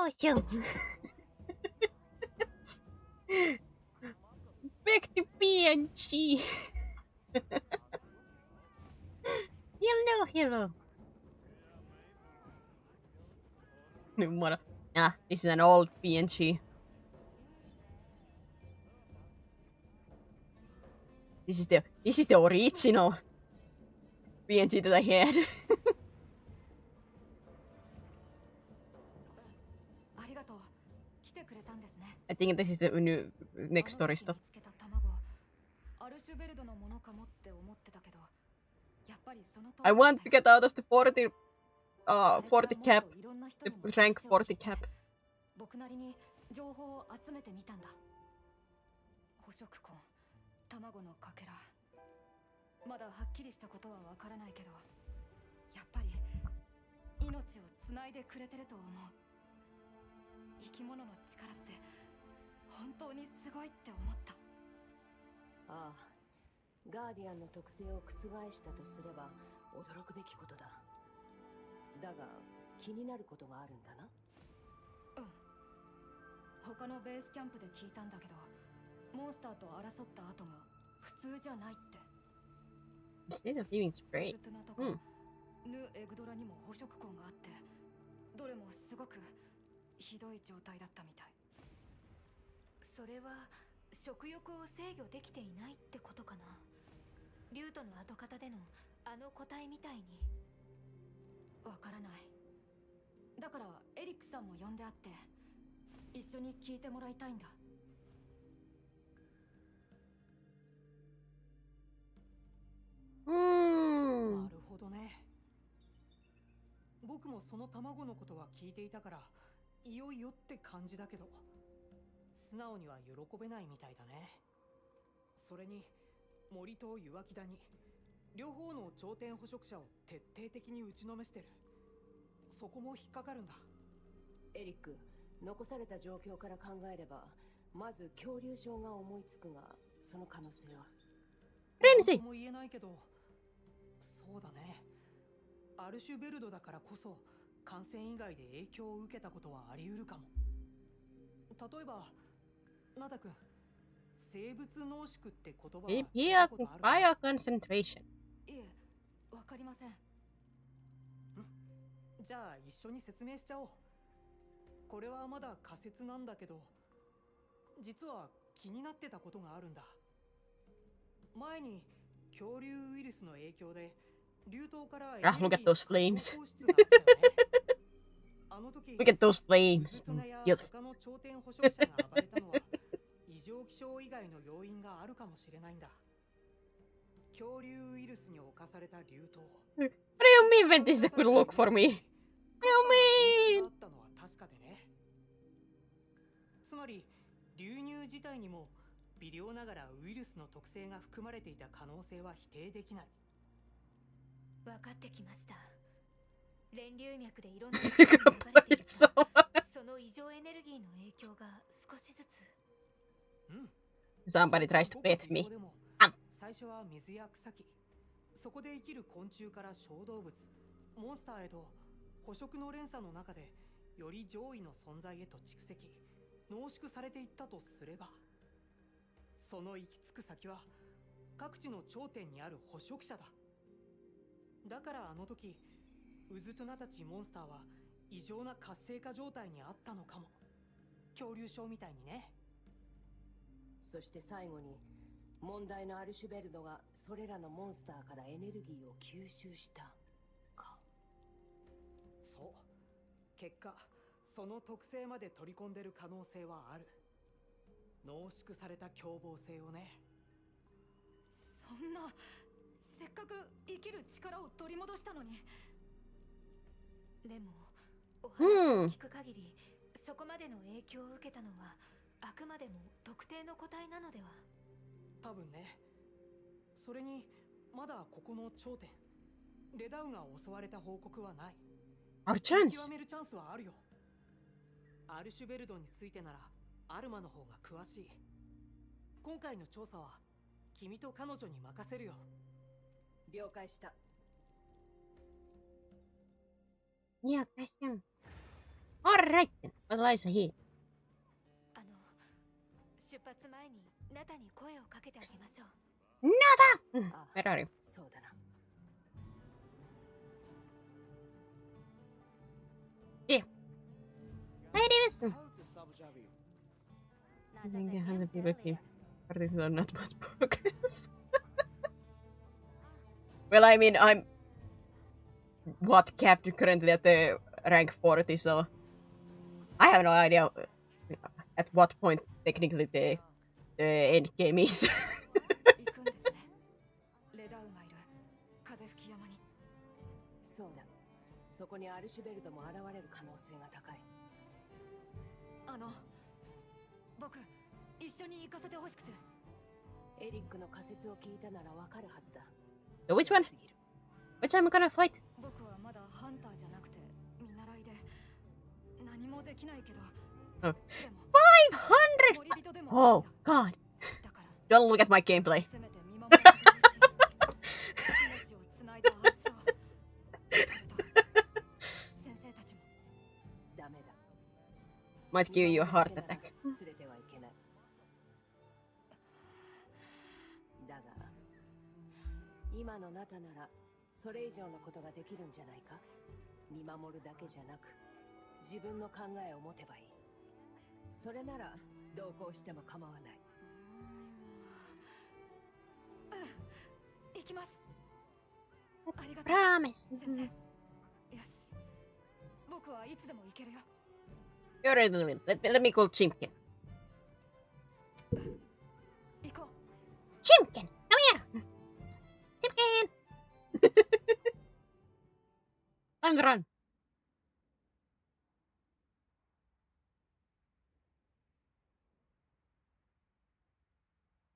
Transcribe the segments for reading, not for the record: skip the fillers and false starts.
Hello, back to PNG. Hello. What? Ah, this is an old PNG. This is the original PNG that I had. I think this is the new next story stuff. I want to get out of the 40 cap, the rank 40 cap. 僕なりに情報を集めてみたんだ。捕食痕、卵のかけら。まだはっきりしたことはわからないけど、やっぱり命をつないでくれてると思う。生き物の力って本当にすごいって思った。ああ、ガーディアンの特性を覆したとすれば驚くべきことだ。だが気になることがあるんだな。他のベースキャンプで聞いたんだけど、モンスターと争った後も普通じゃないって。Instead of feeling sprayed. ヌ・エグドラにも捕食痕があって、どれもすごくひどい状態だったみたい。それは食欲を制御できていないってことかな。リュートの跡形でのあの個体みたいに。わからない。だからエリックさんも呼んであって、一緒に聞いてもらいたいんだ。なるほどね。僕もその卵のことは聞いていたから、いよいよって感じだけど、素直には喜べないみたいだね。それに森と岩木谷、両方の頂点捕食者を徹底的に打ちのめしてる。そこも引っかかるんだ。エリック、残された状況から考えれば、まず恐竜症が思いつくが、その可能性は。何も言えないけど、そうだね。アルシュベルドだからこそ感染以外で影響を受けたことはあり得るかも。例えばナダ君、生物濃縮って言葉は聞いたことあるか？ Bioconcentration。いえ、わかりません。じゃあ一緒に説明しちゃおう。これはまだ仮説なんだけど、実は気になってたことがあるんだ。前に恐竜ウイルスの影響で流凍から look at those flames. あの時 Look at those flames. 他の頂点捕食者が暴れたのは異常気象以外の要因があるかもしれないんだ。恐竜ウイルスに侵された流凍。What do you mean when this is a good look for me? What do you mean? あったのは確かでね。つまり流入自体にも微量ながらウイルスの特性が含まれていた可能性は否定できない。分かってきました。連流脈でいろんなものが流れている。その異常エネルギーの影響が少しずつ。Somebody tries to pet me. 最初は水や草木、そこで生きる昆虫から小動物、モンスターへと捕食の連鎖の中でより上位の存在へと蓄積、濃縮されていったとすれば、その行き着く先は各地の頂点にある捕食者だ。だからあの時ウズトゥナたちモンスターは異常な活性化状態にあったのかも。恐竜症みたいにね。そして最後に問題のアルシュベルドがそれらのモンスターからエネルギーを吸収したか。そう。結果その特性まで取り込んでる可能性はある。濃縮された凶暴性をね。そんな、せっかく生きる力を取り戻したのに。でもお話を聞く限り、そこまでの影響を受けたのはあくまでも特定の個体なのでは。多分ね。それにまだここの頂点レダウが襲われた報告はない。あるチャンス。極めるチャンスはあるよ。アルシュベルドについてならアルマの方が詳しい。今回の調査は君と彼女に任せるよ。了解した。いや、確かに。Alright then. What lies ahead? 出発前にナタに声をかけてあげましょう。 Where are you? そうだな。 Hey, Davis! I think I have the people keep parties are not much progress. Well, I mean, I'm captain currently at the rank 40, so I have no idea at what point technically the end game is. 行くんですね。レダウがいる風吹き山に。そうだ。そこにアルシュベルドも現れる可能性が高い。僕一緒に行かせてほしくて。エリックの仮説を聞いたならわかるはずだ。 So which one? Which I'm gonna fight? 僕はまだハンターじゃなくて見習いで何もできないけど。 Oh. でも 500! 森人でも Oh, God. だから Don't look at my gameplay. せめて見守ってほしい。命をつないだあいつを。先生たちも。ダメだ。 Might give you a heart attack. 連れてはいけない。だが、今のナタならそれ以上のことができるんじゃないか。見守るだけじゃなく、自分の考えを持てばいい。それなら同行しても構わない。行きます。ありがとう。 Promise. 先生。よし。僕はいつでも行けるよ。 You're ready. Let me call Chimkin. 行こう。 Chimkin, come here. Chimkin. Time to run.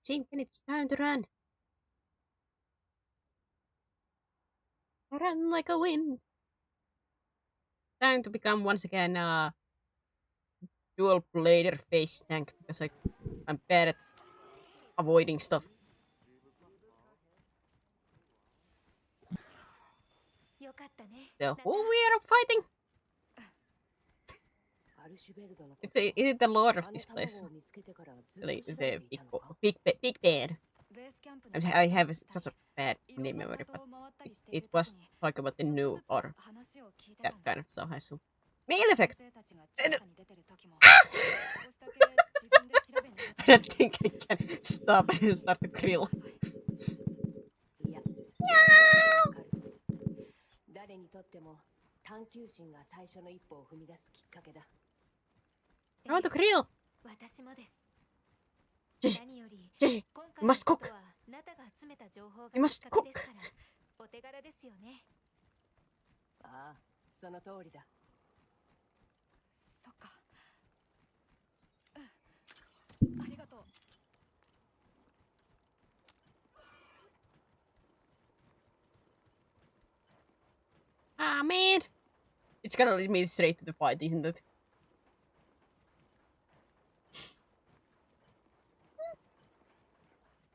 Chimkin, it's time to run. Run like a wind. Time to become once again dual blader face tank because I'm bad at avoiding stuff. よかったね。 So who we are fighting? アルシュベルドの Is it the lord of あの this place? 卵を見つけてからずっと The 調べてい big たのか。 big bad. ベースキャンプの I have such a bad いろん name な memory, 里 but を回ったりしてい it る時 was に talk about the ちょっ new とずつ or 話を聞いて that たんだ。 kind of stuff, I assume. Meal effect! 先生たちが調査に出てる時も少しだけ自分で調べに出 I て don't think I can stop and start to grill. いや、わかる。誰にとっても探求心が最初の一歩を踏み出すきっかけだ。 I want to grill! 私もです。ジェシ何より Jesse, 今 you 回 must の cook! ことはナタが集めた情報が You must きっかけですからお手柄ですよね。ああ、その通りだ。そっか。ありがとう。 Ah, man! It's gonna lead me straight to the fight, isn't it?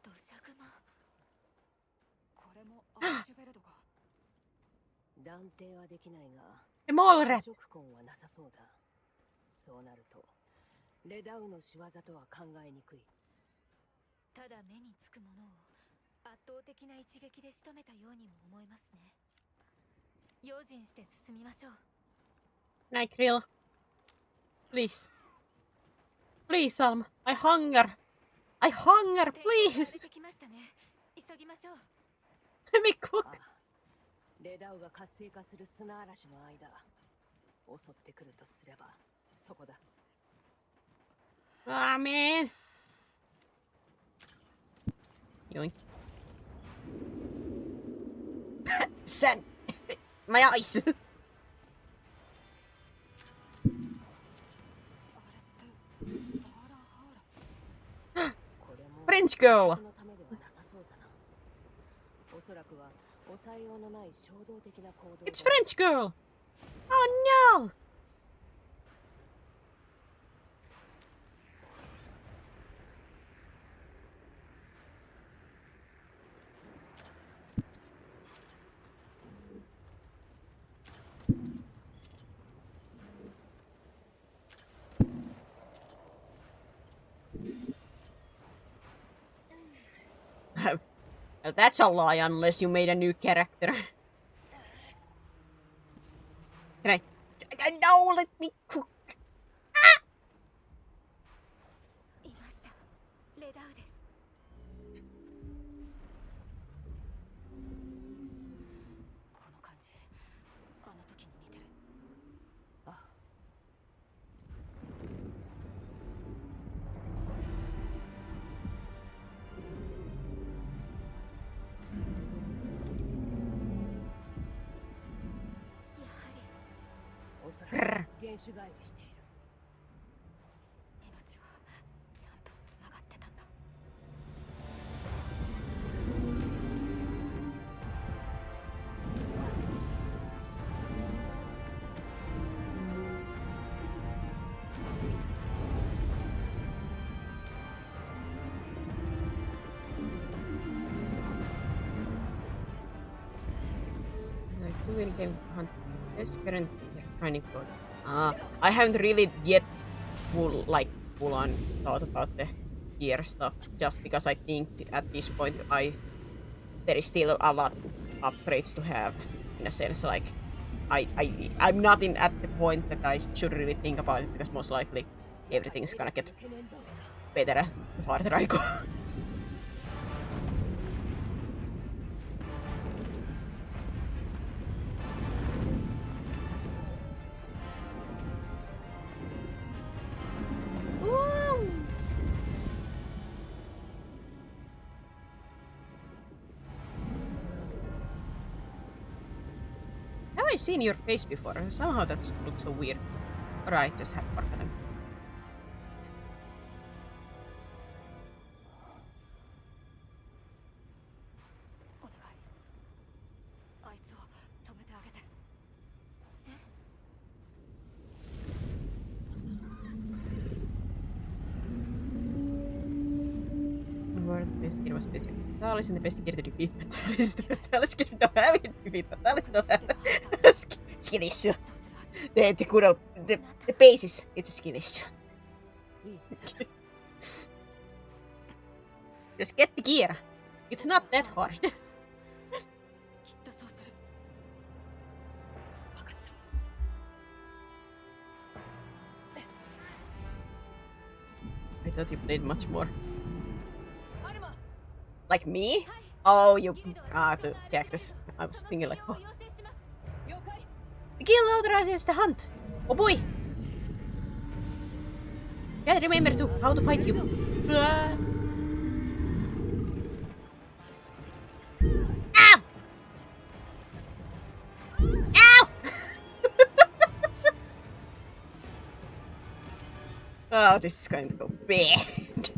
土砂熊。これもアルシュベルドか。断定はできないが、 The mole rat! 捕食痕はなさそうだ。そうなると、レダウの仕業とは考えにくい。ただ目につくものを圧倒的な一撃で仕留めたようにも思えますね。用心して進みましょう。 Can I grill? Please. Please, Salma. I hunger! I hunger, 天候が荒れ please! てきましたね。急ぎましょう。 Let me cook! ああ、レダウが活性化する砂嵐の間、襲ってくるとすれば、そこだ。 Ah, man! Yoink. Sun! My eyes! あれってバラハーラ。これも French girl! 人のためではなさそうだな。おそらくは抑えようのない衝動的な行動だ。 It's French girl! Oh no! Well, that's a lie unless you made a new character. Can I? No, let me cook. いましたレダウですこの感じあの時に似てる。あやはりおそらく原種返りしている。命はちゃんとつながってたんだ。Like two in-game hunts. Yes, currently training for. I haven't really yet full on thought about the gear stuff. Just because I think at this point there is still a lot of upgrades to have. In a sense, like I'm not at the point that I should really think about it because most likely everything's gonna get 懸念だ。 better as farther I go. Woo! Have I seen your face before? Somehow that looks so weird. Alright, just have forgotten. お願いあいつを止めてあげて。 The best gear was basic. Fatalis and the best gear to defeat Fatalis. The Fatalis gear don't have it to defeat Fatalis. Don't have skill issue. そうするはず。 The good old, the basis, it's a skill issue. いい。 Just get the gear. It's not that hard. きっとそうする。わかった。 I thought you played much more. アルマ。 Like me? Oh, you the cactus. I was thinking like, oh, 了解。 the guild authorizes the hunt. Oh boy. Gotta remember to how to fight you. Ow! Ow! Oh, this is going to go bad.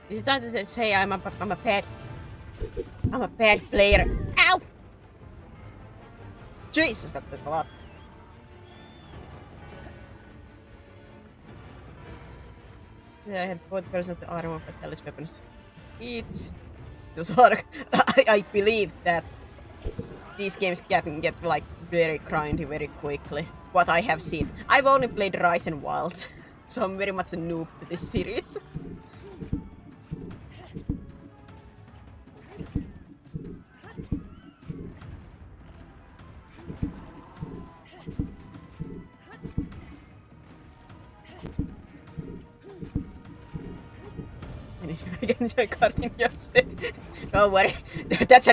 Is it time to say I'm a bad player? Ow! Jesus, that took a lot. Yeah, I had both versions of the armor of Fatalis weapons. It was hard. I believe that these games can get like very grindy very quickly. What I have seen. I've only played Rise and Wilds, so I'm very much a noob to this series. I can enjoy karting your step. Don't worry, that's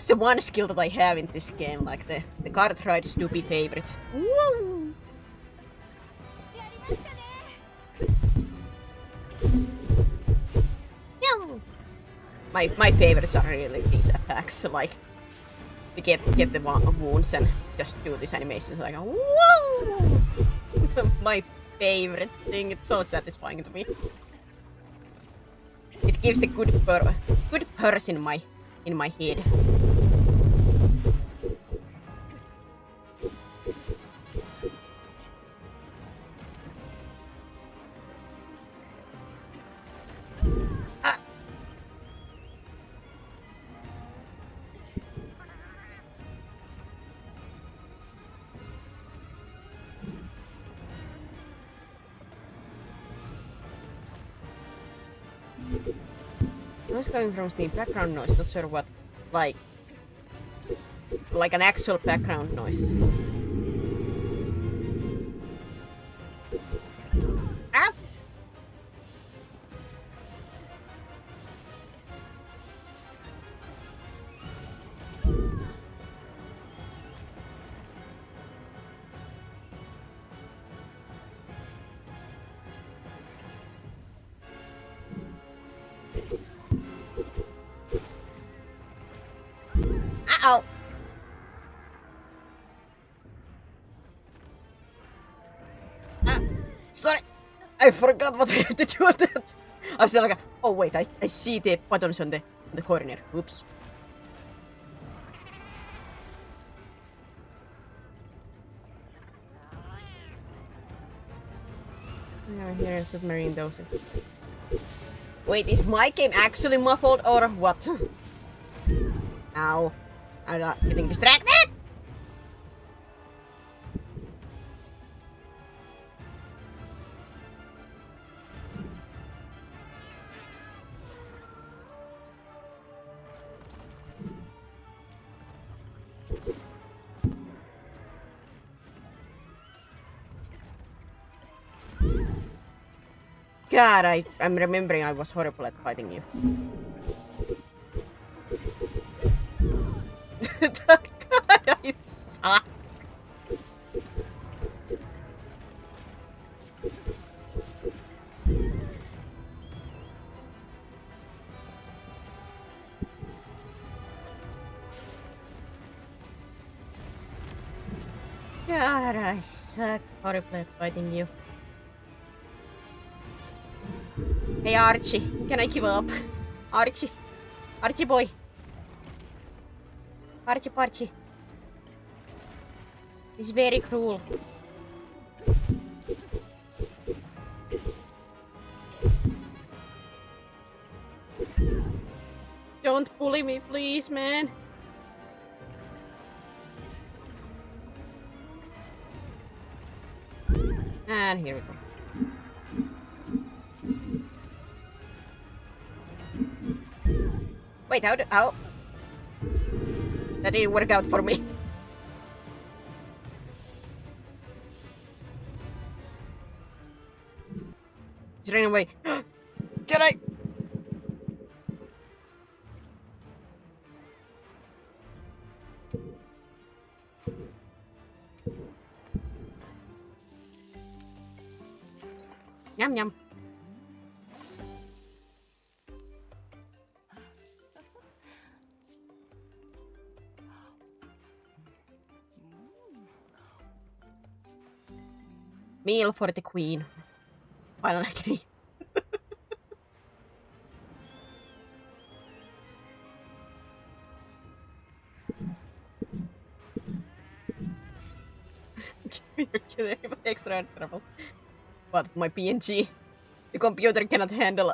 the one skill that I have in this game. Like the kart rides do be favorite. Woo! Yeah. My favorites are really these attacks, like to get the wounds and just do these animations like woo! My favorite thing. It's so satisfying to me. It gives the good purse in my head. Ah. Noise coming from Steam. Background noise. Not sure what. Like an actual background noise. Ah! Ow! Ah, sorry! I forgot what I had to do with that! I was like, oh wait, I see the buttons on the corner. Oops. Yeah, here's submarine dosing. Wait, is my game actually muffled or what? Ow. I'm not getting distracted! God, I'm remembering I was horrible at fighting you. God, I suck. God, I suck horrible at fighting you. Hey Archie, can I give up? Archie. Archie boy. Archie. He's very cruel. Don't bully me, please, man. And here we go. Wait, how? That didn't work out for me. He's running away. Can I? Yum yum. Meal for the queen. Final agree. You're extra trouble. But my PNG, the computer cannot handle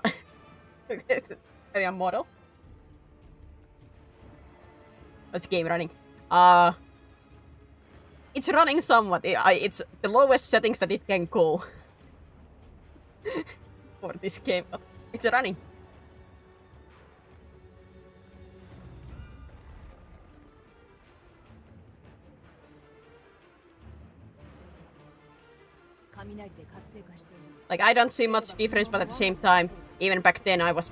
a model. How's the game running? It's running somewhat. It's the lowest settings that it can go for this game. But it's running. Like, I don't see much difference, but at the same time, even back then I was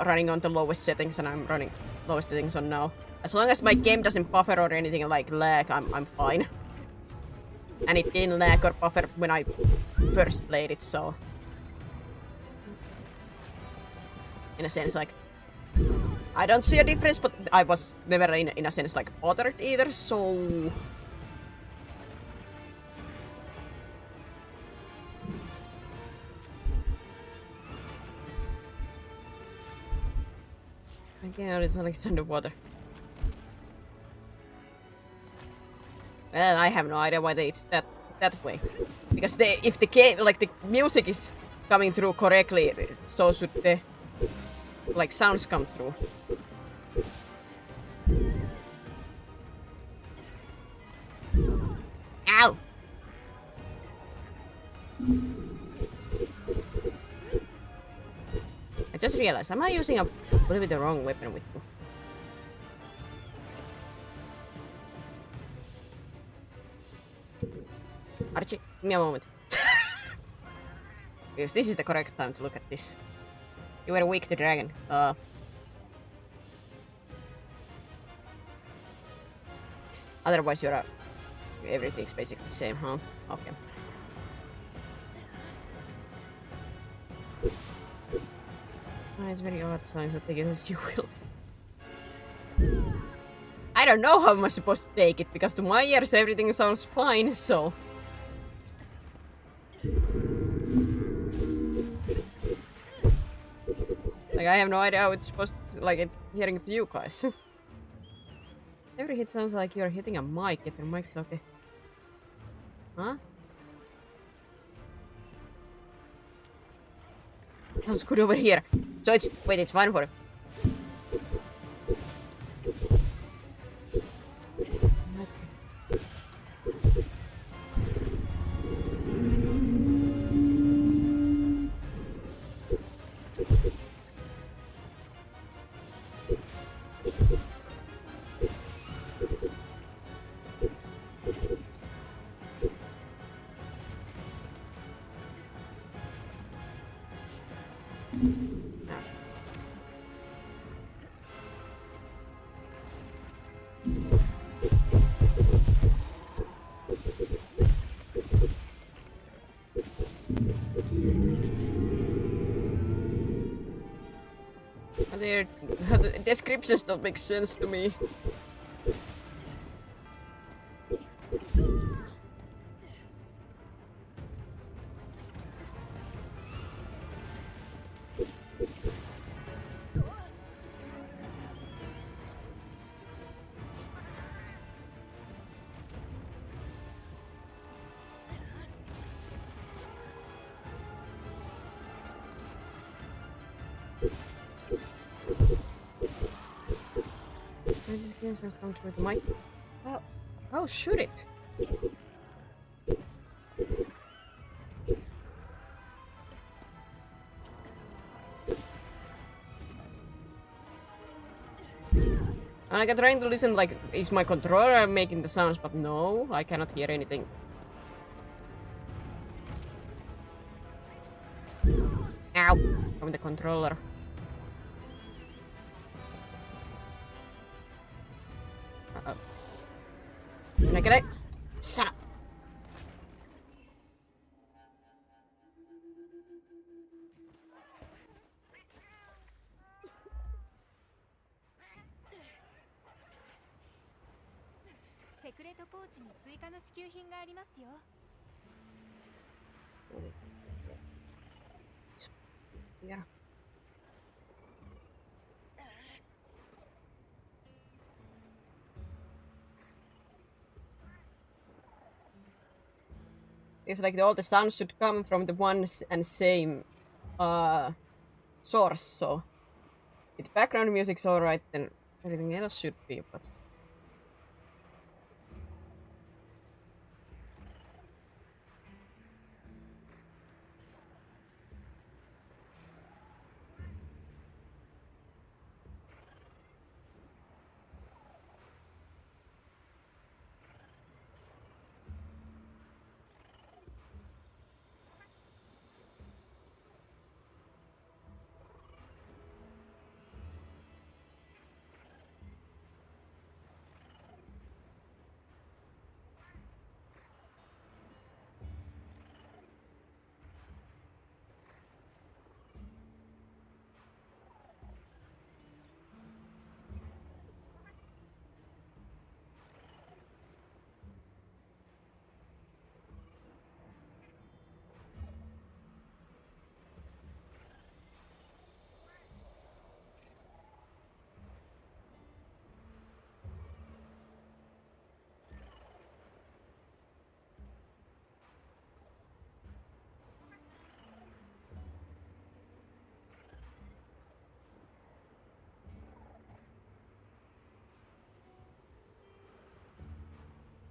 running on the lowest settings and I'm running lowest settings on now. As long as my game doesn't buffer or anything like lag, I'm fine. And it didn't lag or buffer when I first played it, so... In a sense, like... I don't see a difference, but I was never in a sense like bothered either, so... Yeah, it's not like it's underwater. Well, I have no idea why it's that way. Because if the game, like the music is coming through correctly, so should the like sounds come through. Ow! I just just realized, am I using a little bit the wrong weapon with you? Archie, give me a moment. Because this is the correct time to look at this. You were weak to dragon. Otherwise you're everything's basically the same, huh? Okay. It's very odd sign, so take it as you will. I don't know how I'm supposed to take it, because to my ears everything sounds fine, so... Like, I have no idea how it's supposed to, like, it's hearing to you guys. Every hit sounds like you're hitting a mic, if your mic's okay. Huh? Sounds good over here. So it's... Wait, it's fine for it. Their descriptions don't make sense to me. This game has come to the mic. Oh, oh, shoot it! I'm like trying to listen, like, is my controller making the sounds? But no, I cannot hear anything. Ow! From the controller. Uh-oh. Can I get it? Son of... Yeah. It's like all the sounds should come from the one and same source, so if the background music's alright, then everything else should be, but...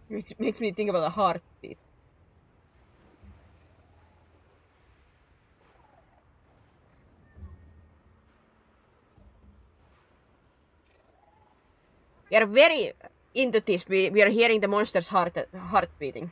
It makes me think about a heartbeat. We are very into this. We are hearing the monster's heart beating.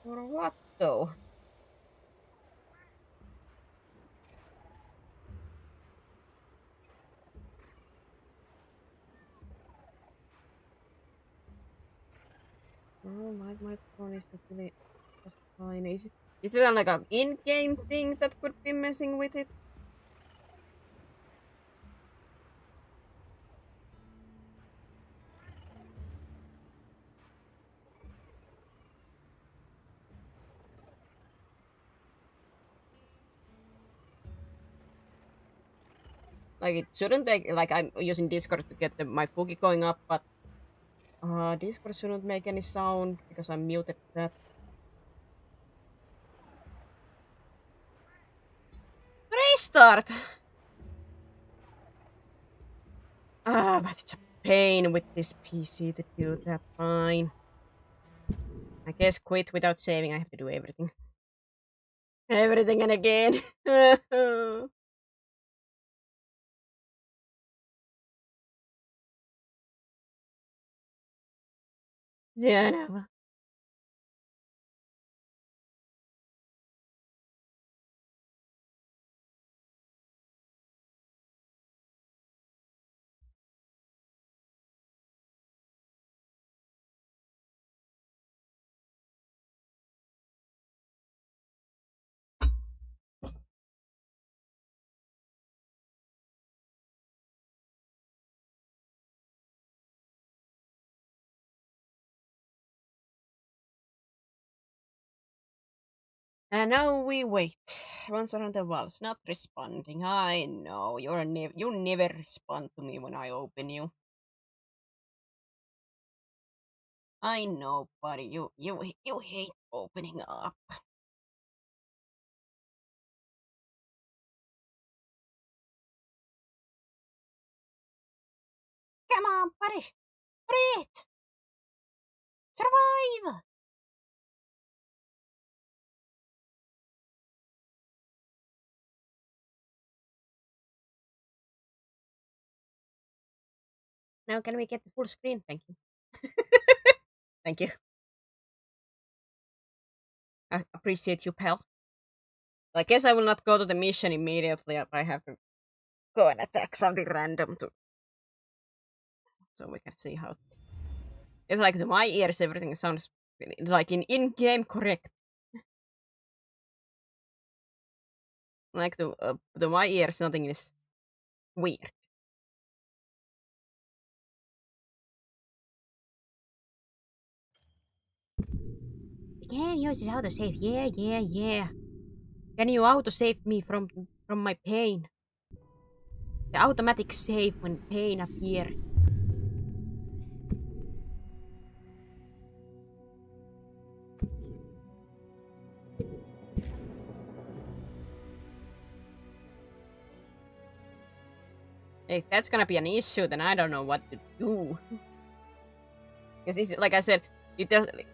For what though? Oh, my microphone is not really just fine. Is it like an in-game thing that could be messing with it? Like it shouldn't take, like I'm using Discord to get my Fuki going up, but Discord shouldn't make any sound because I muted that. Restart! But it's a pain with this PC to do that. Fine. I guess quit without saving. I have to do everything. Everything and again. Yeah, no. And now we wait. Once around the walls, not responding. I know you never respond to me when I open you. I know, buddy. You hate opening up. Come on, buddy. Breathe. Survive. Now can we get the full screen? Thank you. Thank you. I appreciate you, pal. I guess I will not go to the mission immediately. I have to go and attack something random so we can see how it's like to my ears everything sounds like in-game correct. Like to my ears nothing is weird. Can use this autosave. Yeah. Can you autosave me from my pain? The automatic save when pain appears. If that's gonna be an issue, then I don't know what to do. Because like I said, it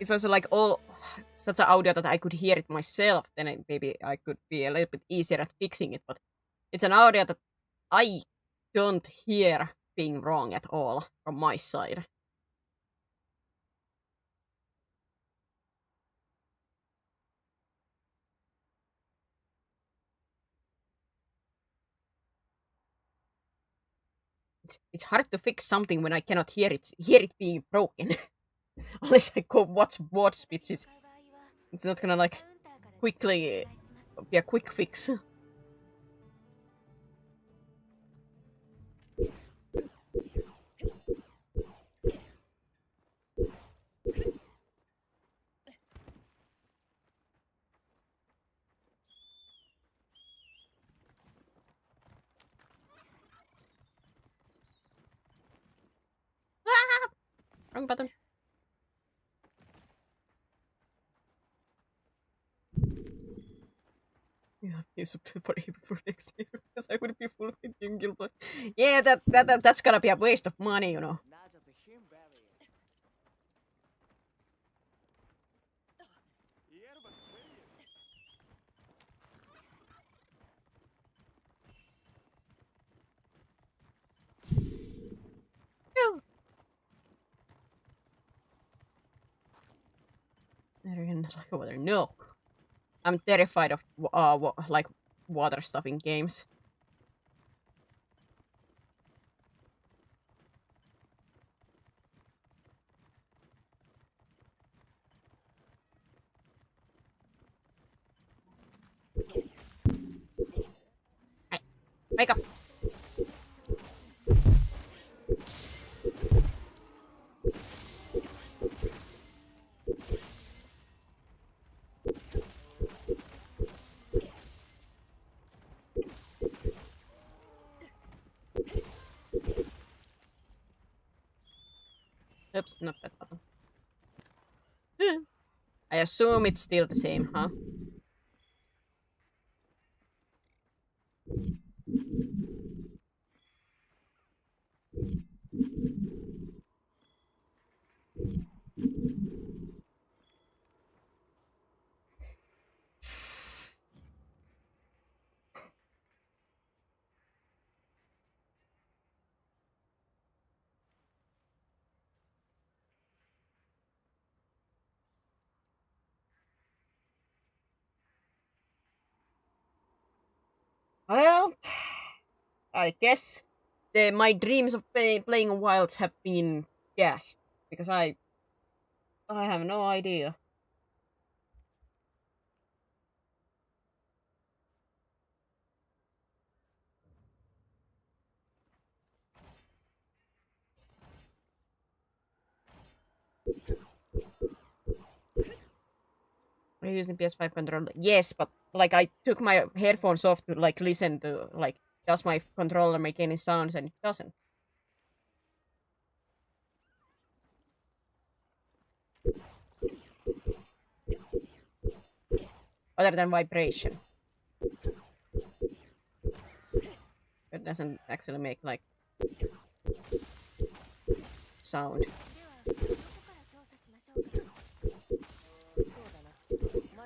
was like all such an audio that I could hear it myself. Then maybe I could be a little bit easier at fixing it. But it's an audio that I don't hear being wrong at all from my side. It's hard to fix something when I cannot hear it being broken. Unless I go watch word speech, it's not gonna like quickly be a quick fix. Wrong button. Yeah, you should pay for it for next year because I would be full with Gilboy. Yeah, that's gonna be a waste of money, you know. No. Like over there. No, I'm terrified of like water stuff in games. Hey, wake up! Oops, not that button. I assume it's still the same, huh? Well, I guess my dreams of playing Wilds have been dashed because I have no idea. Are you using PS5 controller? Yes, but like I took my headphones off to like listen to like does my controller make any sounds and it doesn't. Other than vibration. It doesn't actually make like sound. ではどこから調査しましょうか。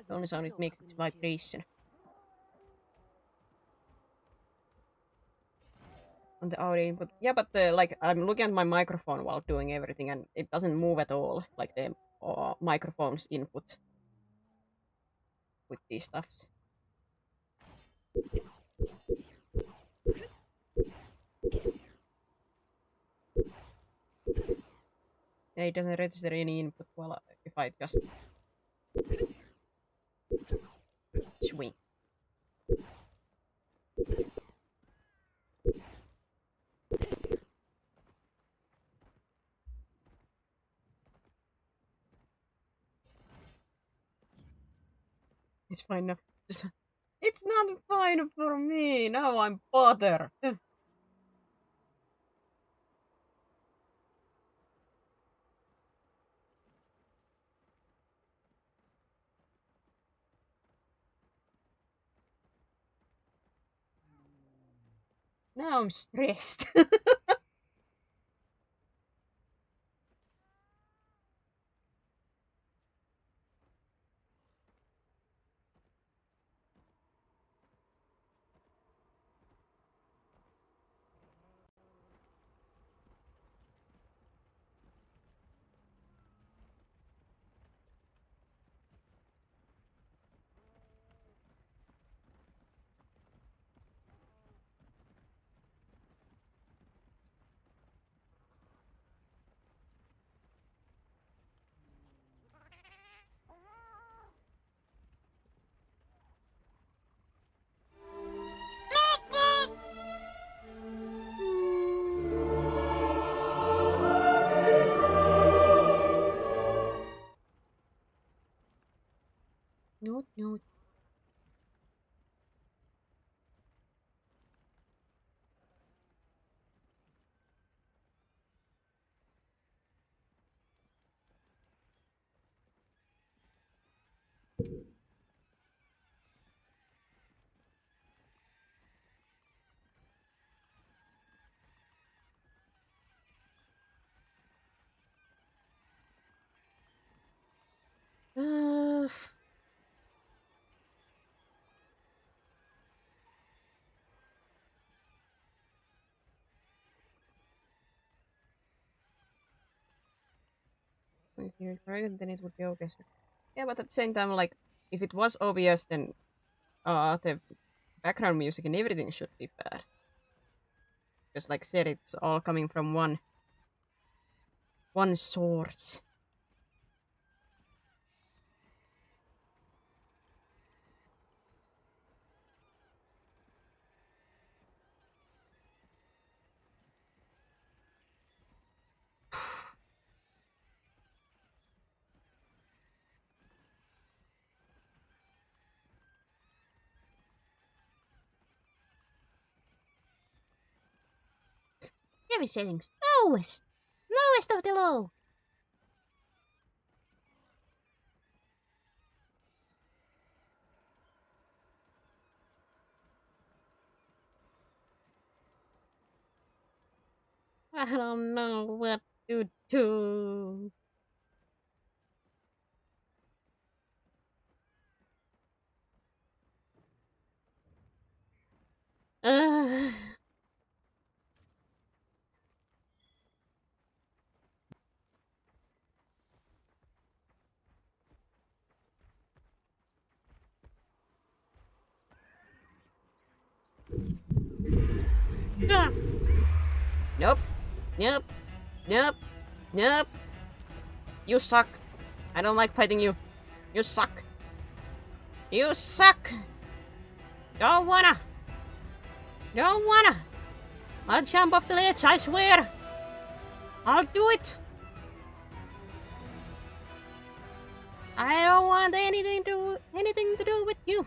The only sound it makes is vibration. On the audio input. Yeah, but like I'm looking at my microphone while doing everything and it doesn't move at all. Like the microphone's input with these stuffs. Yeah, it doesn't register any input while if I just swing. It's fine now. It's not fine for me. Now I'm bothered. Now I'm stressed. No, no. you correct, then it would be obvious. Yeah, but at the same time, like, if it was obvious, then the background music and everything should be bad. Because, like I said, it's all coming from one source. Heavy settings. Lowest. Lowest of the low. I don't know what to do. Uh, Nope. Nope. Nope. Nope. You suck. I don't like fighting you. You suck. You suck. Don't wanna. Don't wanna. I'll jump off the ledge, I swear. I'll do it. I don't want anything to do with you.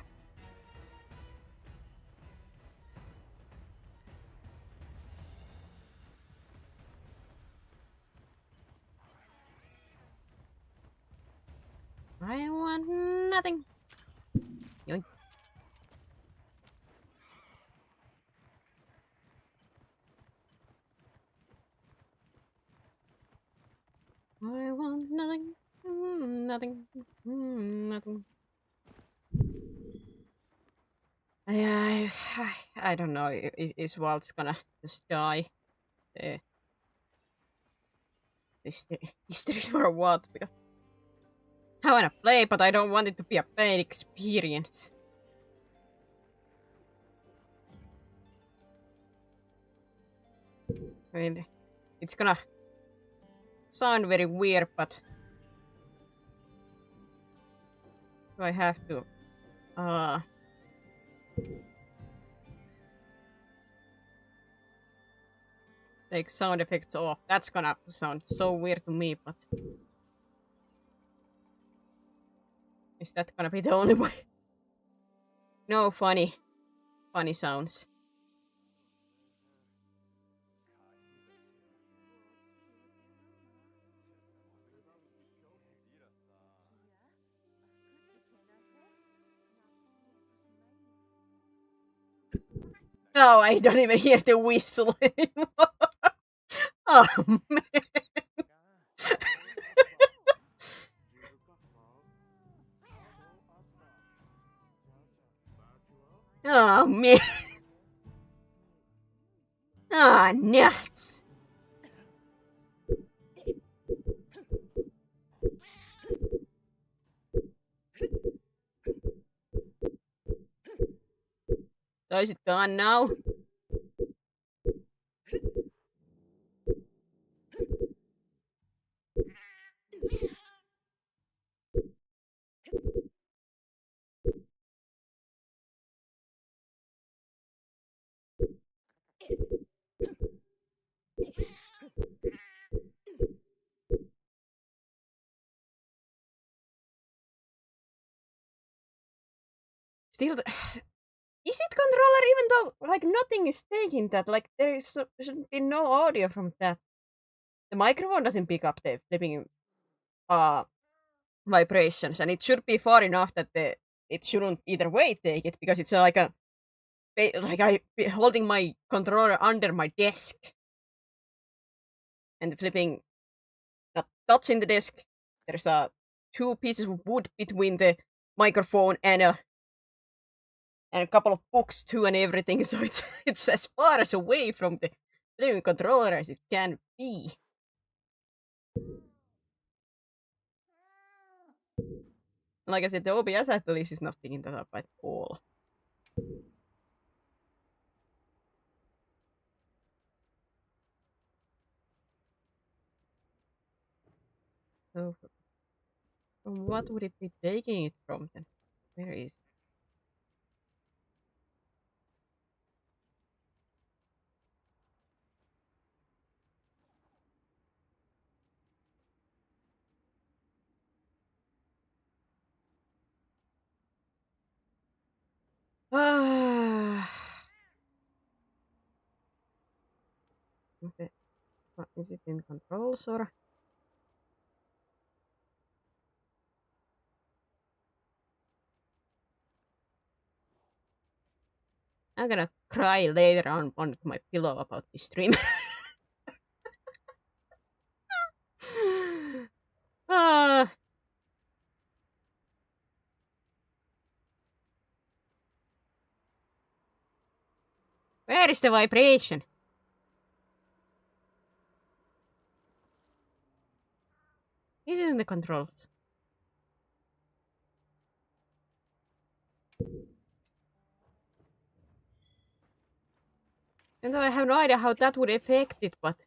I want nothing. Yoink. I want nothing. Nothing. Nothing. I don't know if Iswald's gonna just die. History or what? Because I wanna play, but I don't want it to be a paid experience. I mean, it's gonna sound very weird, but do I have to take sound effects off? That's gonna sound so weird to me, but is that gonna be the only way? No funny sounds. No, I don't even hear the whistle anymore. Oh man. Oh man. Ah, nuts. So is it gone now? Still, is it controller even though like nothing is taking that? Like there is shouldn't be no audio from that. The microphone doesn't pick up the flipping vibrations, and it should be far enough that it shouldn't either way take it, because it's like I holding my controller under my desk and flipping not touching the desk. There's two pieces of wood between the microphone and a couple of books too and everything, so it's as far as away from the flipping controller as it can be. Like I said, the OBS at least is not picking that up at all. So, what would it be taking it from then? Where is it? Is it in controls or? I'm gonna cry later on my pillow about this stream. Ah. Where is the vibration? Is it in the controls? And I have no idea how that would affect it, but...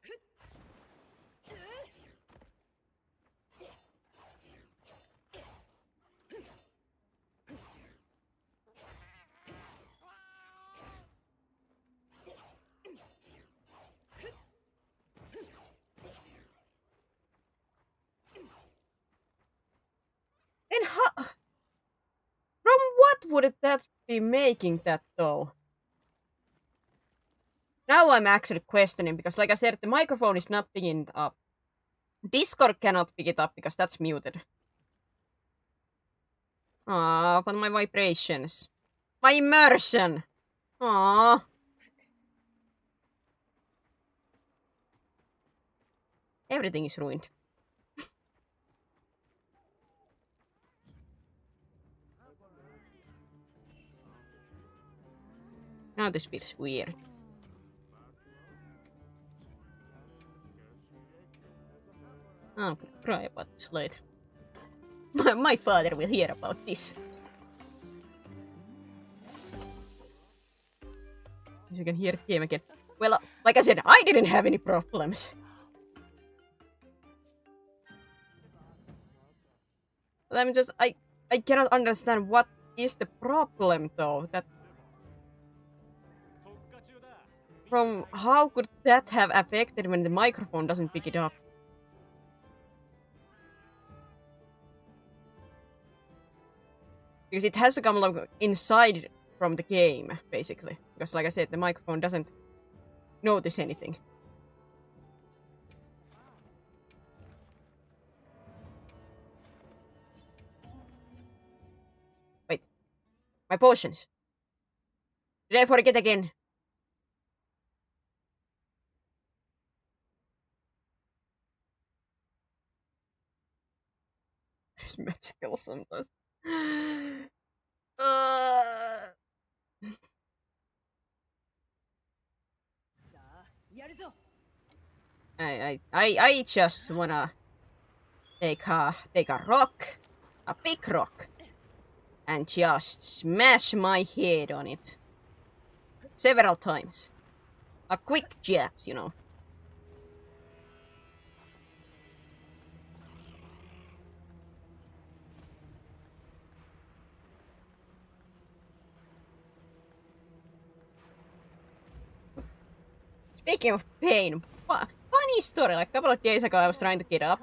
And how... From what would that be making that, though? Now I'm actually questioning, because like I said, the microphone is not picking it up. Discord cannot pick it up, because that's muted. Ah, but my vibrations. My immersion! Ah. Everything is ruined. Now this feels weird. I'm gonna cry about this later. My father will hear about this. As you can hear the game again. Well, like I said, I didn't have any problems. But I'm just, I cannot understand what is the problem though. That from how could that have affected when the microphone doesn't pick it up? Because it has to come like inside from the game, basically. Because like I said, the microphone doesn't notice anything. Wait. My potions. Did I forget again? It's magical sometimes. I just wanna take a rock, a big rock, and just smash my head on it several times. A quick jabs, you know. Speaking of pain, funny story. Like a couple of days ago, I was trying to get up.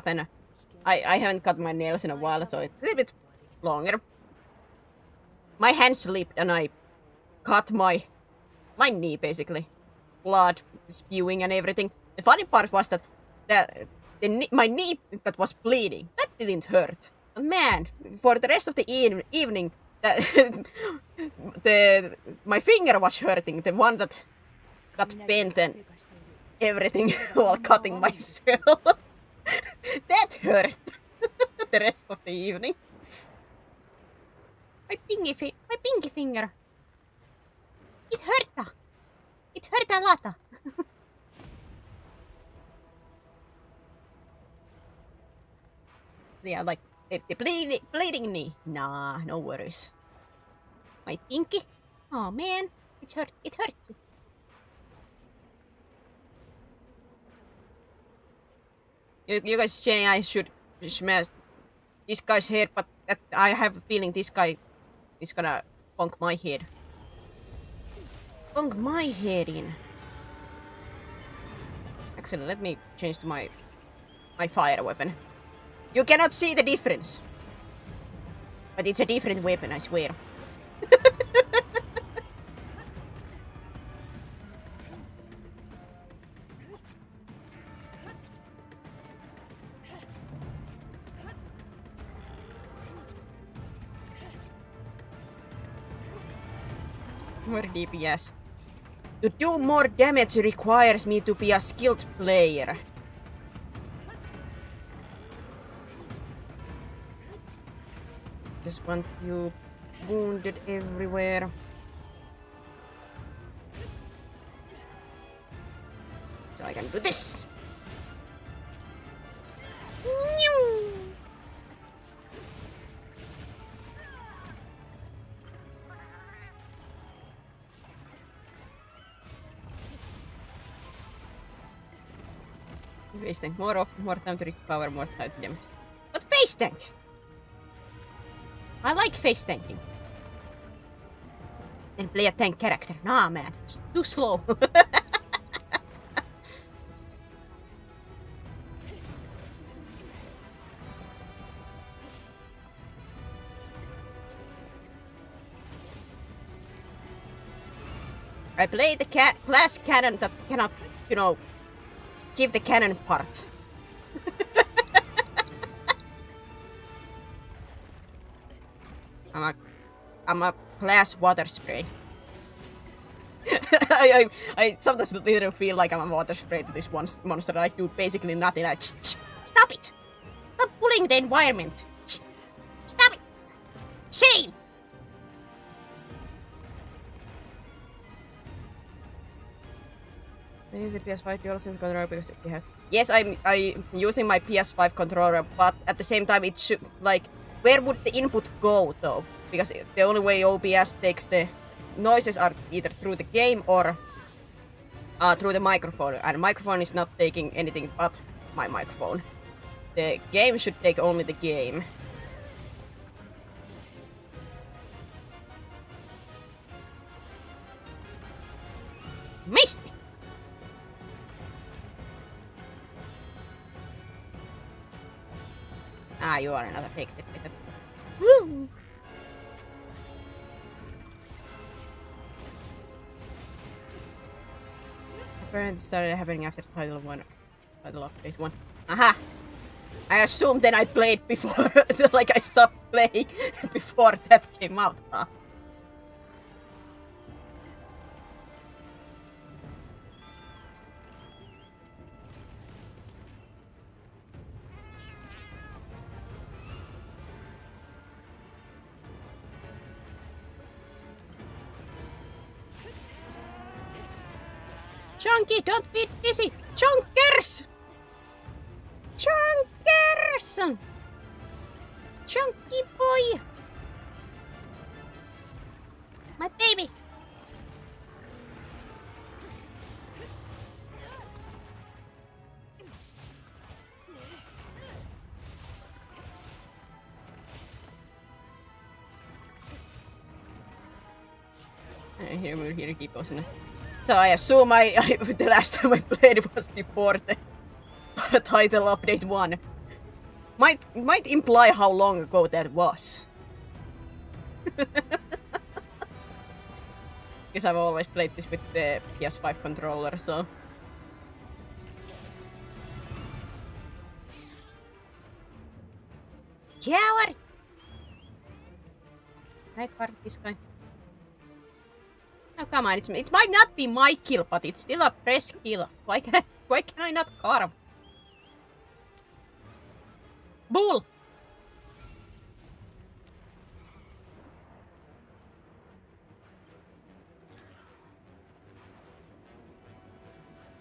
And I haven't cut my nails in a while, so it's a little bit longer. My hand slipped and I cut my knee, basically. Blood spewing and everything. The funny part was that my knee that was bleeding, that didn't hurt. And man, for the rest of the evening, my finger was hurting, the one that got bent and everything while cutting myself. That hurt the rest of the evening. My pinky finger. It hurt. It hurt a lot. Yeah, like the bleeding knee. Nah, no worries. My pinky. Oh man, it hurt. It hurts. You guys say I should smash this guy's head, but I have a feeling this guy is gonna bonk my head. Bonk my head in. Actually, let me change to my fire weapon. You cannot see the difference. But it's a different weapon, I swear. More DPS. To do more damage requires me to be a skilled player. Just want you wounded everywhere. So I can do this. Face tank. More time to recover, more time to damage. But face tank! I like face tanking. Then play a tank character. Nah, man. It's too slow. I play the glass cannon that cannot, you know, give the cannon part. I'm a glass water spray. I sometimes literally feel like I'm a water spray to this one monster. I do basically nothing. Stop it! Stop bullying the environment! Stop it! Shame! I use the PS5 DualSense controller because you have. Yes, I'm using my PS5 controller, but at the same time, it should like. Where would the input go though? Because the only way OBS takes the noises are either through the game or through the microphone, and the microphone is not taking anything but my microphone. The game should take only the game. Missed me! Ah, you are another pig. Woo! Apparently started happening after title update 1. Aha! I assumed then I played before, like I stopped playing before that came out. Ah. Chunky, don't be dizzy! Chunkers! Chunkers! Chunky boy! My baby! Here keep posting this. So I assume the last time I played was before the title update 1. Might imply how long ago that was. Because I've always played this with the PS5 controller, so. Coward! I caught this guy. Oh, come on, it might not be my kill, but it's still a fresh kill. Why can I not carve? Bull!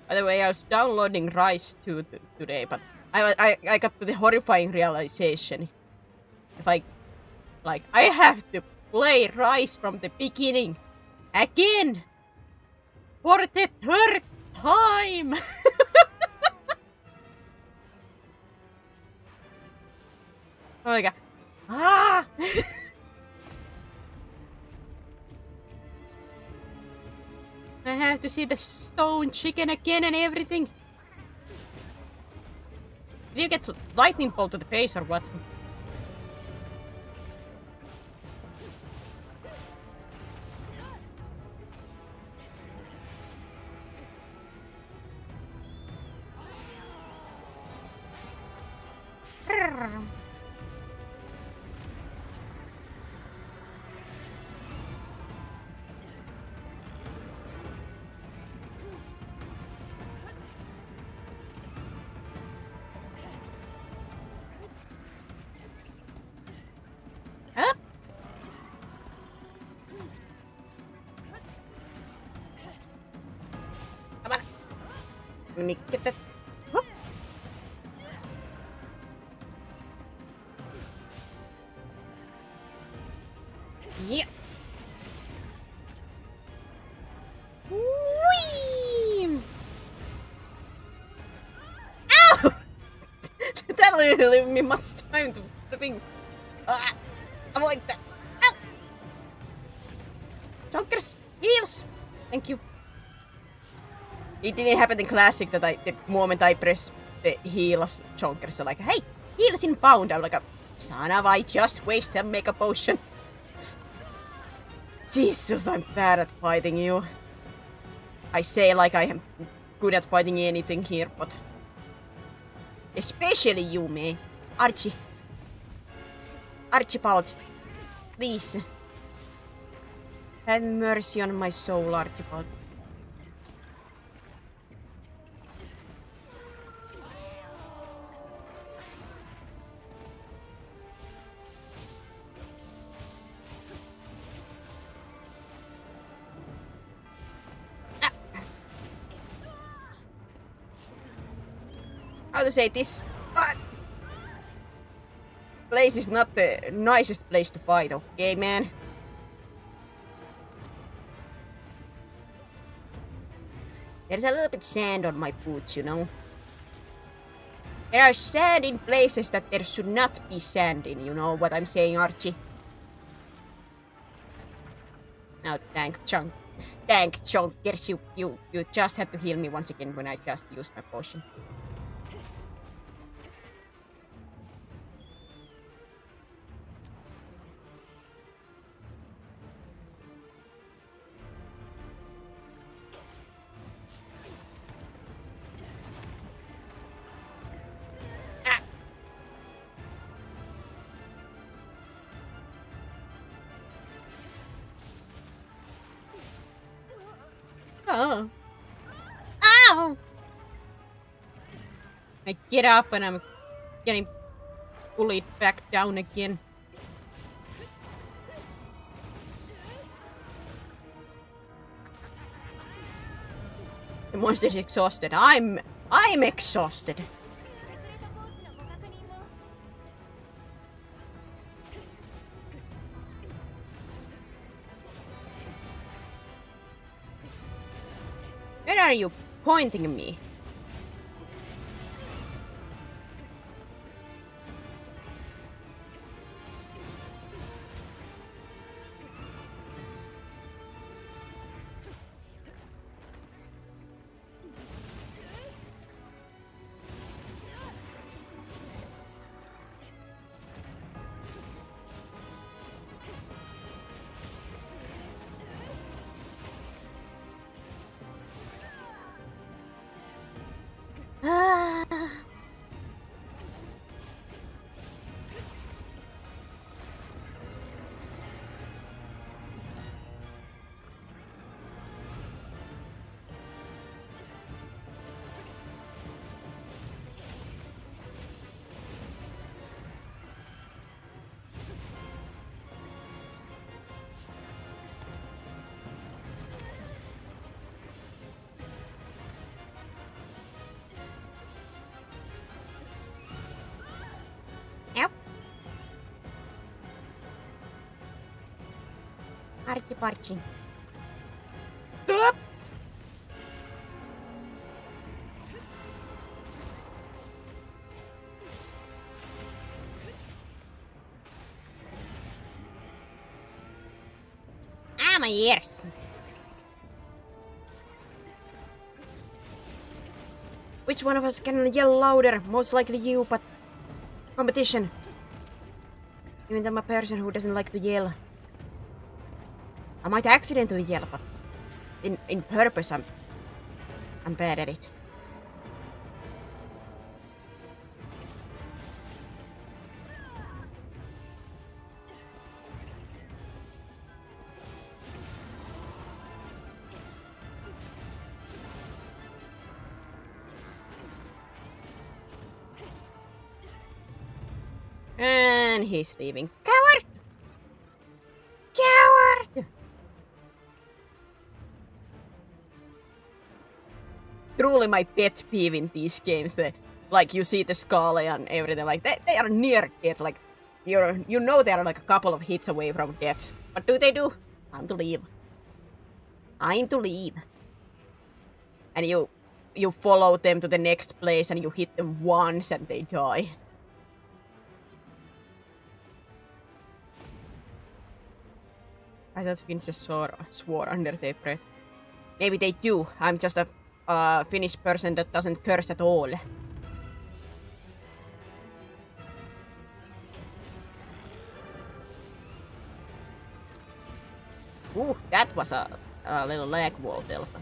By the way, I was downloading Rise 2 today, but I got to the horrifying realization. If I have to play Rise from the beginning again for the third time. Oh my god. Ah! I have to see the stone chicken again and everything. Did you get lightning bolt to the face or what? Up. Come on. Let me get that. Whoop. Yeah. Whee! Ow! That didn't leave me much time to flipping. Avoid that. Ow! Junkers, heals. Thank you. It didn't happen in Classic that the moment I press the heals, Junkers are like, hey, heals inbound. I'm like, son of I just wasted Mega Potion. Jesus, I'm bad at fighting you. I say like I am good at fighting anything here, but especially you, man. Archie. Archibald. Please. Have mercy on my soul, Archibald. How to say this? Place is not the nicest place to fight, okay, man? There's a little bit sand on my boots, you know? There are sand in places that there should not be sand in, you know what I'm saying, Archie? Now, thanks, Chunk. Thanks, Chunkers. You just had to heal me once again when I just used my potion. Oh. Ow! I get up and I'm getting bullied back down again. The monster's exhausted. I'm exhausted. Where are you pointing at me? Party. Stop! Ah, my ears! Which one of us can yell louder? Most likely you, but... competition. Even though I'm a person who doesn't like to yell. I might accidentally yell, but... in purpose, I'm bad at it. And he's leaving. Coward! Coward! Truly my pet peeve in these games. Like you see the skull and everything, like they are near death. Like you know they are like a couple of hits away from death. What do they do? Time to leave. Time to leave. And you follow them to the next place and you hit them once and they die. I thought Finns just swore under their breath. Maybe they do. I'm just a Finnish person that doesn't curse at all. Ooh, that was a little leg wall delta.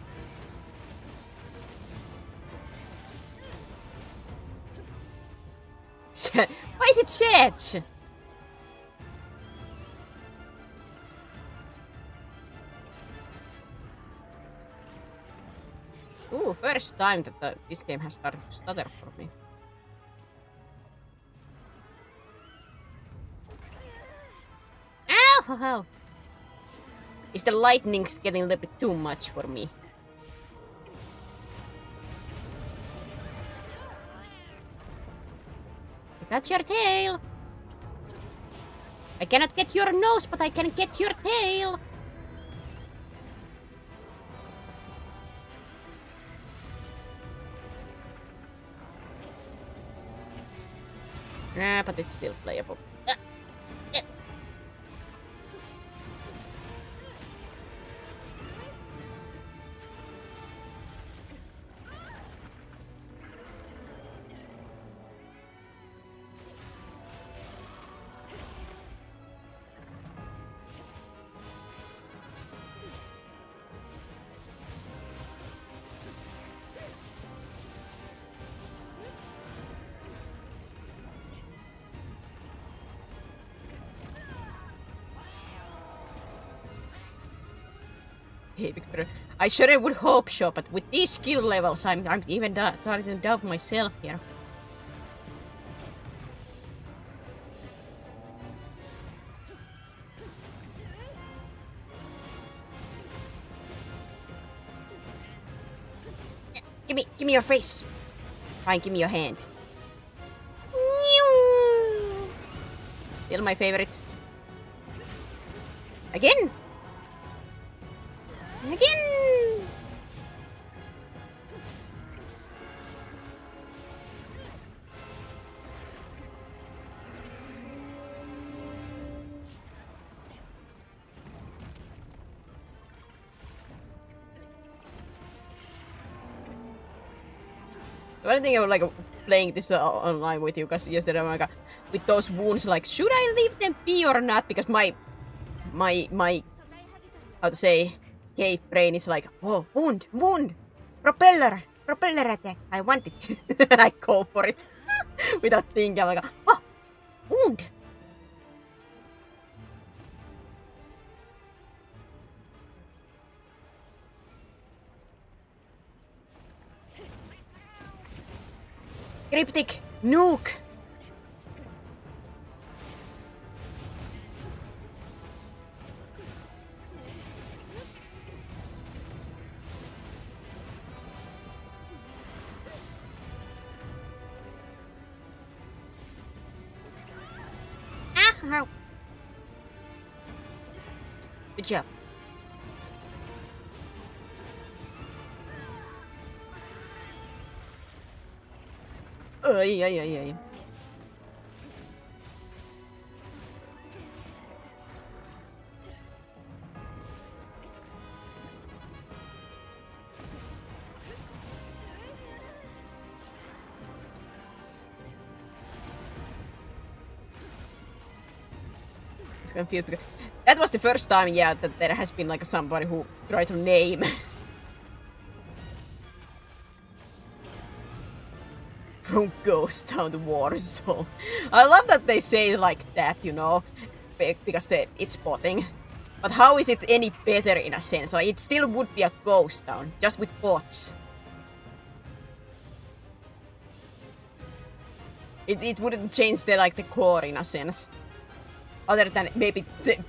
Why is it Sedge? Ooh, first time that this game has started to stutter for me. Ow! Is the lightning's getting a little bit too much for me? I got your tail! I cannot get your nose, but I can get your tail! But it's still playable. I sure would hope so, but with these skill levels, I'm even starting to doubt myself here. Give me your face. Fine, give me your hand. Still my favorite. Again. One thing I was like playing this online with you guys yesterday, I'm like, with those wounds, like, should I leave them be or not? Because my how to say, cave brain is like, oh, wound, propeller attack. I want it. I go for it without thinking. I'm like, oh, wound. Cryptic nuke. Good job. Ay, ay, ay, ay. It's confused because that was the first time, yeah, that there has been like somebody who tried to name from Ghost Town to Warzone. I love that they say it like that, you know, because it's botting. But how is it any better in a sense? Like, it still would be a Ghost Town, just with bots. It wouldn't change the like the core in a sense. Other than maybe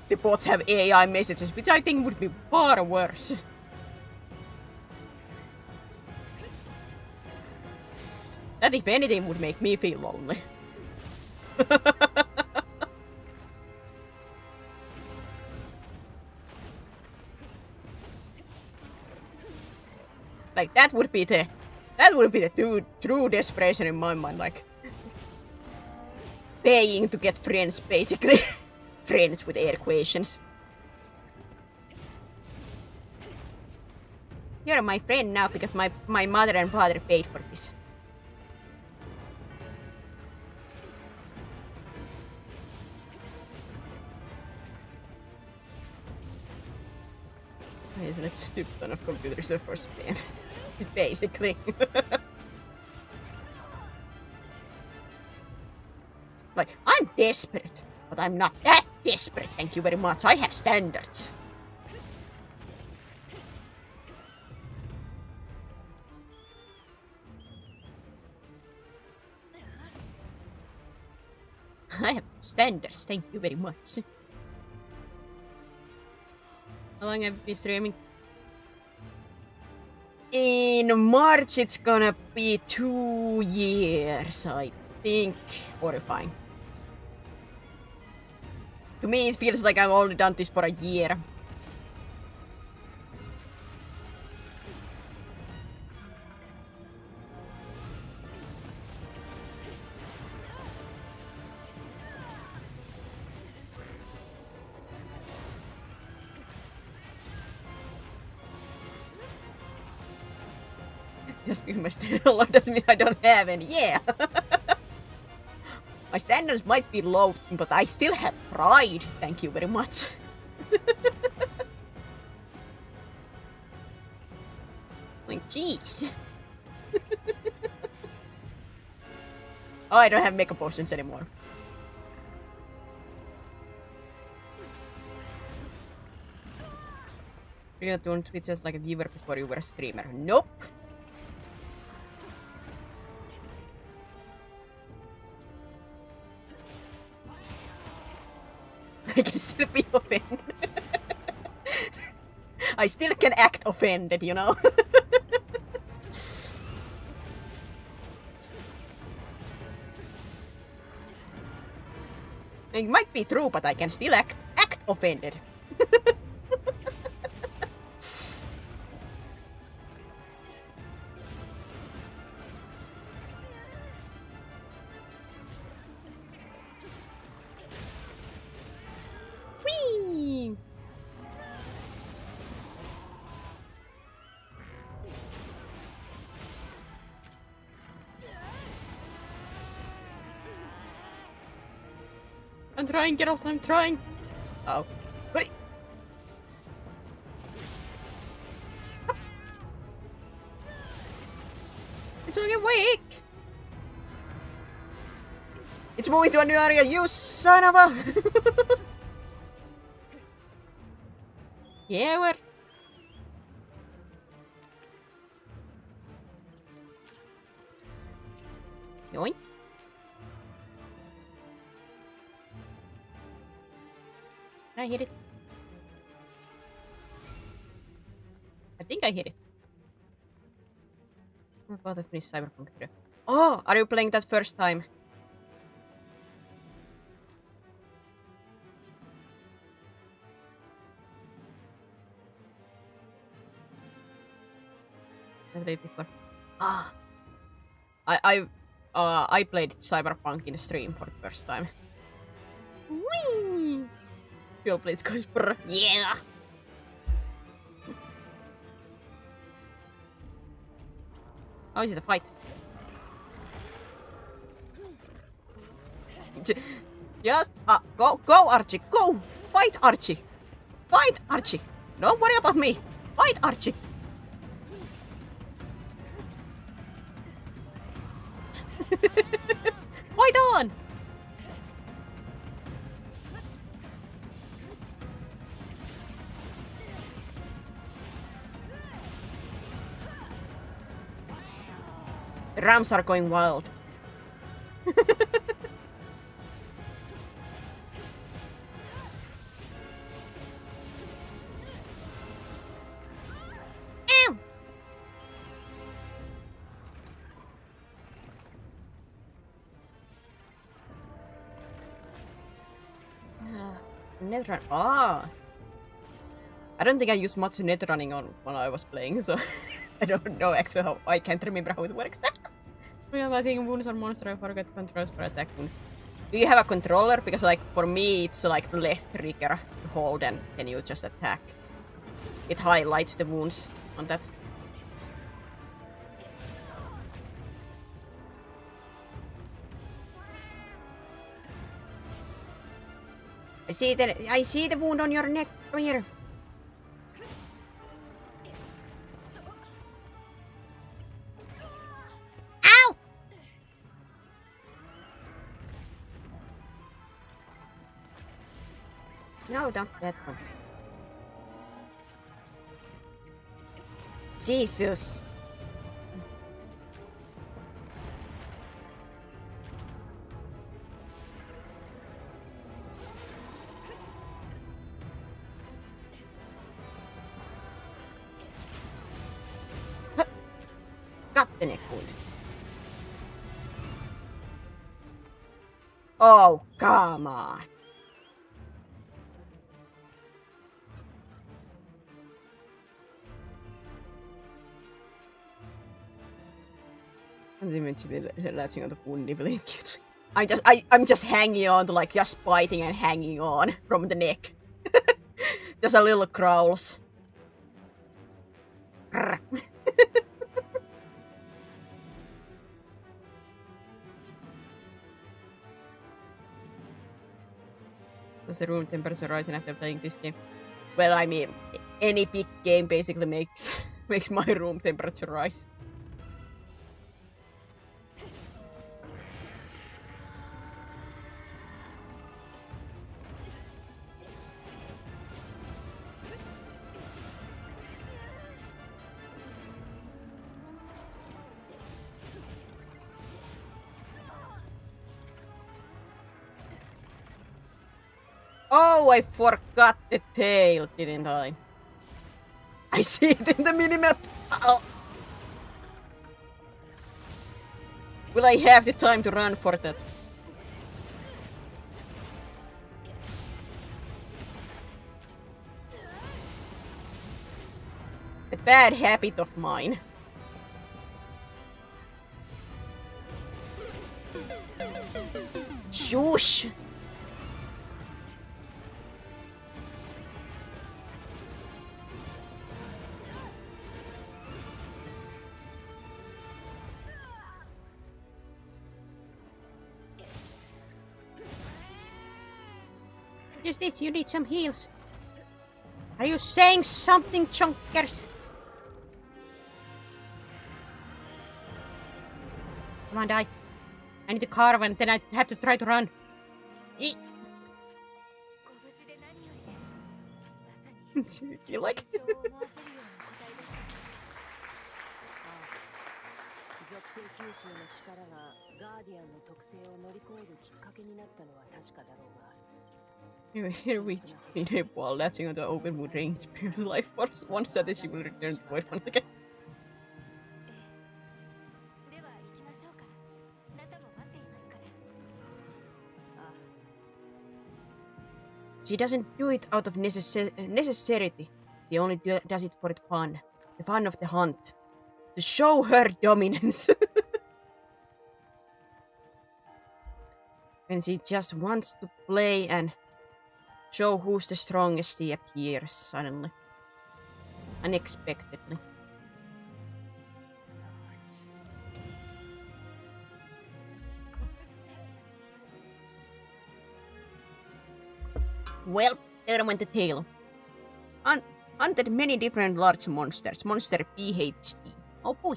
the bots have AI messages, which I think would be far worse. That, if anything, would make me feel lonely. Like, that would be the true desperation in my mind, like paying to get friends, basically. Friends with air equations. You're my friend now because my mother and father paid for this. It's a stupid ton of computers for spam. Basically. Like, I'm desperate, but I'm not that desperate, thank you very much. I have standards. I have standards, thank you very much. How long have you been streaming? In March it's gonna be 2 years, I think. Horrifying. To me it feels like I've only done this for a year. Just because my standard doesn't mean I don't have any. Yeah! My standards might be low, but I still have pride. Thank you very much. Like, jeez. Oh, I don't have makeup potions anymore. You don't Twitch as like a viewer before you were a streamer. Nope. I can still be offended. I still can act offended, you know? It might be true, but I can still act offended. Whee! I'm trying, Geralt, I'm trying. Oh. Wait. It's looking weak. It's moving to a new area, you son of a... Yeah, we're... Yoink. I hit it. I think I hit it. I'm about to finish Cyberpunk 3. Oh, are you playing that first time? I played before. Ah, I played Cyberpunk in the stream for the first time. Whee! Fuel plates goes brr. Yeah! Oh, is it a fight? Just go, Archie, go! Fight, Archie! Fight, Archie! Don't worry about me! Fight, Archie! Fight on! The Rams are going wild. Ow! Net run. Ah! I don't think I used much net running on when I was playing, so I don't know actually how. I can't remember how it works. I think wounds on monster. I forgot controls for attack wounds. Do you have a controller? Because like for me, it's like the left trigger to hold, and then you just attack. It highlights the wounds on that. I see the wound on your neck. Come here. Ow! No, not that one. Jesus. Got the neck wound. Oh, come on. I'm meant to be latching on the wound nibbling. I'm just hanging on to like just biting and hanging on from the neck. Just a little growls. Does the room temperature rising after playing this game? Well, I mean, any big game basically makes my room temperature rise. Oh, I forgot the tail, didn't I? I see it in the minimap! Oh. Will I have the time to run for that? A bad habit of mine. Shush! Is this? You need some heals. Are you saying something, chunkers? Come on, die. I need to carve and then I have to try to run. ご無事で何よりです。まさに You like 一生を思わせるような答えですね。属性吸収の力がガーディアンの特性を乗り越えるきっかけになったのは確かだろうが Here we in a wall latching on the open wood range. Previous life force. Once that she will return to void once again. では行きましょうか。ナタも待っていますから。She doesn't do it out of necessity. She only does it for the fun. The fun of the hunt. To show her dominance. When she just wants to play and show who's the strongest, he appears suddenly. Unexpectedly. Well, there went the tail. Hunted many different large monsters. Monster PhD. Oh boy.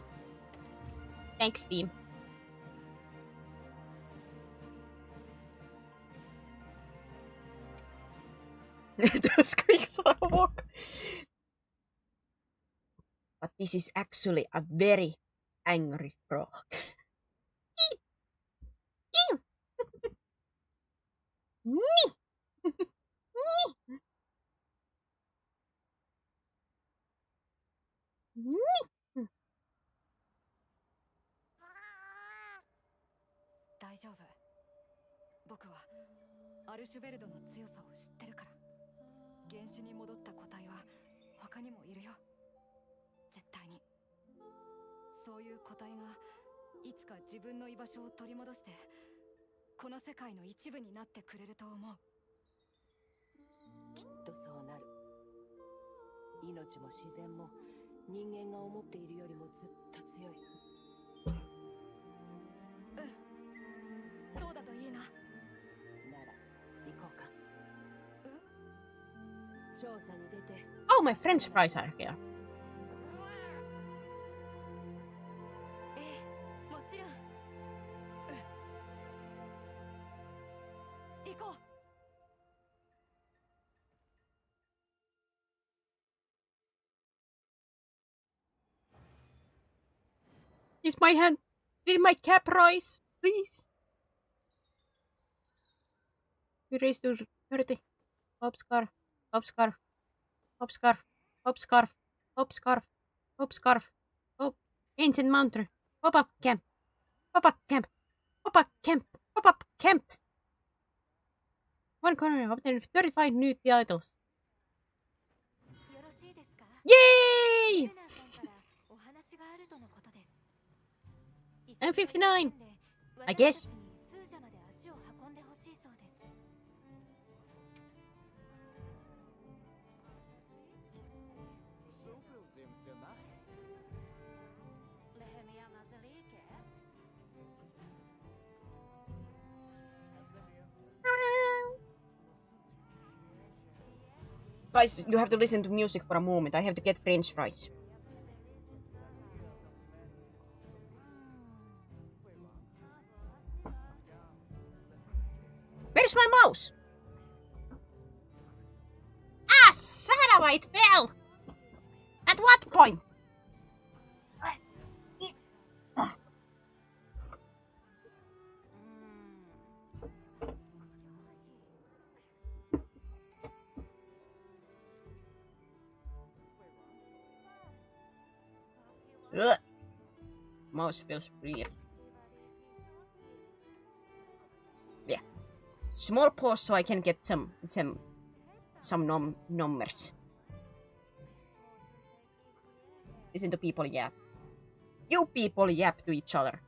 Thanks, team. Those squeaks are a walk. But this is actually a very angry frog.大丈夫。僕はアルシュベルドの強さを知ってるから。原種に戻った個体は他にもいるよ。絶対に。そういう個体がいつか自分の居場所を取り戻して、この世界の一部になってくれると思う。きっとそうなる。命も自然も人間が思っているよりもずっと強い。そうだといいな。なら行こうか。調査に出て。Oh, my French fries are here. ええ、もちろん。行こう。Is my hand? Did my cap rise? Please. We raised to 30. Hop scarf. Hop scarf. Hop scarf. Hop scarf. Hop scarf. Hop scarf. Hop. Ancient mountain. Hop up camp. Hop up camp. Hop up camp. Hop up camp. One corner obtained 35 new titles. よろしいですか？ Yay! ルナさんからお話があるとのことです。 I'm 59. 私 I guess. たちにスージャまで足を運んでほしいそうです。 Guys, you have to listen to music for a moment. I have to get French fries. Where's my mouse? Ah, son of a, it fell! At what point? Ugh. Mouse feels weird. Yeah. Small pause so I can get some numbers. Listen to people yap. You people yap to each other.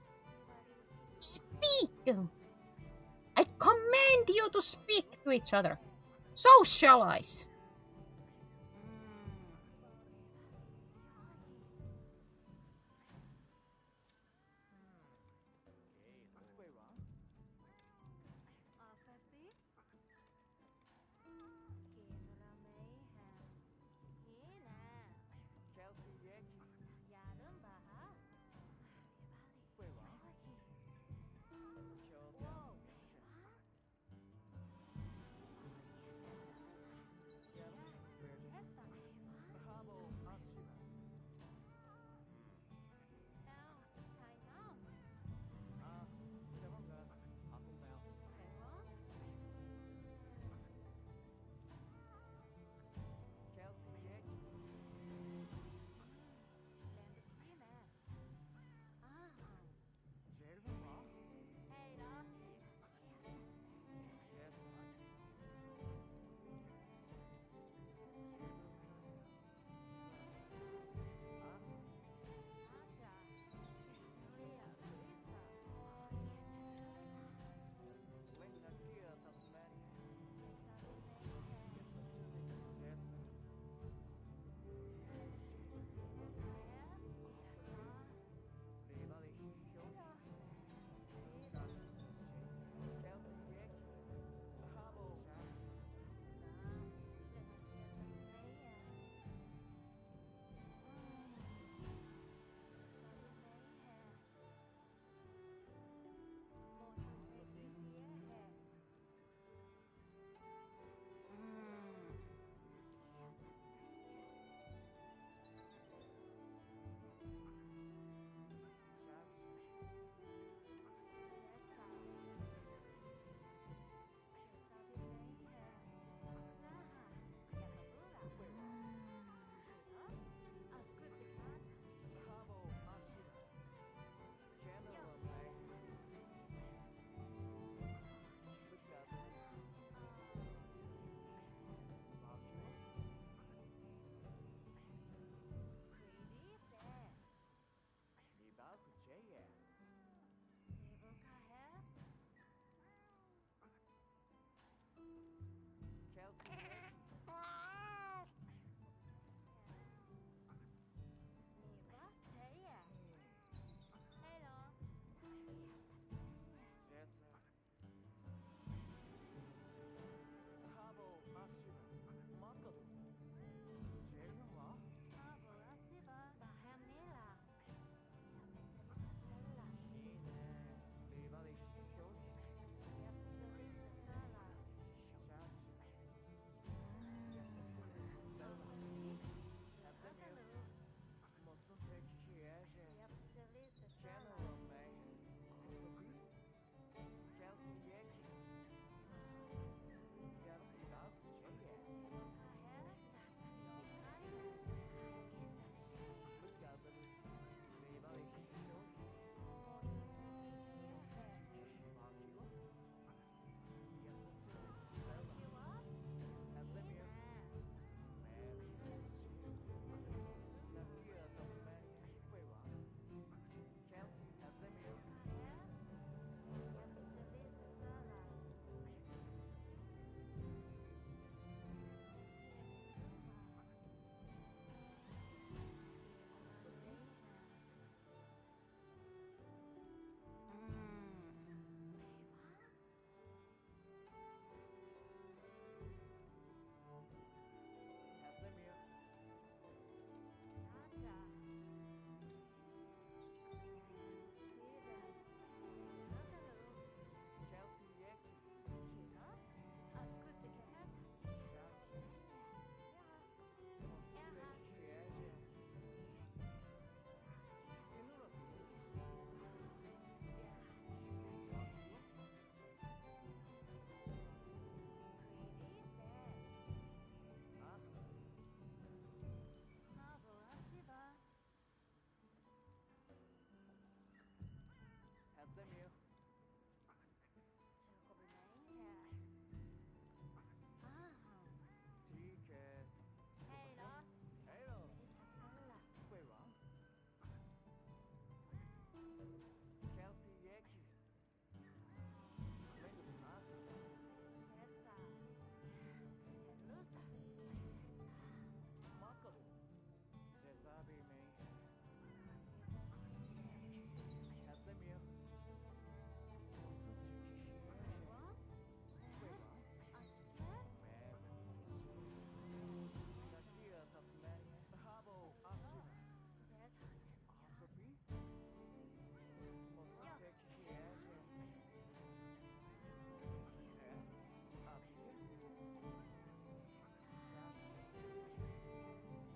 Speak! I command you to speak to each other. Socialize!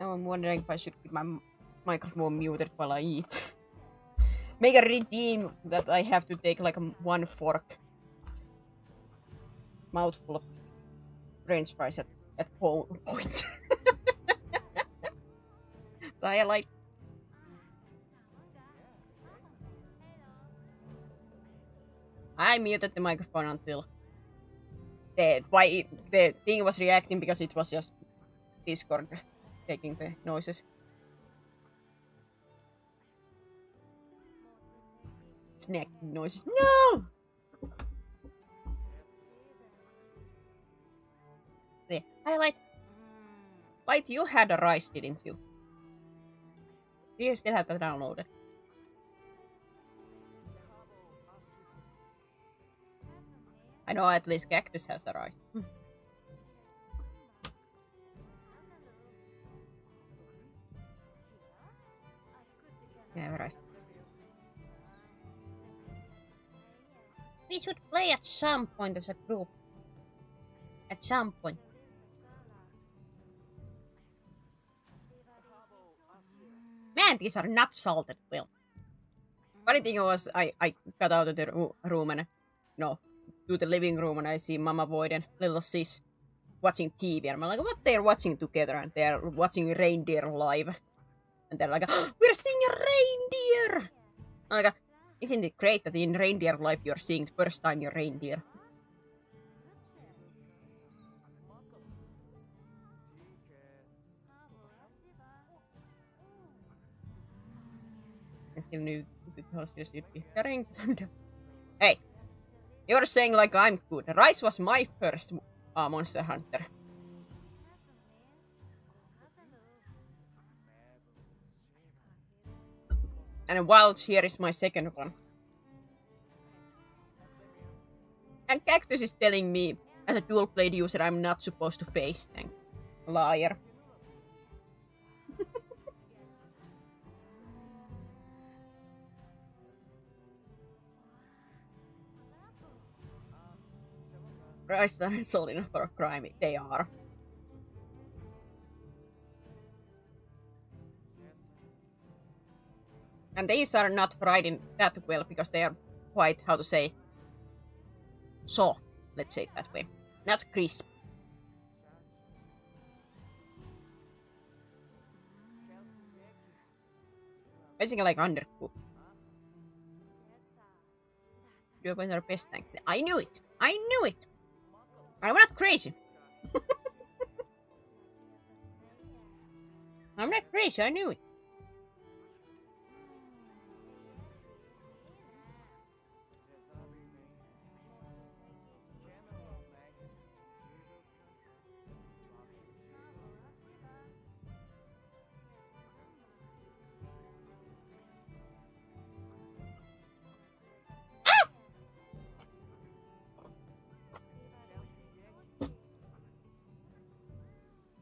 Now I'm wondering if I should keep my microphone muted while I eat. Make a redeem that I have to take like one fork mouthful of French fries at point. I like. I muted the microphone until the thing was reacting because it was just Discord taking the noises. Snack noises. No! There. Highlight. Light, you had a rice, didn't you? Do you still have that downloaded? I know at least Cactus has a rice. Yeah, rice. We should play at some point as a group. At some point. Man, these are not salted well. Funny thing was, I got out of the room and to the living room and I see Mama Void and little sis watching TV and I'm like, what they're watching together? And they're watching Reindeer Live. And they're like, oh, we're seeing a reindeer! I'm like, isn't it great that in Reindeer Life you're seeing the first time your reindeer? I still knew because you should be carrying some. Hey, you're saying like I'm good. Rice was my first Monster Hunter And Wild here is my second one. And Cactus is telling me, as a dual blade user, I'm not supposed to face tank. Liar. Rice aren't sold enough for a crime. They are. And these are not fried in that well because they are quite, how to say, soft. Let's say it that way. Not crisp. Basically like undercooked. Dual blades are best tanks. I knew it! I knew it! I'm not crazy. I'm not crazy, I knew it.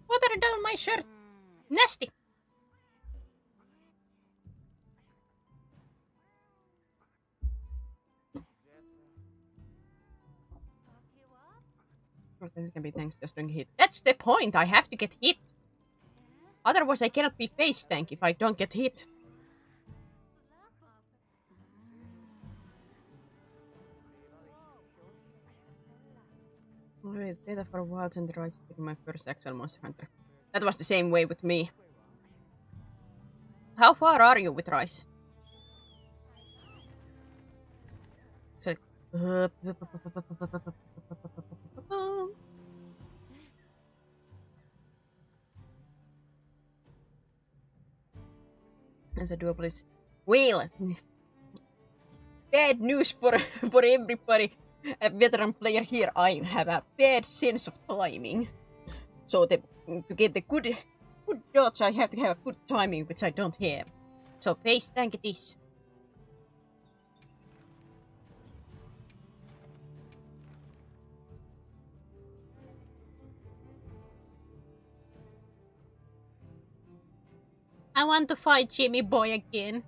Water down my shirt. Nasty. This can be thanks just doing hit. That's the point. I have to get hit. Otherwise, I cannot be face tank if I don't get hit. Already beta for a while since the Rise is my first actual Monster Hunter. That was the same way with me. How far are you with Rise? So, as a dual blade. Well, bad news for everybody. A veteran player here, I have a bad sense of timing. So to get the good dodge, I have to have a good timing, which I don't have. So face tank it is. I want to fight Jimmy Boy again.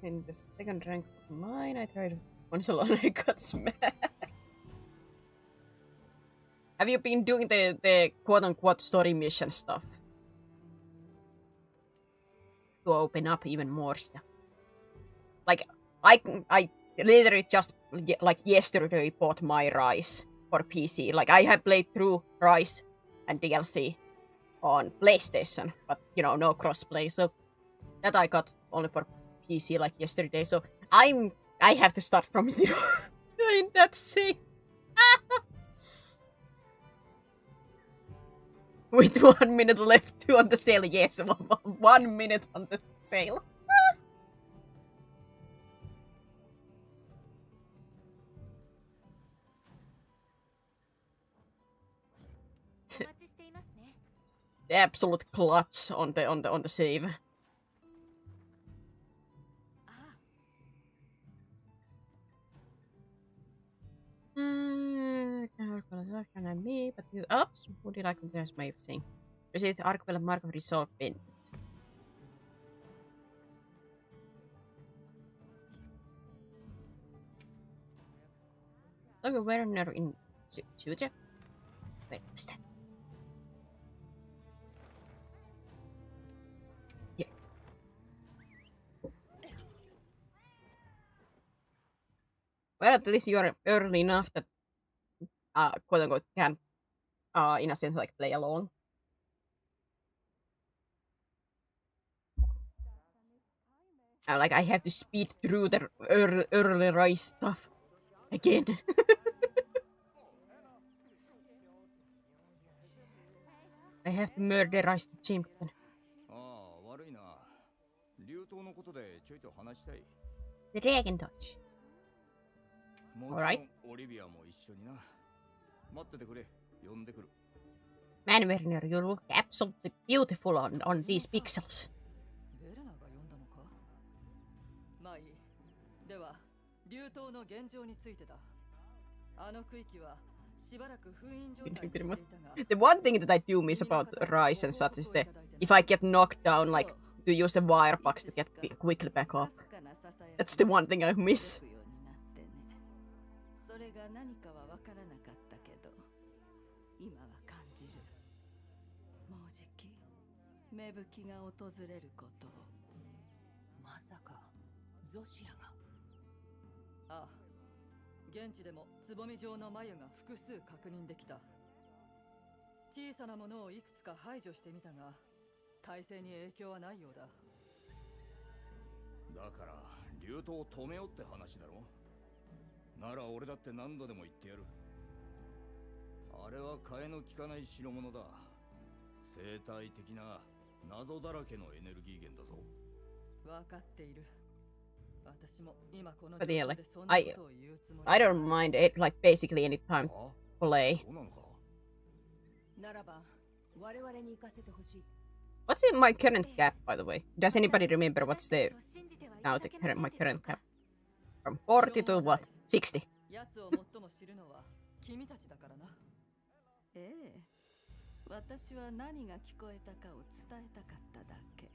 In the second rank of mine, I tried once alone. I got smacked. Have you been doing the quote-unquote story mission stuff? To open up even more stuff. Like, I literally just, like, yesterday bought my Rise for PC. Like, I have played through Rise and DLC on PlayStation, but, you know, no crossplay. So, that I got only for PC, like, yesterday. So, I have to start from zero. Ain't that sick? With 1 minute left on the sale, yes, 1 minute on the sale. The absolute clutch on the save. Me, but you ups. Would you like to suggest my saying? Receive the Archipel Mark of Resolve Pin. Look at Werner in Chuja. Wait, what's that? Yeah. Well, at least you are early enough that quote unquote can in a sense like play alone. Like I have to speed through the early Rise stuff again. I have to murder Rise the champion. The Dragon Touch. Alright. Man Werner, you look absolutely beautiful on these pixels. ベレナが呼んだのか。まあいい。では、流島の現状についてだ。あの区域はしばらく封印状態にしていたが。The one thing that I do miss about Rise and such is that if I get knocked down, like, to use the wire box to get quickly back up. That's the one thing I miss. それが何かは分からなかったけど、今は感じる。もうじき芽吹きが訪れることを。まさかゾシアが。ああ、現地でもつぼみ状の繭が複数確認できた。小さなものをいくつか排除してみたが、体制に影響はないようだ。だから流島を止めようって話だろ。なら俺だって何度でも言ってやる。あれは替えの利かない代物だ。生態的な謎だらけのエネルギー源だぞ。分かっている。私も今この But 状 yeah, 況 like, でそんなことを言うつもり。 I don't mind it, like, basically any time to あ、 play. そうなのか。ならば我々に行かせてほしい。 What's in my current cap, by the way? Does anybody remember what's the now my current cap? From 40 to what? 60. やつを最も知るのは君たちだからな。ええ、私は何が聞こえたかを伝えたかっただけ。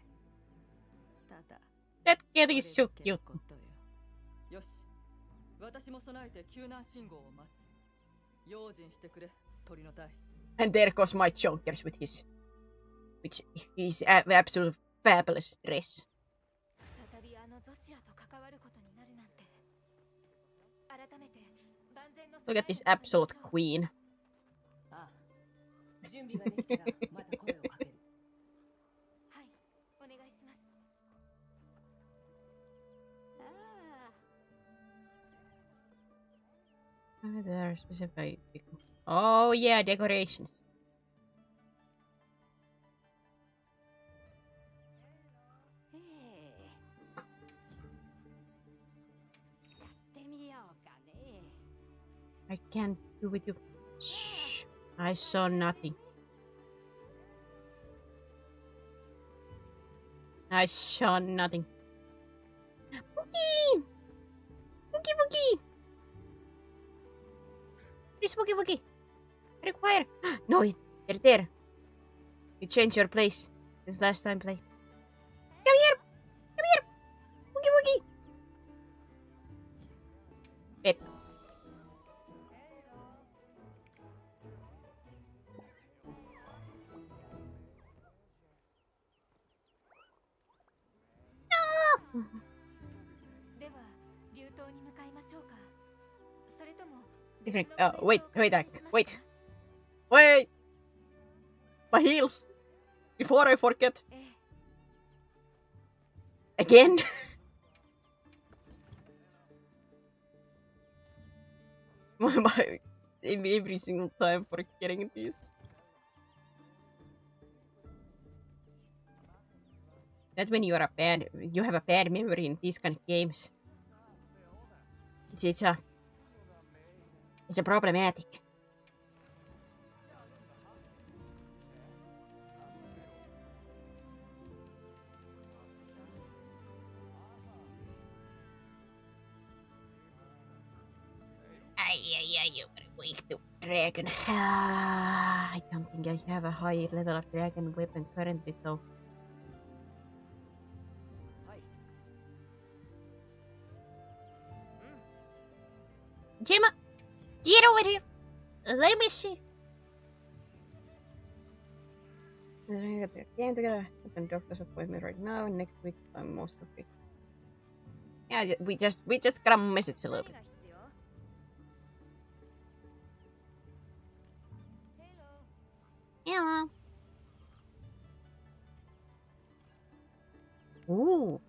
ただ、 That cat これ is so だけの cute. ことよ。よし、私も備えて救難信号を待つ。用心してくれ、鳥の隊。 And there goes my Chonkers with his absolute fabulous dress. 再びあのゾシアと関わることになるなんて。改めて万全の Look at this absolute queen. ああ、準備ができたらまた声をかける。はい、お願いします。There's specific. Oh yeah, decorations. ええやってみようかね。 I can't do with you. Shh. I saw nothing. I saw nothing. Boogie! Boogie Boogie! Where's Boogie Boogie? Require. No, they're there. You changed your place since last time played. Come here! Come here! Boogie Boogie! Pet. No! では、流島に向かいましょうか。それとも Different. 別の Wait, プレイスを wait, 確認します wait. か？ Wait! My heels! Before I forget. ええ、 Again? Every single time for getting these. That when you have a bad memory in these kind of games. It's a problematic. You are weak to dragon. I don't think I have a high level of dragon weapon currently though. Gemma, get over here. Let me see. Let's get the game together. It's a doctor's appointment right now. Next week I'm most of it. Yeah, we just got a message a little bit. 何が必要？ Hello. Ooh.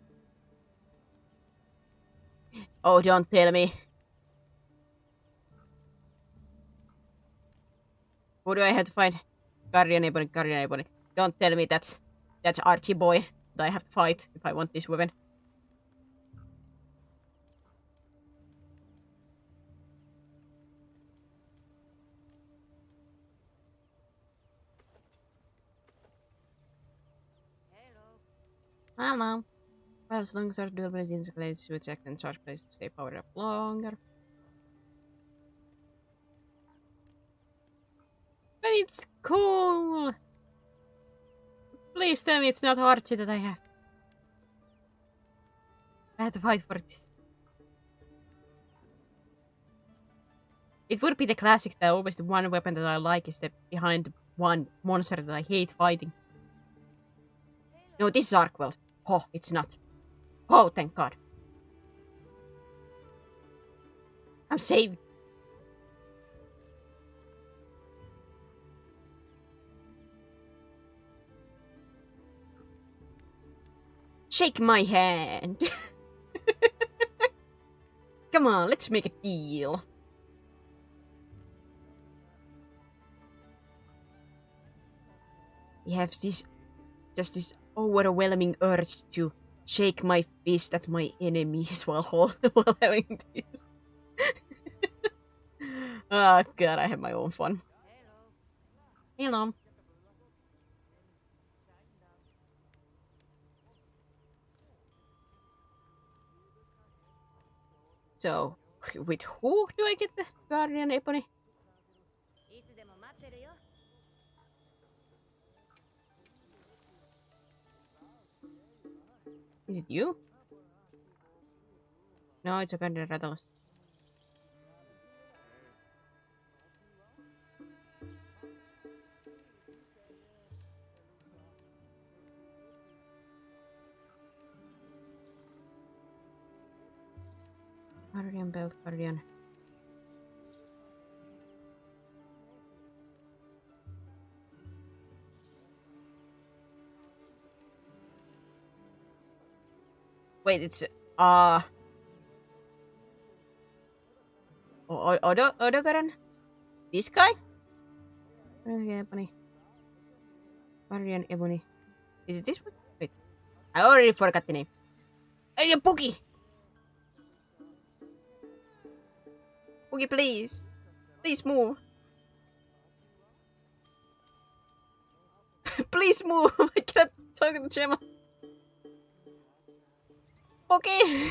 Oh, don't tell me. Who do I have to find? Guardian Ebony. Don't tell me that's Archie boy that I have to fight if I want this weapon. Hello. Well, as long as our dual blades insulates to check and charge blades to stay powered up longer. But it's cool! Please tell me it's not Archie that I have to. I have to fight for this. It would be the classic that always the one weapon that I like is the behind the one monster that I hate fighting. No, this is Arkwell. Oh, it's not. Oh, thank God. I'm saved. Shake my hand. Come on, let's make a deal. I have this overwhelming urge to shake my fist at my enemies while having this. Oh God, I have my own fun. Hello. So, with who do I get the Guardian Ebony? Is it you? No, it's a Guardian Rathalos. Guardian Belt, Guardian. Wait, it's Odogaran? This guy? Guardian Ebony. Guardian Ebony. Is it this one? Wait. I already forgot the name. Hey, Boogie! Boogie, please. Please move. Please move. I cannot talk to Gemma. Okay.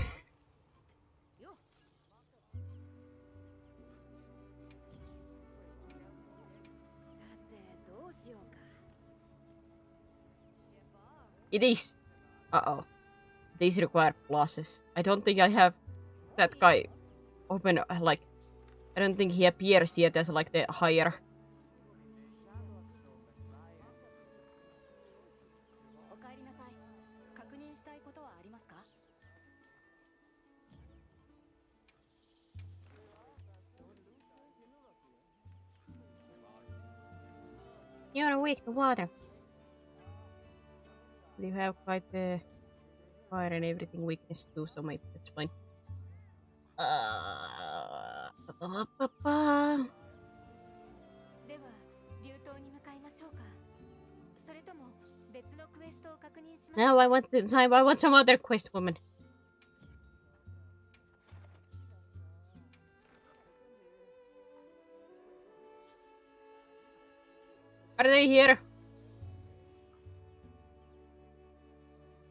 It is. Uh-oh. These require pluses. I don't think I have that guy open, like, I don't think he appears yet as, like, the higher. You're weak to water. You have quite the fire and everything weakness too, so maybe that's fine. では流島に向かいましょうか。それとも別のクエストを確認します。 Now I want some other quest woman. Are they here?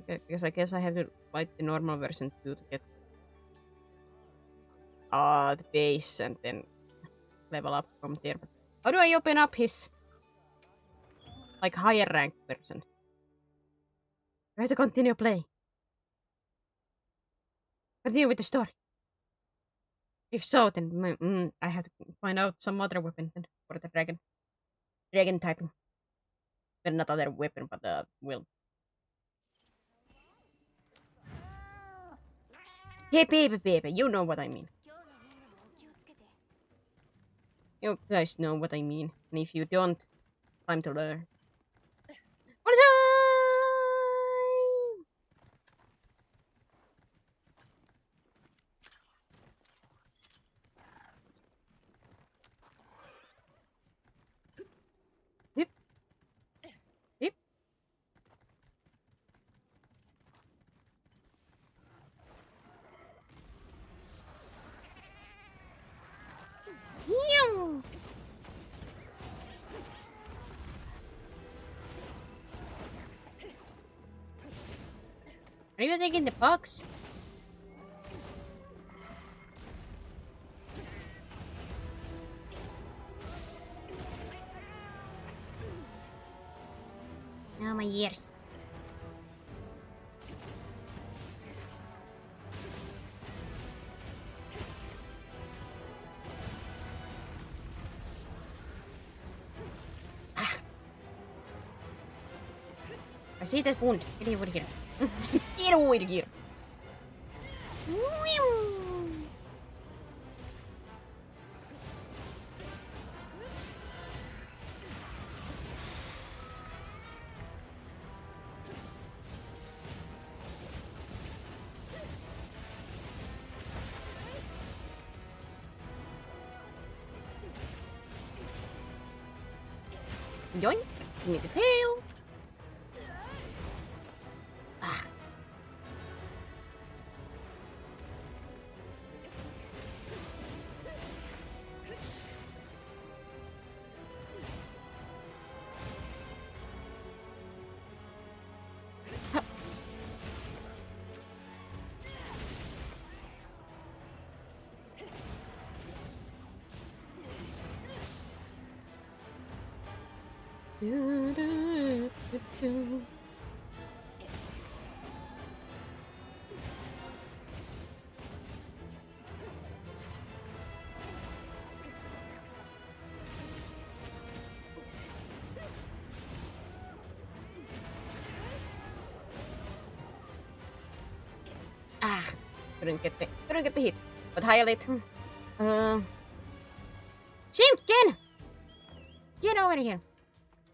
Okay, because I guess I have to fight the normal version too to get the base and then level up from there. But how do I open up his like higher rank version? I have to continue playing. Continue with the story. If so, then I have to find out some other weapon then for the dragon. Dragon typing. Well, not other weapon, but will. Hey, baby, you know what I mean. You guys know what I mean. And if you don't, time to learn. What time? Yep. Yep. Are you taking the box? Oh, my ears. I see that wound. Get over here. Get over here. Yoink. Give me the tail. Ah. Ah, couldn't get the hit, but highlight. Chimkin, get over here.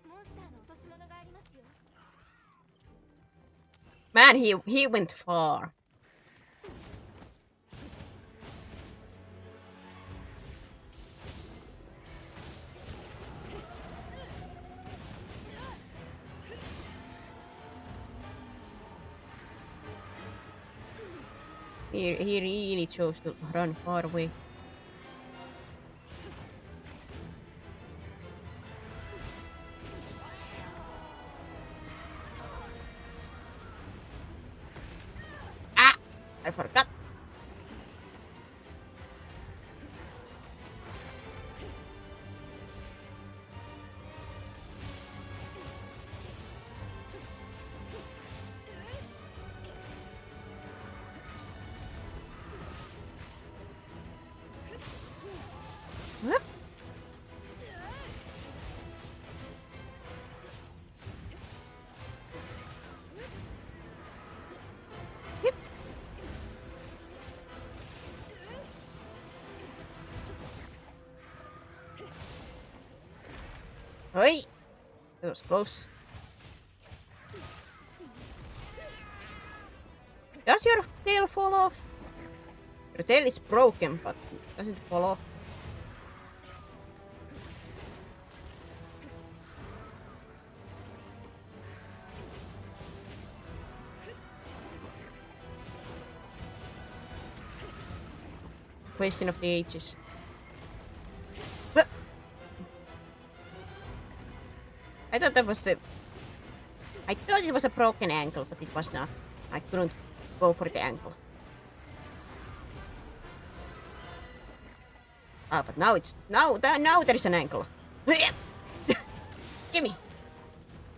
モンスターの落とし物がありますよ。 Man, he went far. He really chose to run far away. Ah! I forgot. Whoop. Hit. Hey! That was close. Does your tail fall off? Your tail is broken, but does it fall off? Question of the ages. Huh. I thought that was a... I thought it was a broken ankle, but it was not. I couldn't go for the ankle. Ah, but now it's... Now there is an ankle. Gimme!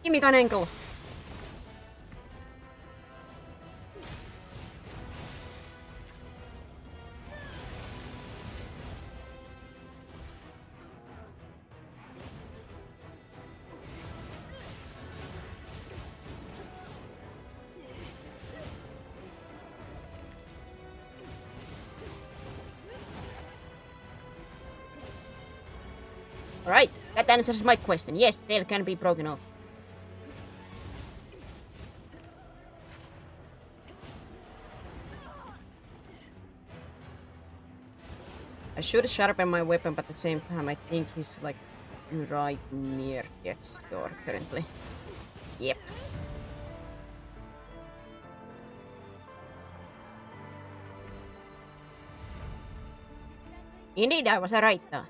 Gimme that ankle! Alright, that answers my question. Yes, the tail can be broken off. I should sharpen my weapon, but at the same time, I think he's like right near death's door currently. Yep. Indeed, I was right though.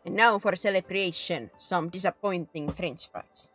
And now for celebration, some disappointing French fries.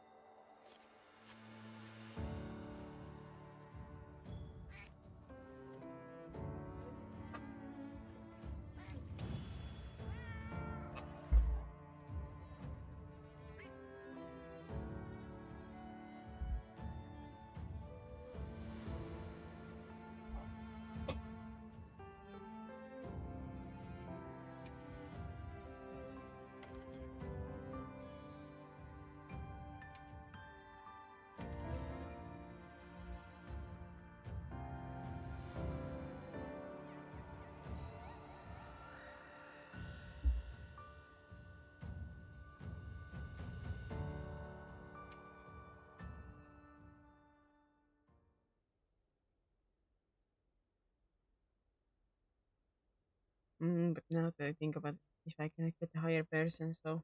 But now that I think about if I can get a higher person, so.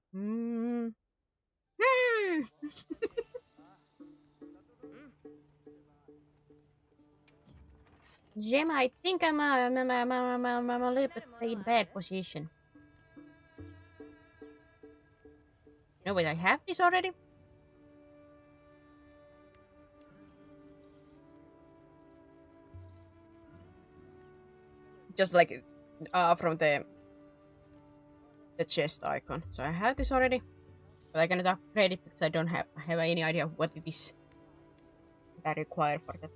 Gemma, I think I'm a little bit in bad position. No, wait, I have this already? Just like from the chest icon. So I have this already, but I cannot upgrade it because I don't have any idea what it is that I require for that.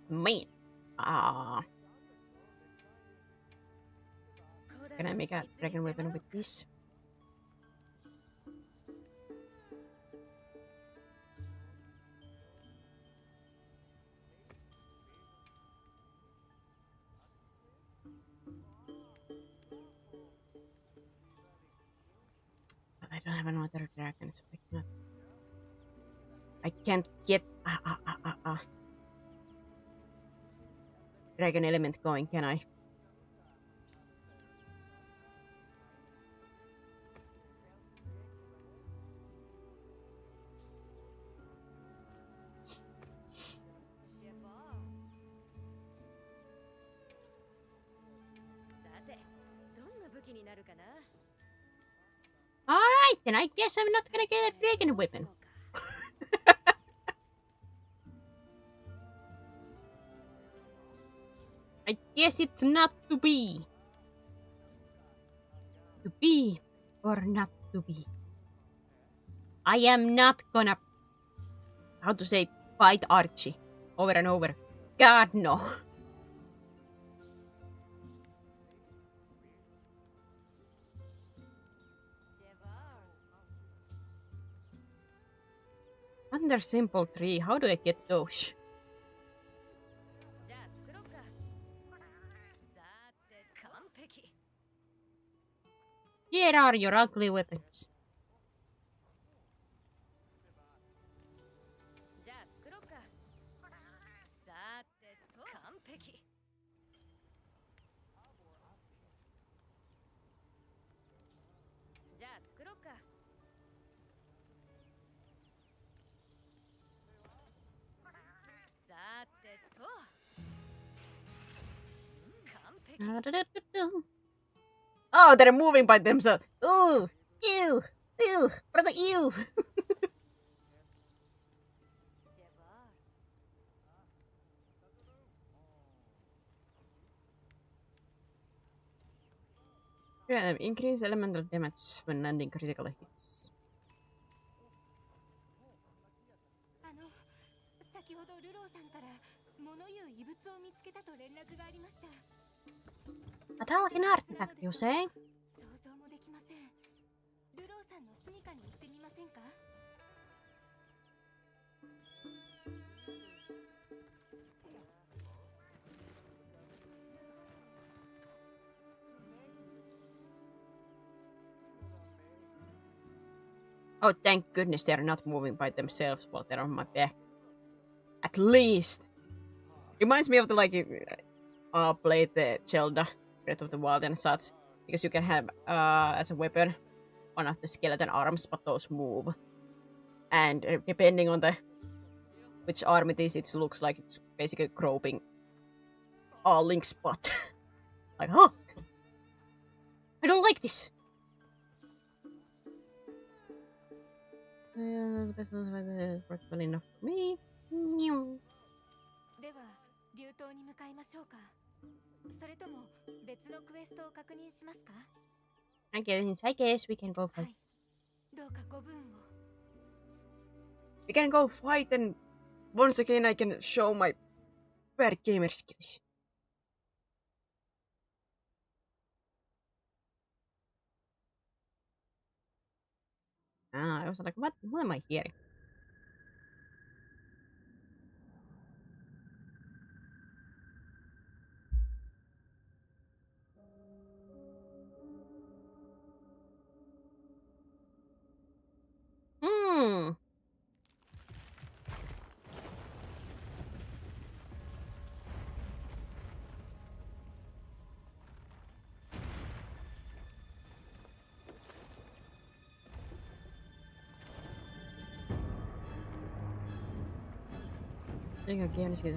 Man, can I make a dragon weapon with this? I don't have another dragon, so I cannot. I can't get dragon element going, can I? Alright, then I guess I'm not gonna get a dragon weapon. I guess it's not to be. To be or not to be. I am not gonna, how to say, fight Archie over and over. God, no. Under simple tree, how do I get those? Here are your ugly weapons. Oh, they're moving by themselves. Ooh, ew, ew, brother, ew. Increase elemental damage when landing critical hits. 先ほどルローさんから物言う異物を見つけたと連絡がありました。 A talking artifact, you say? 想像もできません。ルローさんの住処に行ってみませんか? Oh, thank goodness they are not moving by themselves while they're on my back. At least. Reminds me of the play the Zelda Breath of the Wild and such, because you can have as a weapon one of the skeleton arms, but those move. And depending on the which arm it is, it looks like it's basically groping Link's butt. Like, huh? I don't like this. The best works well enough for me. では流島に向かいましょうか。それとも別のクエストを確認しますか？ I guess we can go は fight. い。どうかご分を。 We can go fight and once again I can show my bad gamer skills. I was like, what am I hearing? Hmm.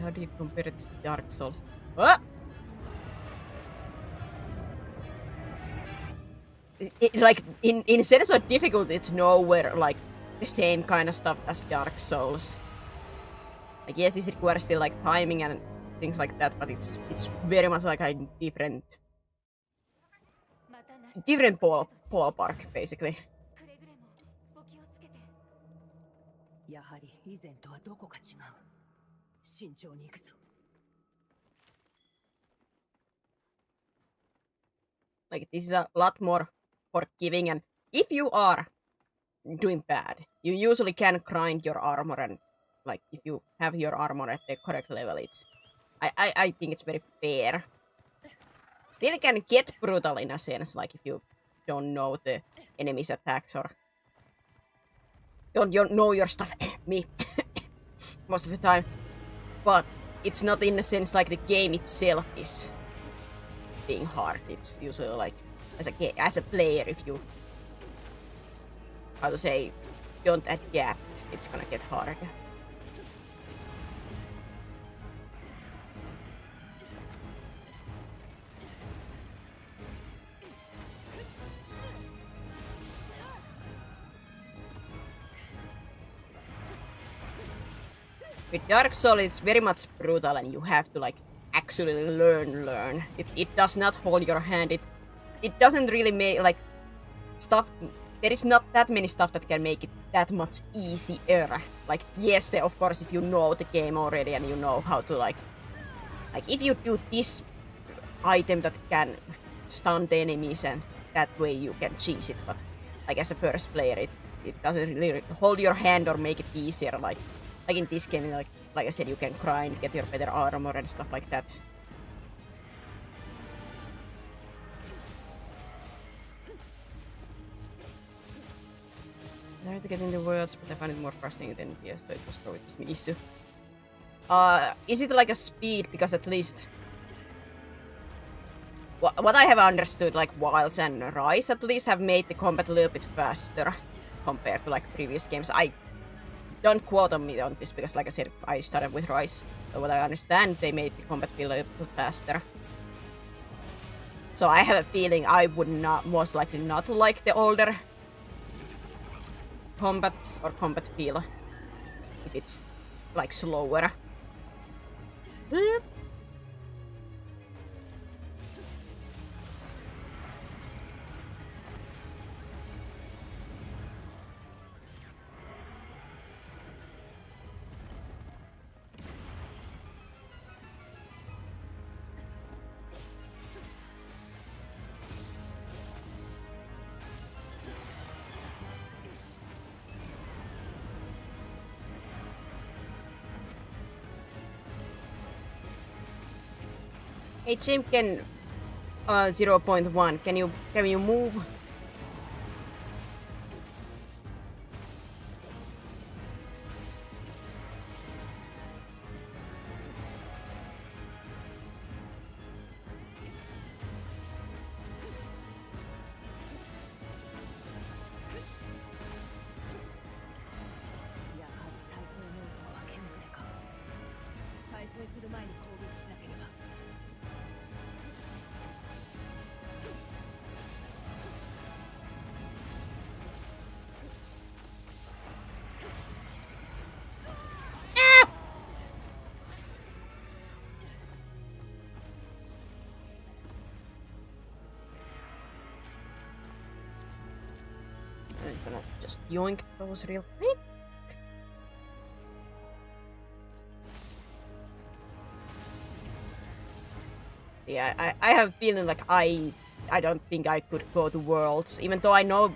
How do you compare this to Dark Souls? What? Like in sense of difficulty, it's nowhere like the same kind of stuff as Dark Souls. Like yes, this requires still like timing and things like that, but it's very much like a different ballpark basically. くれぐれもお気をつけて。やはり以前とはどこか違う。慎重に行くぞ。Like this is a lot more forgiving, and if you are doing bad, you usually can grind your armor, and like if you have your armor at the correct level, it's I think it's very fair. Still can get brutal in a sense, like if you don't know the enemy's attacks or don't you know your stuff. Me most of the time, but it's not in a sense like the game itself is being hard. It's usually like as a player, if you how to say don't adapt, it's gonna get harder. With Dark Souls, it's very much brutal, and you have to like actually learn. It does not hold your hand. It doesn't really make like stuff. There is not that many stuff that can make it that much easier. Like yes, of course, if you know the game already and you know how to like if you do this item that can stun the enemies, and that way you can cheese it. But like as a first player, it doesn't really hold your hand or make it easier. Like in this game, like I said, you can grind, get your better armor and stuff like that. I tried to get in the worlds, but I found it more frustrating than yes, so it was probably just me issue. Is it like a speed? Because at least what I have understood, like Wilds and Rise at least have made the combat a little bit faster compared to like previous games. I don't quote on me on this because, like I said, I started with Rise. So what I understand, they made the combat feel a little bit faster. So I have a feeling I would not, most likely not like the older combat or combat feel if it's like slower. Hey Chimken 0.1, can you move? 成する前に攻撃しなければ。I'm gonna just yoink those real quick. Yeah, I have a feeling like I don't think I could go to Worlds, even though I know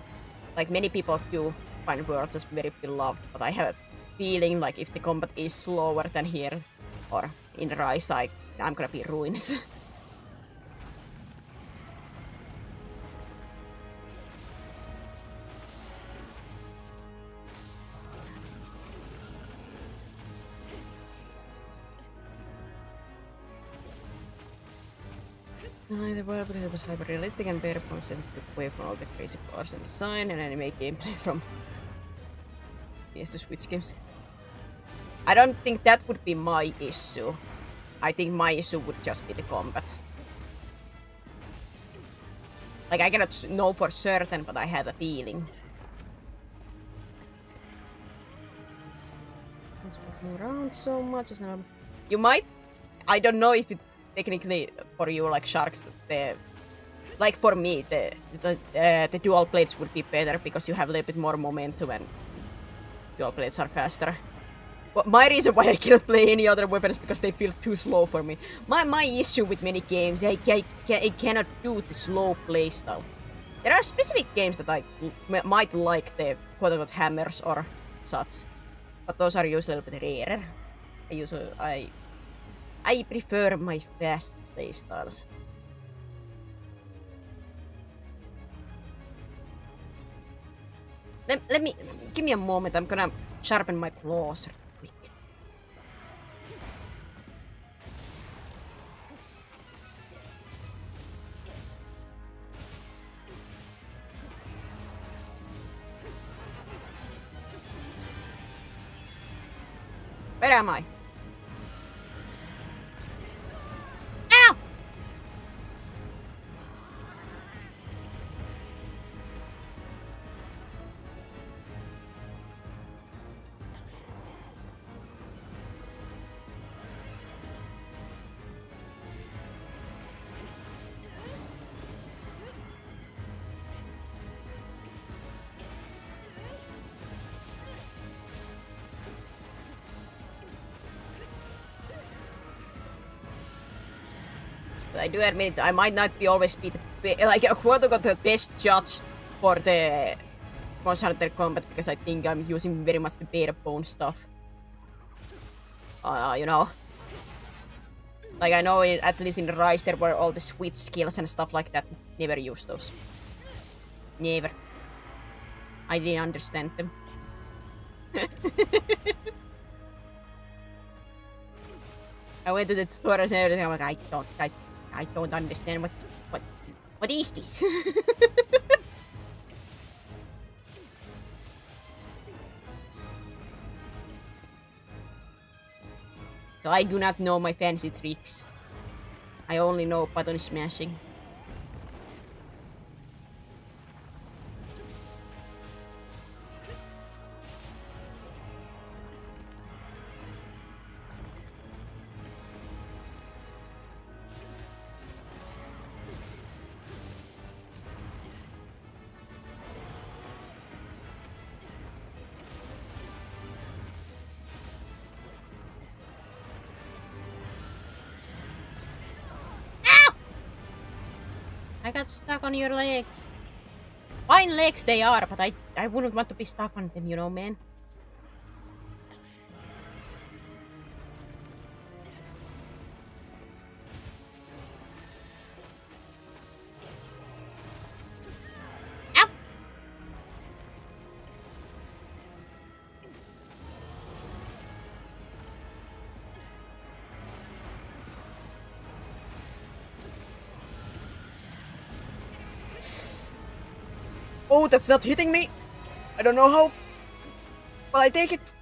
like many people do find Worlds as very beloved, but I have a feeling like if the combat is slower than here or in Rise, I'm gonna be ruined. The world was hyper-realistic and better processed away from all the crazy cars and design and anime gameplay from the Switch games. I don't think that would be my issue. I think my issue would just be the combat. Like, I cannot know for certain, but I have a feeling. Let's move around so much. You might... I don't know if it technically for you like sharks, like for me, the dual blades would be better because you have a little bit more momentum and dual blades are faster. But my reason why I cannot play any other weapons is because they feel too slow for me. My issue with many games, I cannot do the slow playstyle. There are specific games that I might like the quote-unquote hammers or such, but those are usually a little bit rarer. I prefer my fast playstyles. Let me give me a moment. I'm gonna sharpen my claws real quick. Where am I? I do admit I might not be always be the quote-unquote the best judge for the Monster Hunter combat because I think I'm using very much the bare bone stuff. You know. Like I know at least in Rise there were all the switch skills and stuff like that. Never use those. Never. I didn't understand them. I went to the tutorials and everything. I'm like, I don't understand what is this? So I do not know my fancy tricks. I only know button smashing. I got stuck on your legs. Fine legs they are, but I wouldn't want to be stuck on them, you know, man. Ow! Oh, that's not hitting me. I don't know how, but I take it.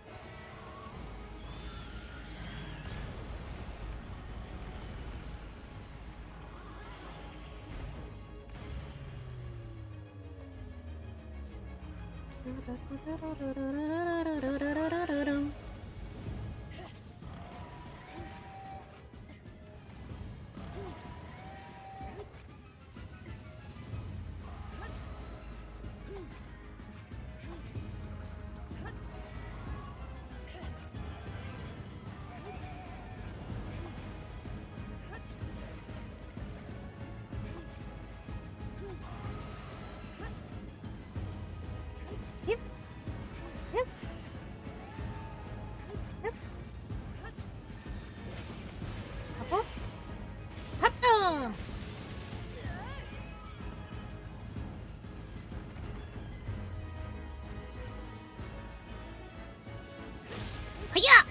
Hiya!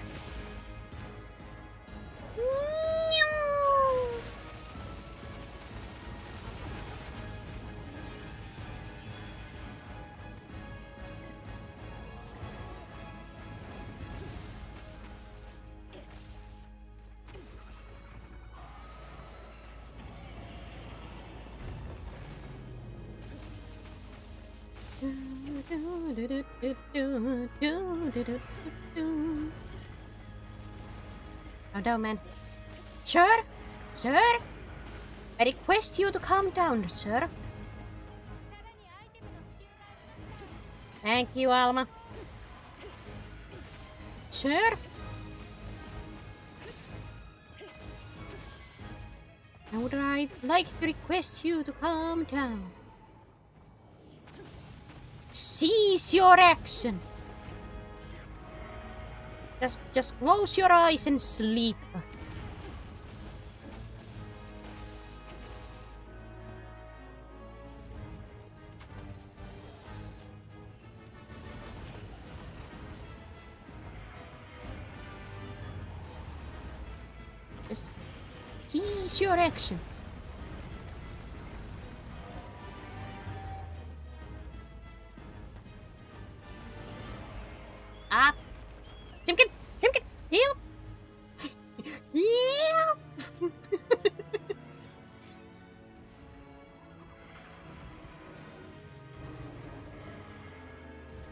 Calm down, man. Sir? Sir? I request you to calm down, sir. Thank you, Alma. Sir? I would like to request you to calm down. Cease your action. Just close your eyes and sleep. Just cease your action. Up. Timken! Timken! Heal! Heal!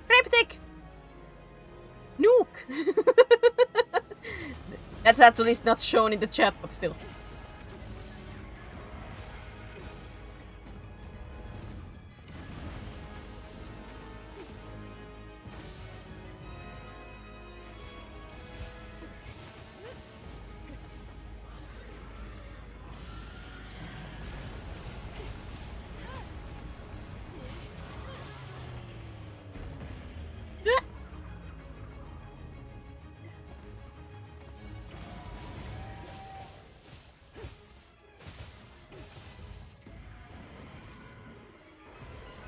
Cryptic! Nuke! That's at least not shown in the chat, but still.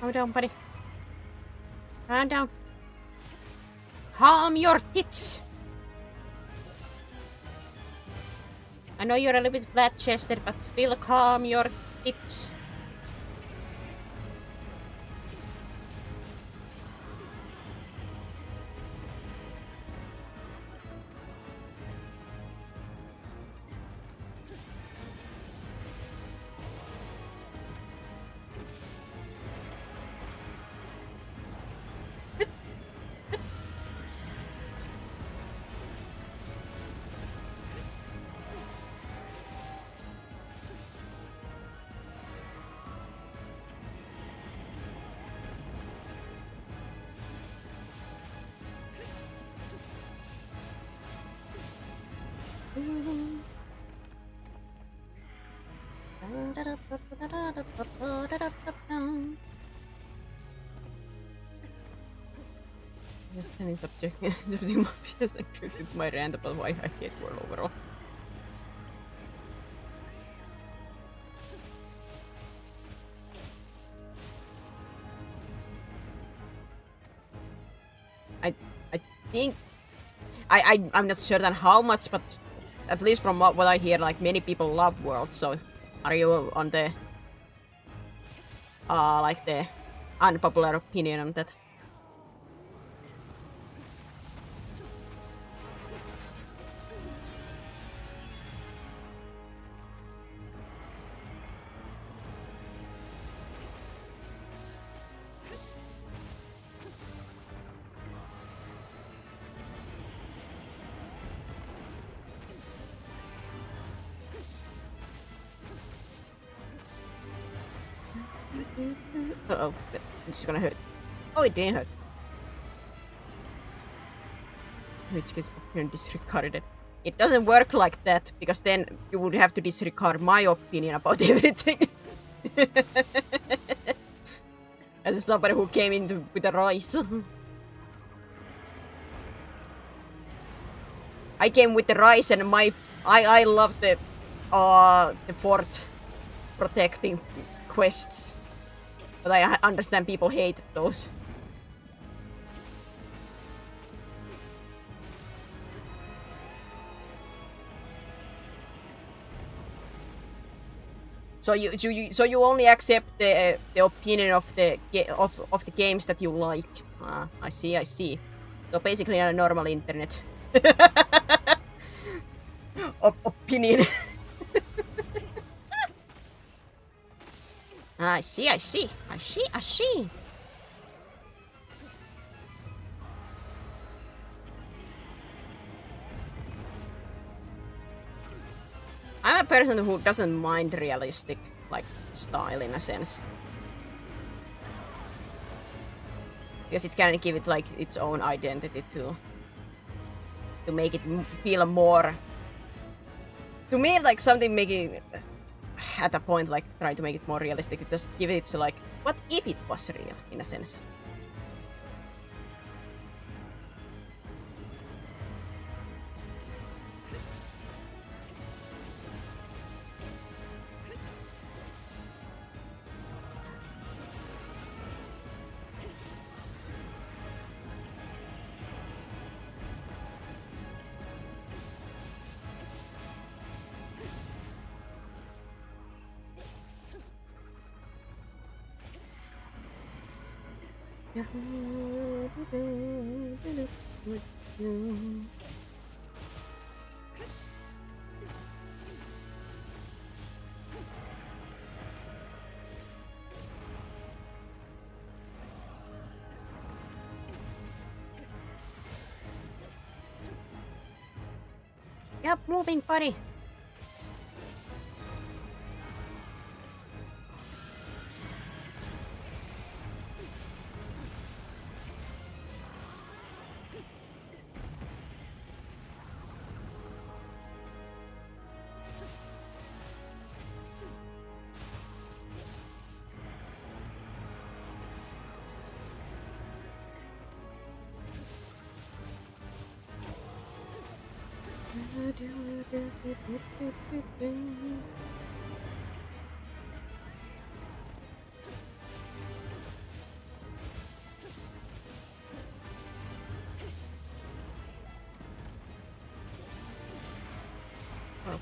Calm down, buddy. Calm down. Calm your tits. I know you're a little bit flat-chested, but still calm your tits. Just any subject judging Mafias and with my rant about why I hate World overall. I think I'm not certain how much, but at least from what I hear, like many people love World. So, are you on the like the unpopular opinion on that? Uh-oh, this is gonna hurt. Oh, it didn't hurt. Which gets disregarded. It doesn't work like that, because then you would have to disregard my opinion about everything. As somebody who came in with a rice. I came with the rice and I love the fort protecting quests. But I understand people hate those. So you only accept the opinion of the games that you like. I see. So basically a normal internet opinion. I see. I'm a person who doesn't mind realistic, like, style in a sense. Because it can give it, like, its own identity to make it feel more... To me, like, something making... At a point, like, trying to make it more realistic, it just give it, like, what if it was real, in a sense? Yep, moving, buddy.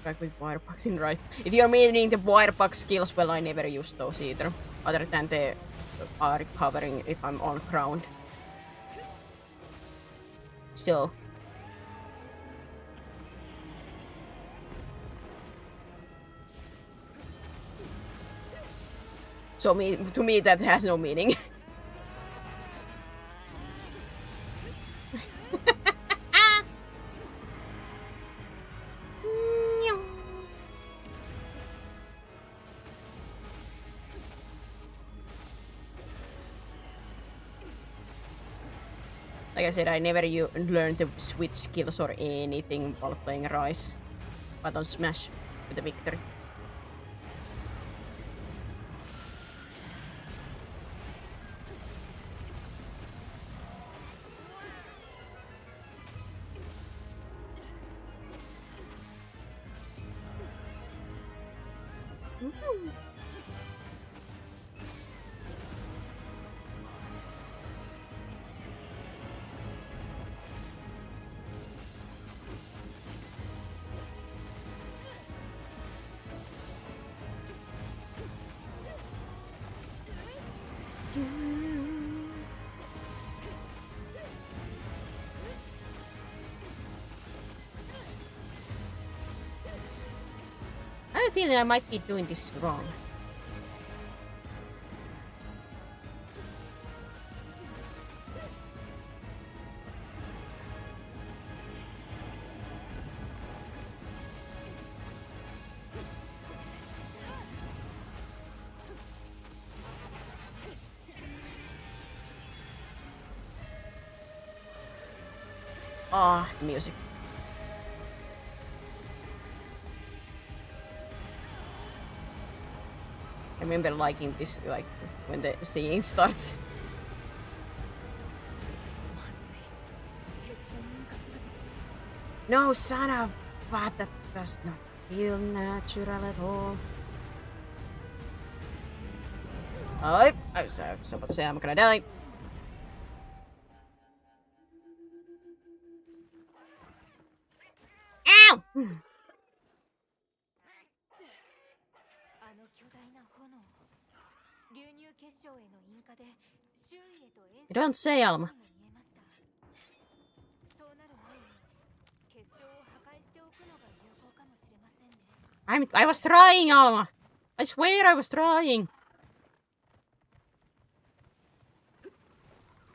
Back with wirebugs in Rise. If you're meaning the wirebug skills, well, I never use those either. Other than the recovering if I'm on ground. So. To me, that has no meaning. Like I said, I never learned the switch skills or anything while playing Rise. But on Smash with the victory. I have a feeling I might be doing this wrong. Ah, the music. I remember liking this, like, when the singing starts. No, son of... What? That does not feel natural at all. Oh, I was about to say I'm gonna die. Ow! あの巨大な炎、流入結晶への引火で周囲へと延 You don't say, Alma. そうなる前に結晶を破壊しておくのが有効かもしれませんね。I was trying, Alma. I swear I was trying.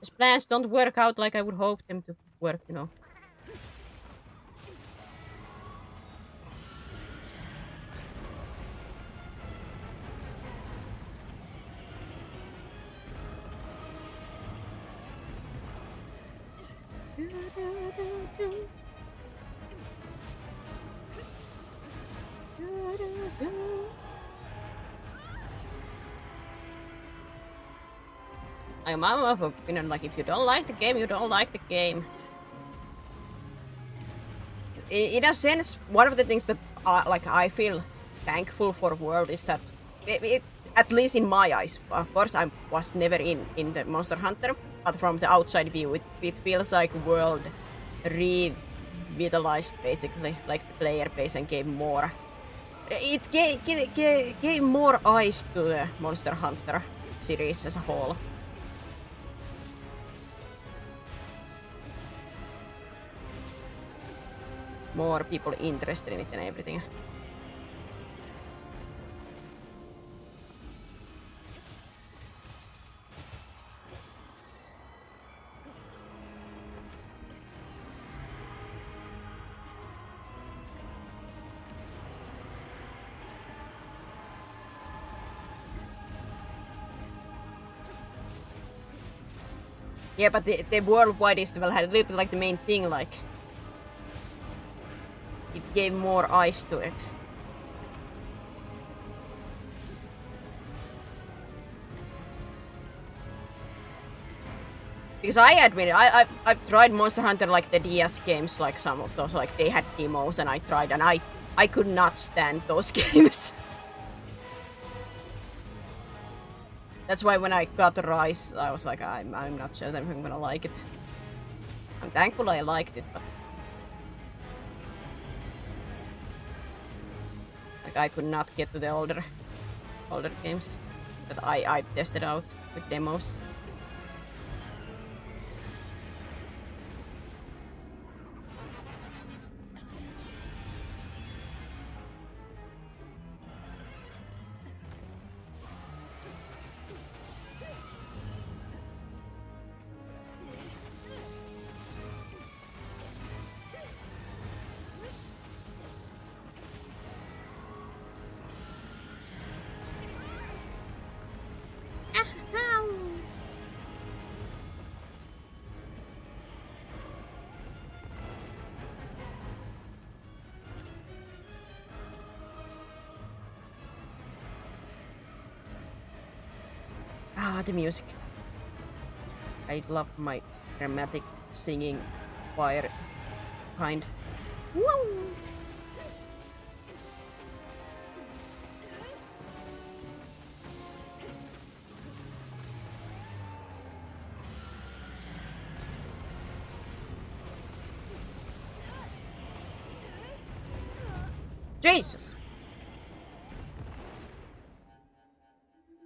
These plans don't work out like I would hope them to work, you know. I'm of opinion, like, if you don't like the game, you don't like the game. In a sense, one of the things that like I feel thankful for World is that, at least in my eyes, of course I was never in the Monster Hunter, but from the outside view, it feels like World revitalized basically, like the player base, and gave more. It gave more eyes to the Monster Hunter series as a whole. More people interested in it and everything. Yeah, but the worldwide festival had a little bit like the main thing, like it gave more eyes to it. Because I admit it, I've tried Monster Hunter, like the DS games, like some of those, like they had demos, and I tried, and I could not stand those games. That's why when I got Rise, I was like, I'm not sure that I'm gonna like it. I'm thankful I liked it, but like I could not get to the older games that I tested out with demos. Ah, the music. I love my dramatic singing choir kind. Woo! Jesus!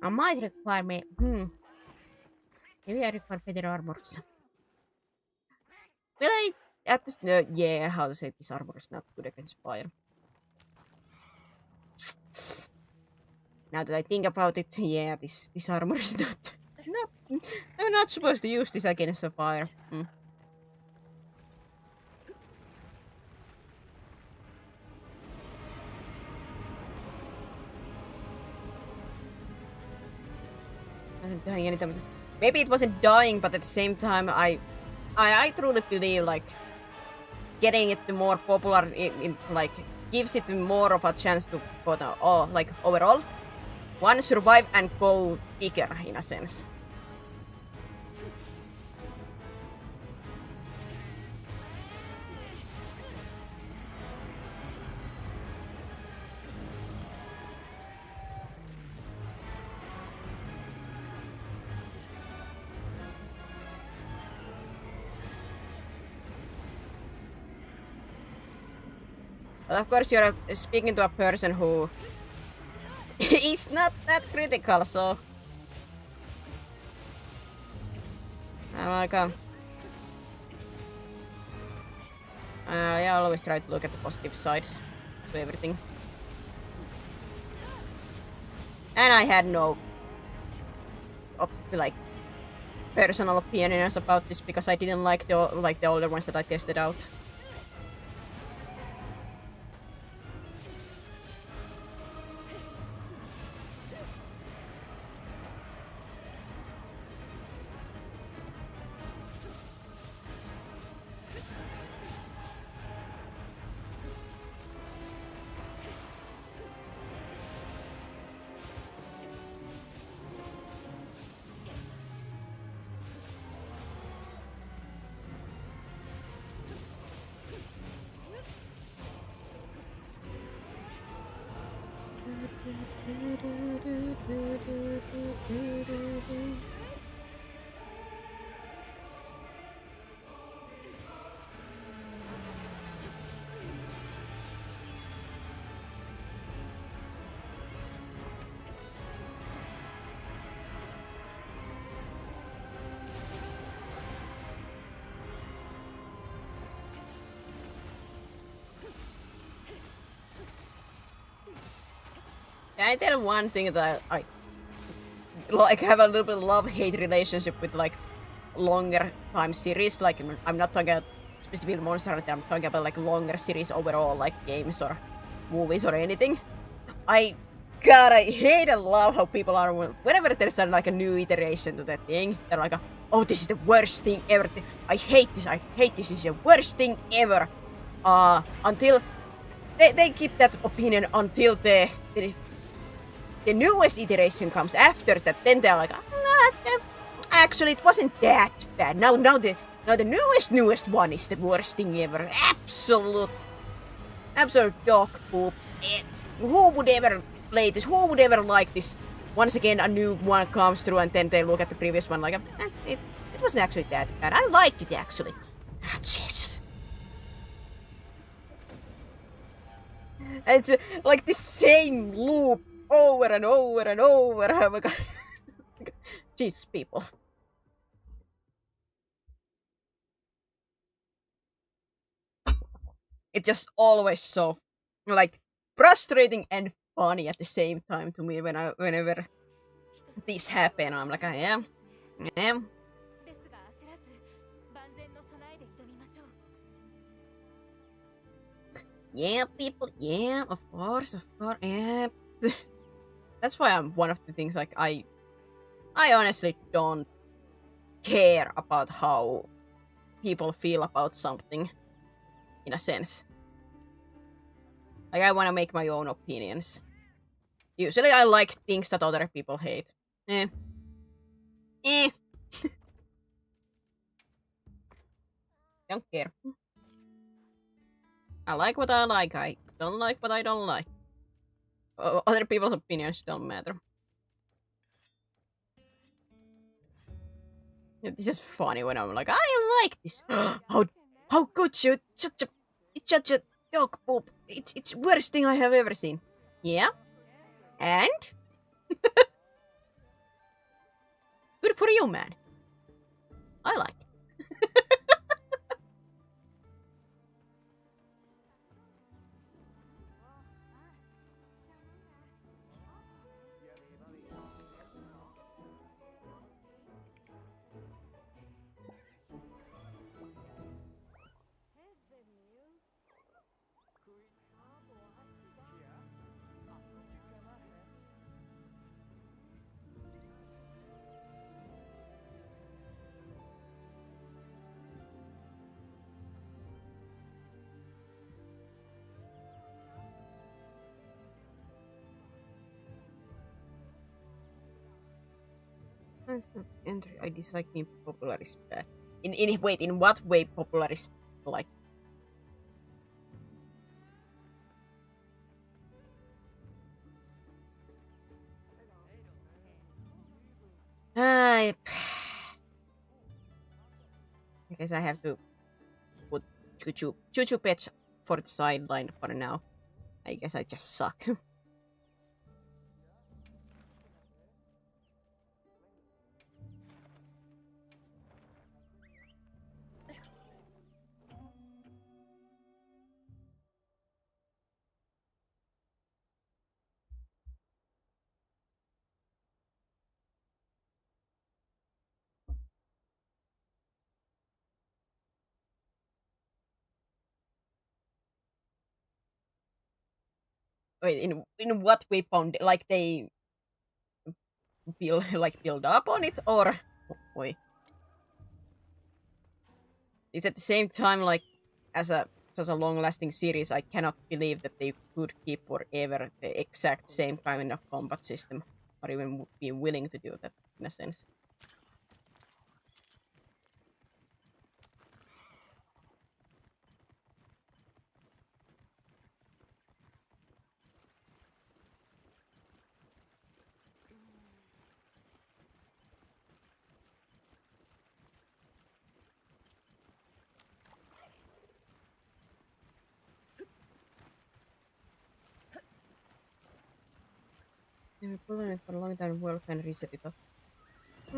I might require me. Maybe I require better armor. Will I at this? No, yeah, how to say this armor is not good against fire. Now that I think about it, yeah, this armor is not. I'm not supposed to use this against the fire. Wasn't dying anytime. Maybe it wasn't dying, but at the same time, I truly believe, like, getting it to more popular, like gives it more of a chance to go like overall. One, survive and go bigger in a sense. But of course, you're speaking to a person who is not that critical, so I'm like, yeah, I always try to look at the positive sides to everything. And I had no, like, personal opinions about this because I didn't like the older ones that I tested out. I tell one thing that I like have a little bit love-hate relationship with like longer time series. Like I'm not talking about specific Monster Hunter, I'm talking about like longer series overall, like games or movies or anything. I hate and love how people are whenever there's like a new iteration to that thing, they're like, oh, this is the worst thing ever. I hate this, this is the worst thing ever. Until they keep that opinion until the newest iteration comes after that, then they're like, actually it wasn't that bad. Now the newest one is the worst thing ever. Absolute dog poop. Who would ever play this? Who would ever like this? Once again, a new one comes through and then they look at the previous one like, it wasn't actually that bad. I liked it actually. Jesus. And it's like the same loop over and over and over. Oh my god. Jesus, people. It's just always so like frustrating and funny at the same time to me whenever this happen. I'm like, I am. Yeah, people. Yeah, of course. Yeah. That's why I'm one of the things like I honestly don't care about how people feel about something, in a sense. Like I want to make my own opinions. Usually I like things that other people hate. Don't care. I like what I like. I don't like what I don't like. Other people's opinions don't matter. This is funny when I'm like, I like this. How could you? It's such a dog poop. It's worst thing I have ever seen. Yeah? And? Good for you, man. I like it. Entry. I dislike being popular is bad. In what way popular is like? I guess I have to put Choo Pets for the sideline for now. I guess I just suck. Wait, in what way found like they build up on it, or wait, it's at the same time like as a long-lasting series. I cannot believe that they could keep forever the exact same kind of combat system, or even be willing to do that in a sense. I've been following it for a long time. World can reset it off.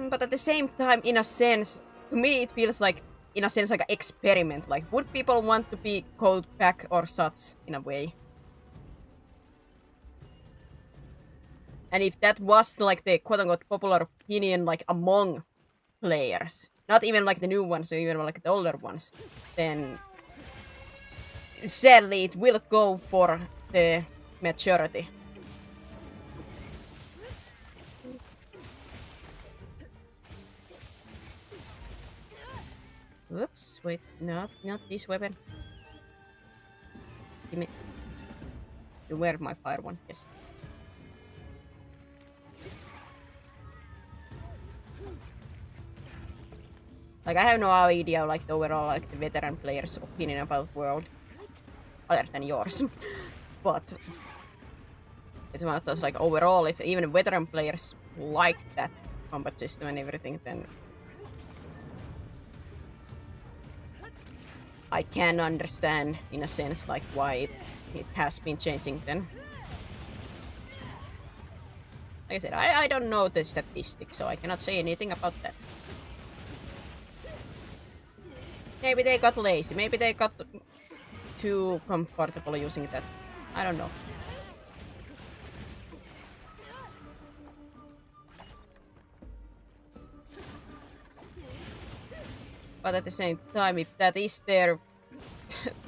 But at the same time, in a sense, to me, it feels like, in a sense, like an experiment. Like, would people want to be called back or such in a way? And if that was like the quote-unquote popular opinion, like among players, not even like the new ones or even like the older ones, then sadly it will go for the majority. Whoops, wait, no, not this weapon. Give me. Where's my fire one? Yes. Like, I have no idea, like, the overall, like, the veteran player's opinion about World. Other than yours. But it's one of those, like, overall, if even veteran players like that combat system and everything, then I can understand, in a sense, like, why it has been changing then. Like I said, I don't know the statistics, so I cannot say anything about that. Maybe they got lazy, maybe they got too comfortable using that. I don't know. But at the same time, if that is their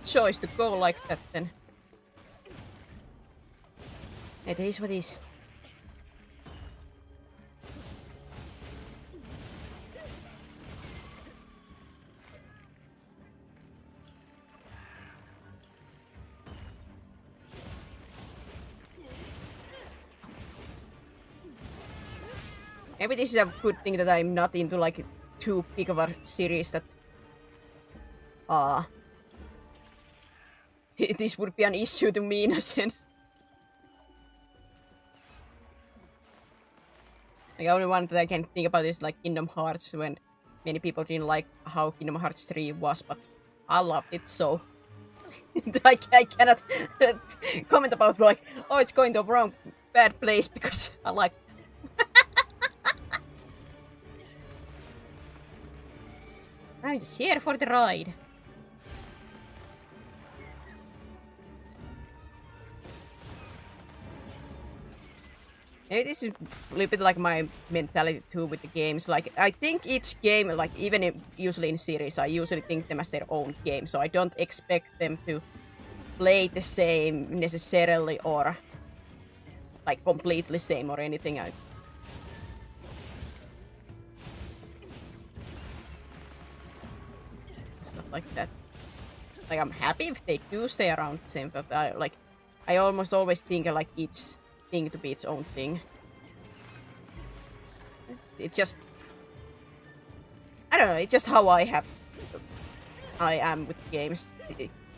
choice to go like that, then it is what it is. Maybe this is a good thing that I'm not into like too big of a series that this would be an issue to me in a sense. The only one that I can think about is like Kingdom Hearts, when many people didn't like how Kingdom Hearts 3 was, but I loved it, so I cannot comment about like, oh, it's going to a wrong bad place because I liked it. I'm just here for the ride. Maybe this is a little bit like my mentality too with the games. Like, I think each game, like even usually in series, I usually think them as their own game. So I don't expect them to play the same necessarily or like completely same or anything. Stuff like that. Like, I'm happy if they do stay around the same, but I almost always think like each thing to be its own thing. It's just I don't know. It's just how I am with games.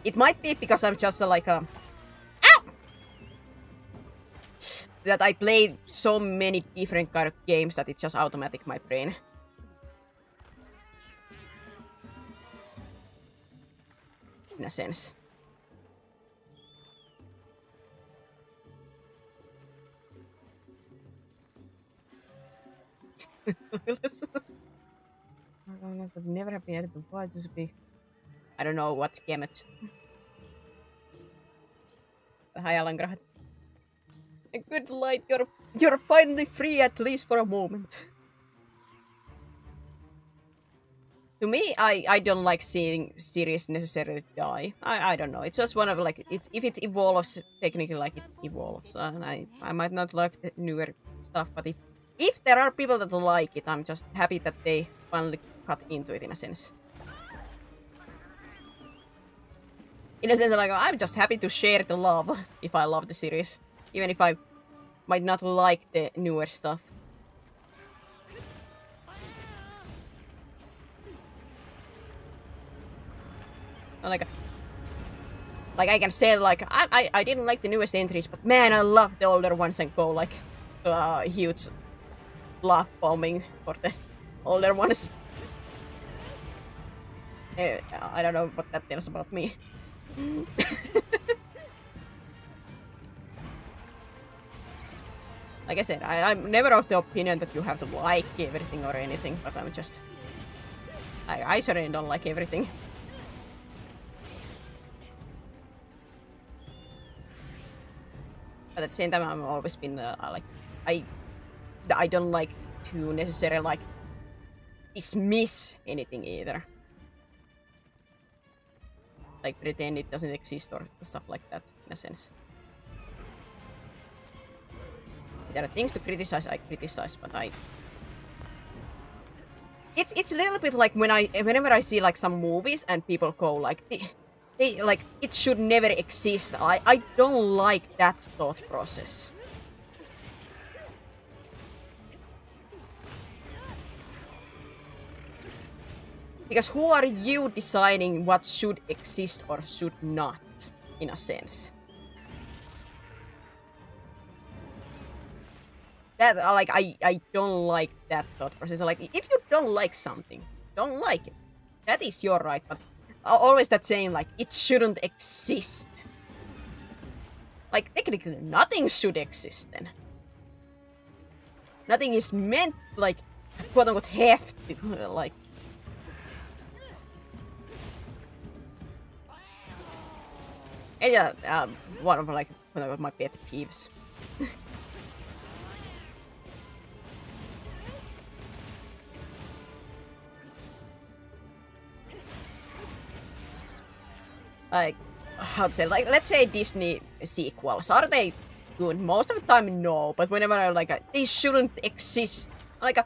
It might be because I'm just like ow! That I play so many different kind of games that it's just automatic my brain. In a sense. I've never been able to watch this be. I don't know what gamut. Hi Alangrahat. Good light, you're finally free at least for a moment. To me, I don't like seeing series necessarily die. I don't know. It's just one of like it's if it evolves technically like it evolves, and I might not like the newer stuff, but if there are people that like it, I'm just happy that they finally cut into it in a sense. In a sense, like I'm just happy to share the love if I love the series, even if I might not like the newer stuff. Like I can say like I didn't like the newest entries, but man, I love the older ones and go like huge love bombing for the older ones. I don't know what that tells about me. Like I said, I'm never of the opinion that you have to like everything or anything, but I'm just I certainly don't like everything. But at the same time, I've always been like I don't like to necessarily like dismiss anything either. Like pretend it doesn't exist or stuff like that in a sense. If there are things to criticize, I criticize, but it's a little bit like whenever I see like some movies and people go like they like it should never exist. I don't like that thought process. Because who are you deciding what should exist or should not, in a sense? That like I don't like that thought process. Like if you don't like something, don't like it. That is your right, but always that saying like it shouldn't exist. Like technically nothing should exist then. Nothing is meant like quote unquote have to like. And yeah, one of like one of my pet peeves. Like, how to say, like, let's say Disney sequels. Are they good? Most of the time, no. But whenever I'm like, they shouldn't exist. Like,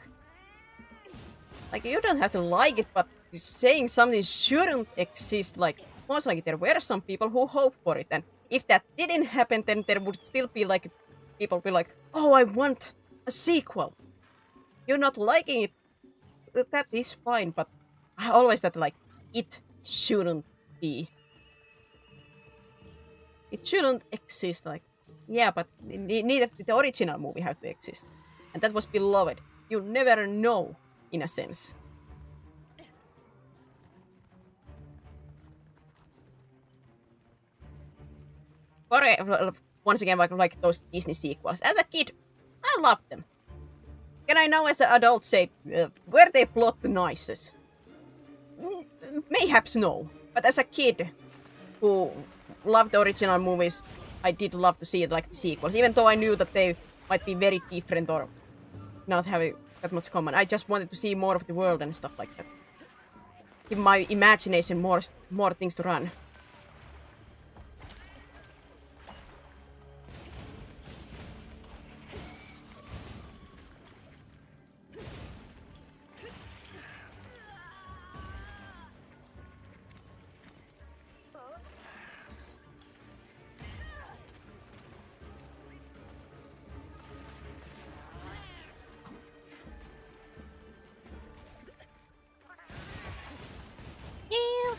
you don't have to like it, but saying something shouldn't exist, like, most likely there were some people who hope for it. And if that didn't happen, then there would still be like, people be like, oh, I want a sequel. You're not liking it. That is fine, but I always that like, it shouldn't be. It shouldn't exist, like, yeah, but neither did the original movie have to exist. And that was beloved. You'll never know, in a sense. Or, once again, like those Disney sequels. As a kid, I loved them. Can I now as an adult say, were they plot the nicest? Mayhaps no. But as a kid who loved the original movies, I did love to see like the sequels, even though I knew that they might be very different or not have that much common. I just wanted to see more of the world and stuff like that. Give my imagination more things to run.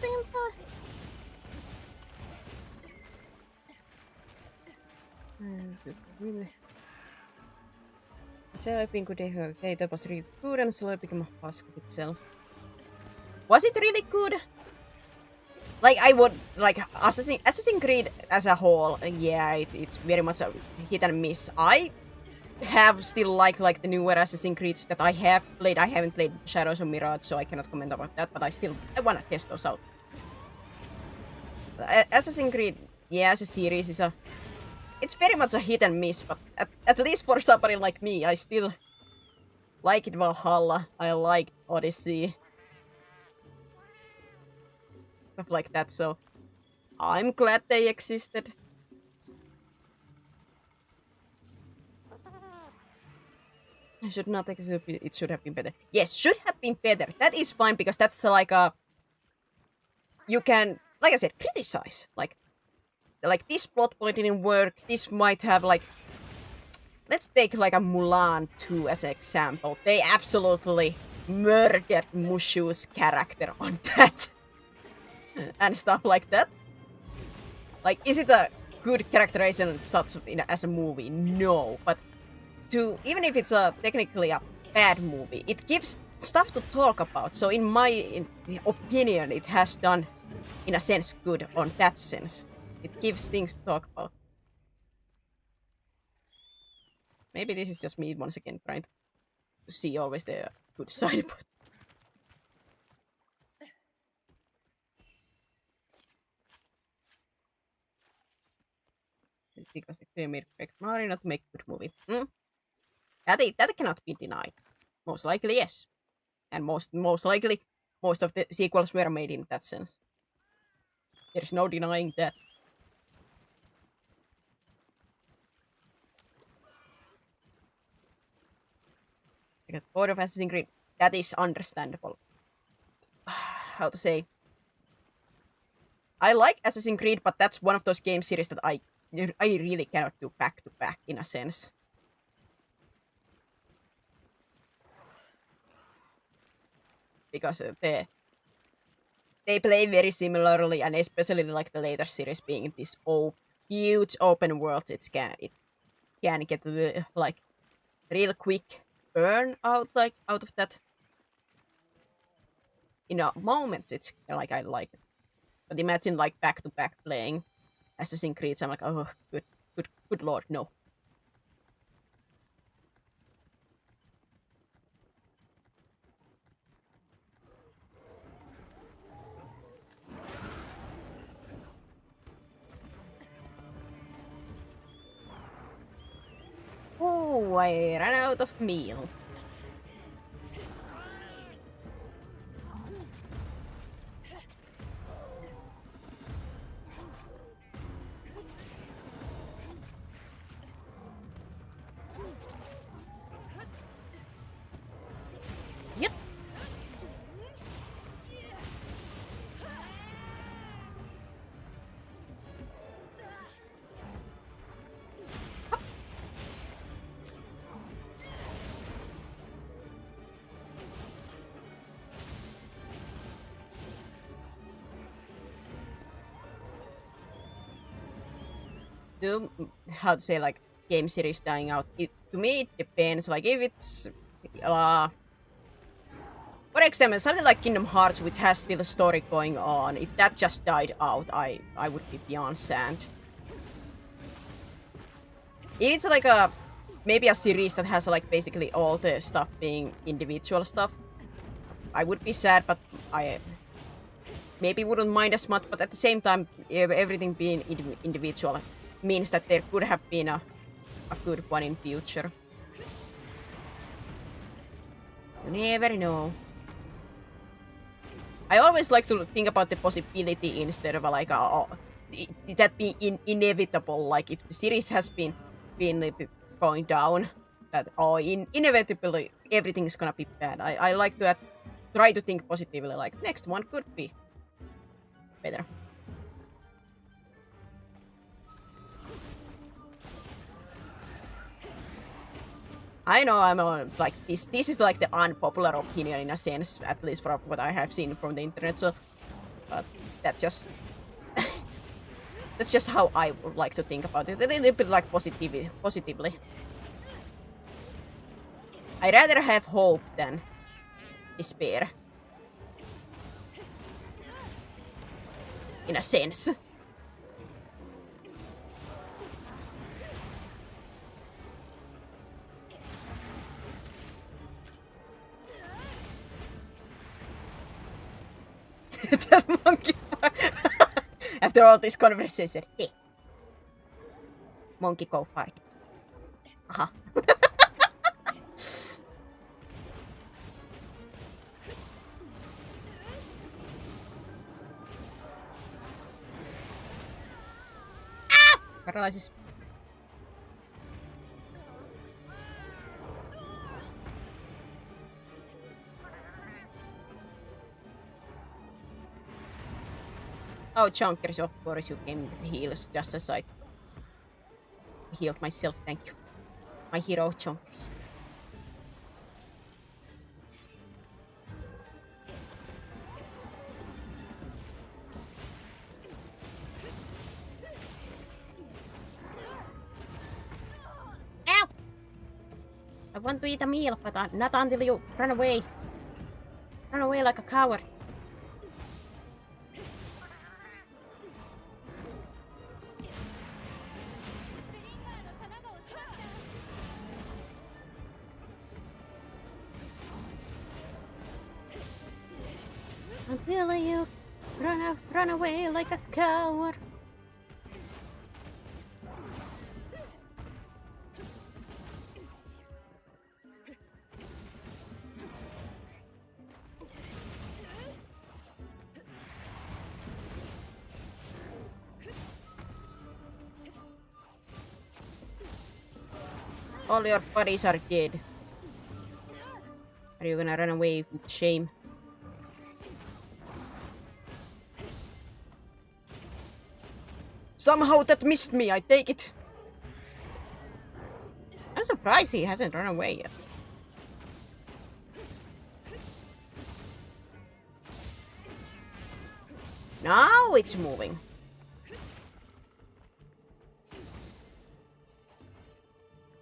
same time. Selipin good example. Okay, that was really good and slowly became a husk of itself. Was it really good? Like, I would, like, Assassin's Creed as a whole, yeah, it's very much a hit and miss. I have still like the newer Assassin's Creeds that I have played. I haven't played Shadows of Mirage, so I cannot comment about that, but I want to test those out. Assassin's Creed, yeah, as a series is it's very much a hit and miss, but at least for somebody like me, I still like it. Valhalla, I like Odyssey. Stuff like that, so I'm glad they existed. I should not accept it should have been better. Yes, should have been better. That is fine because that's like a you can, like I said, criticize. Like this plot point didn't work. This might have like let's take like a Mulan 2 as an example. They absolutely murdered Mushu's character on that. And stuff like that. Like, is it a good characterization such as a movie? No, but even if it's technically a bad movie, it gives stuff to talk about. So in my opinion, it has done, in a sense, good on that sense. It gives things to talk about. Maybe this is just me once again trying to see always the good side, but because they made Mario not to make a good movie. That cannot be denied. Most likely, yes. And most likely, most of the sequels were made in that sense. There's no denying that. Because Board of Assassin's Creed, that is understandable. How to say? I like Assassin's Creed, but that's one of those game series that I really cannot do back to back in a sense. Because they play very similarly, and especially like the later series being this huge open world, it can get like real quick burn out out of that. In a moment, it's like I like it, but imagine like back to back playing Assassin's Creed. I'm like, oh, good lord, no. Oh, I ran out of meal. Yep. How to say, like, game series dying out, to me it depends. Like, if it's for example something like Kingdom Hearts, which has still a story going on, if that just died out, I would be beyond sad. If it's like maybe a series that has like basically all the stuff being individual stuff, I would be sad, but I maybe wouldn't mind as much. But at the same time, everything being individual means that there could have been a good one in future. You never know. I always like to think about the possibility instead of like that being inevitable. Like if the series has been going down, that inevitably everything is gonna be bad. I like to try to think positively. Like next one could be better. I know I'm like this is like the unpopular opinion in a sense, at least from what I have seen from the internet. So But that's just that's just how I would like to think about it. A little bit like positively. I'd rather have hope than despair. In a sense. That monkey fart. After all this conversation, hey. Monkey go fart. Aha. Paralysis. Oh, Chunkers, of course you came with heals just as I healed myself, thank you. My hero, Chunkers. Ow! I want to eat a meal, but not until you run away. Run away like a coward. Until you run away like a coward. All your buddies are dead. Are you gonna run away with shame? Somehow that missed me, I take it. I'm surprised he hasn't run away yet. Now it's moving.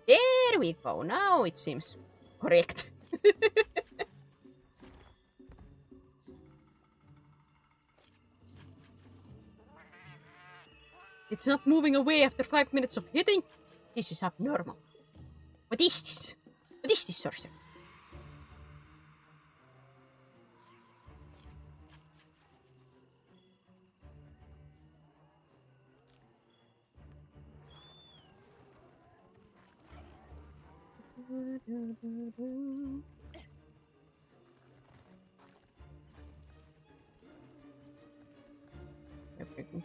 There we go. Now it seems correct. It's not moving away after 5 minutes of hitting. This is abnormal. What is this? What is this, sorcerer?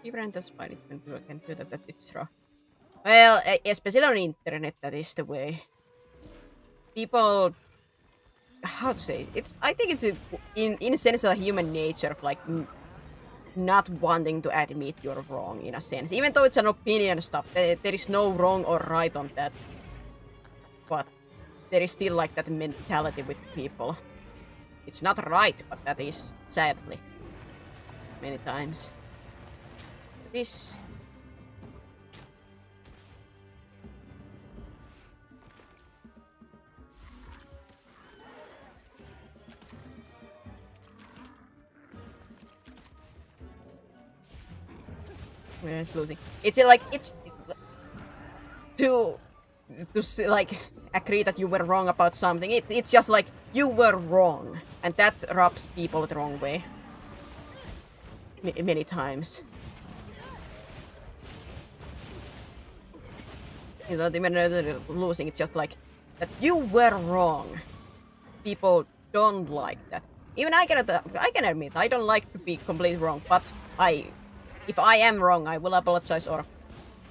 Different, that's fine. It's when people can do that it's raw. Well, especially on internet, that is the way. People, how to say it? I think it's in a sense a human nature of like not wanting to admit you're wrong in a sense. Even though it's an opinion stuff, there is no wrong or right on that. But there is still like that mentality with people. It's not right, but that is sadly many times. This. We're just losing. It's like it's to like agree that you were wrong about something. It's just like you were wrong, and that rubs people the wrong way. Many times. It's not even losing, it's just like that you were wrong. People don't like that. Even I can admit I don't like to be completely wrong, but if I am wrong, I will apologize or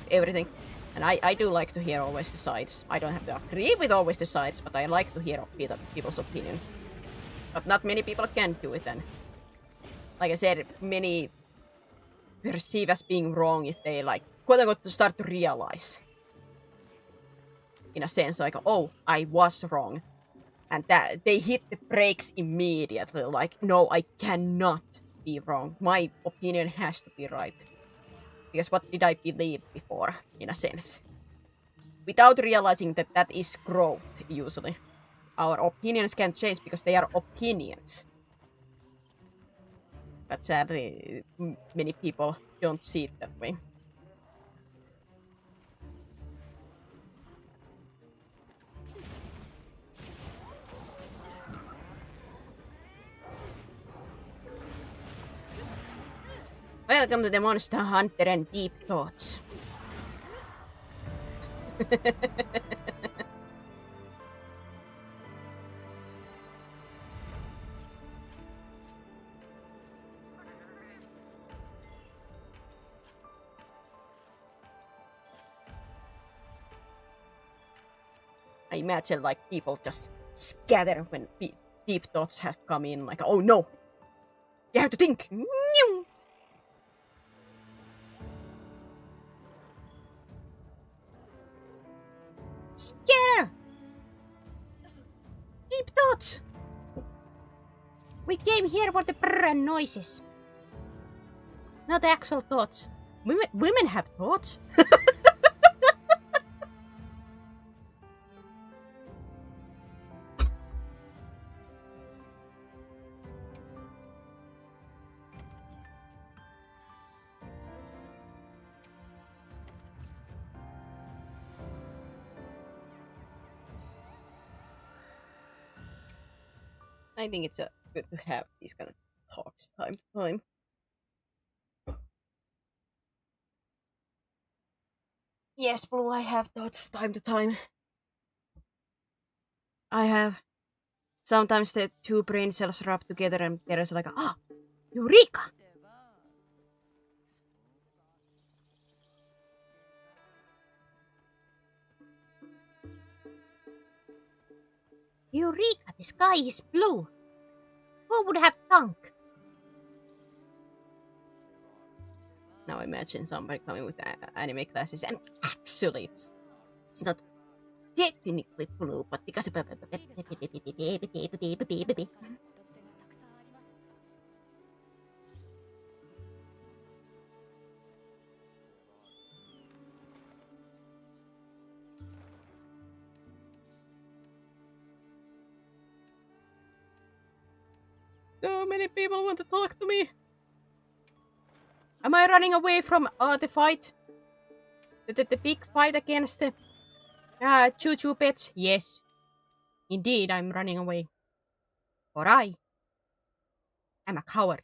everything. And I do like to hear always the sides. I don't have to agree with always the sides, but I like to hear people's opinion. But not many people can do it, and like I said, many perceive as being wrong if they like quote unquote start to realize. In a sense, like, oh, I was wrong. And that they hit the brakes immediately, like, no, I cannot be wrong. My opinion has to be right. Because what did I believe before, in a sense? Without realizing that that is growth, usually. Our opinions can change because they are opinions. But sadly, many people don't see it that way. Welcome to the Monster Hunter and Deep Thoughts. I imagine like people just scatter when deep thoughts have come in, like, oh no! You have to think! Scatter! Deep thoughts! We came here for the brr and noises. Not actual thoughts. Women have thoughts. I think it's good to have these kind of talks time to time. Yes, Blue, I have thoughts time to time. I have. Sometimes the two brain cells rub together and there's like, ah, Eureka! Eureka, the sky is blue. Who would have thunk? Now imagine somebody coming with anime classes and actually it's not technically blue, but because of... So many people want to talk to me. Am I running away from the fight? The big fight against the choo-choo pets? Yes. Indeed, I'm running away. For I am a coward.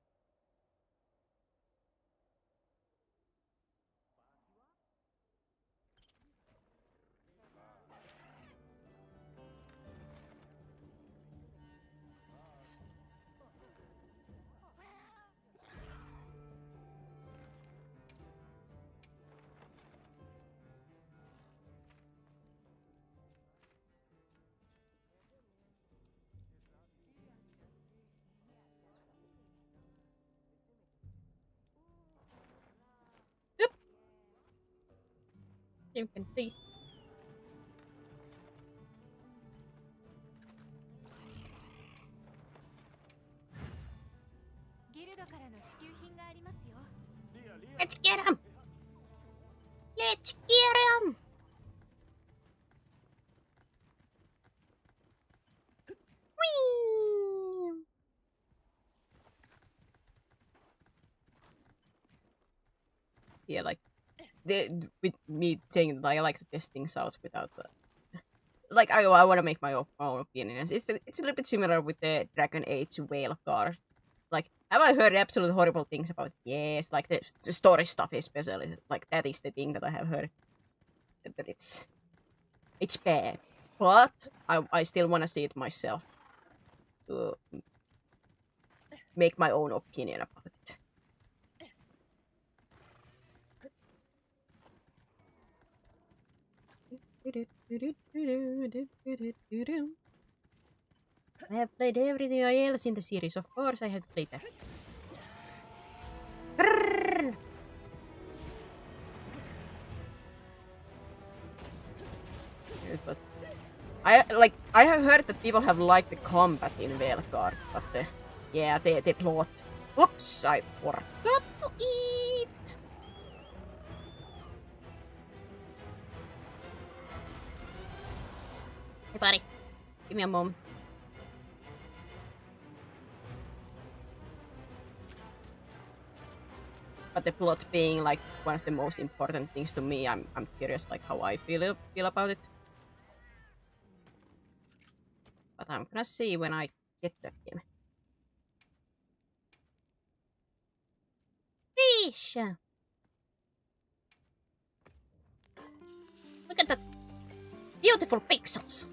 You can please. Let's get him! Let's get him! Whee! Yeah, like with me saying that I like to test things out without like I want to make my own opinions. It's a little bit similar with the Dragon Age whale card. Like, have I heard absolute horrible things about it? Yes, like the story stuff especially. Like that is the thing that I have heard. That it's bad, but I still want to see it myself to make my own opinion about it. I have played everything else in the series. Of course, I have to play that. Brrr. But I have heard that people have liked the combat in Velgard, but yeah, the plot Oops, I forgot to eat. Hey, buddy. Give me a moment. But the plot being like one of the most important things to me, I'm curious like how I feel about it. But I'm gonna see when I get that game. Fish! Look at that beautiful pixels.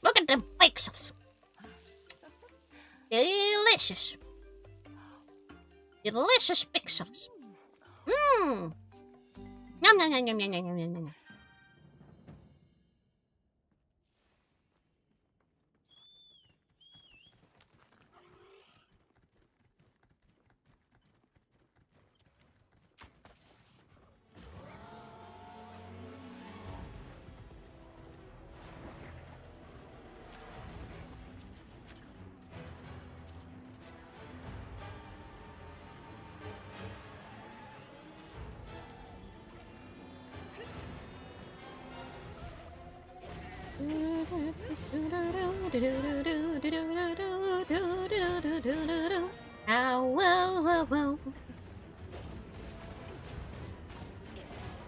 Look at them pixels. Delicious. Delicious pixels. Yum yum yum yum yum yum yum yum yum. Ow, whoa, whoa, whoa.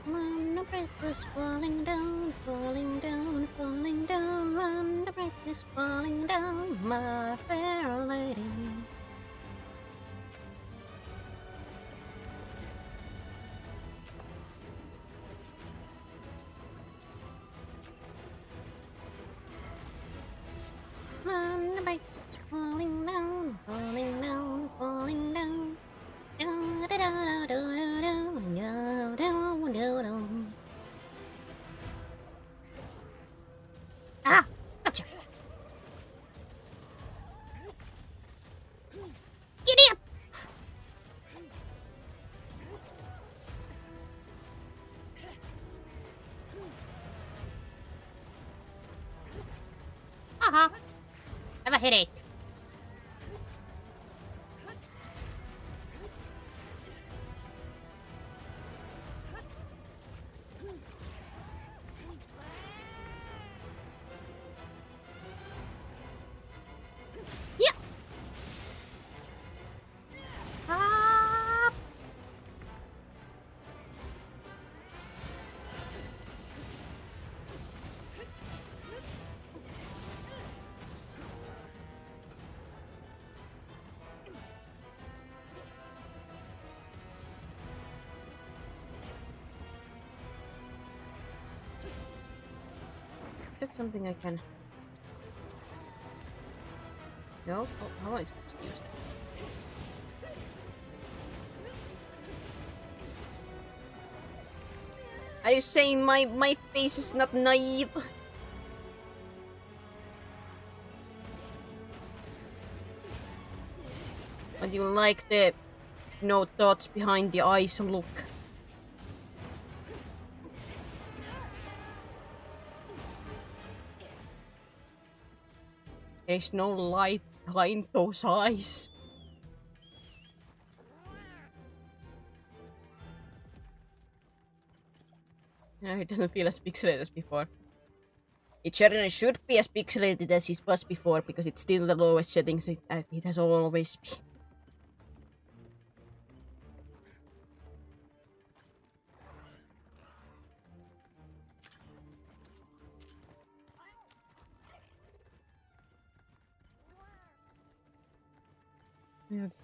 When the breath was falling down, falling down, falling down. When the breath is falling down, my fair lady. When the breath is falling down, falling down, falling down. Ah! Gotcha! Giddy up! I have a headache. Yeah. Ah. Is that something I can... No? Oh, how am I supposed to use that? Are you saying my face is not naive? But you like the no thoughts behind the eyes look? There's no light behind those eyes. No, it doesn't feel as pixelated as before. It certainly should be as pixelated as it was before, because it's still the lowest settings it has always been.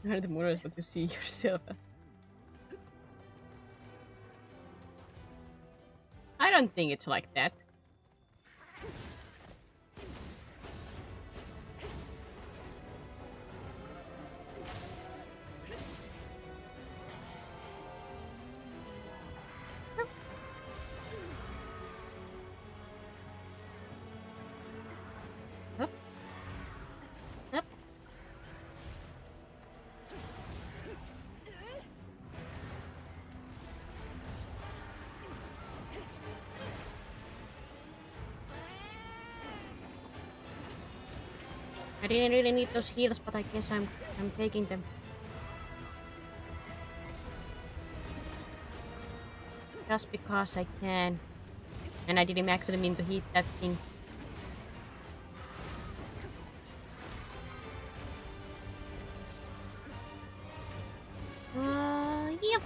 Yeah, the more is what you see yourself. I don't think it's like that. I didn't really need those heals, but I guess I'm taking them. Just because I can. And I didn't actually mean to hit that thing. Yep.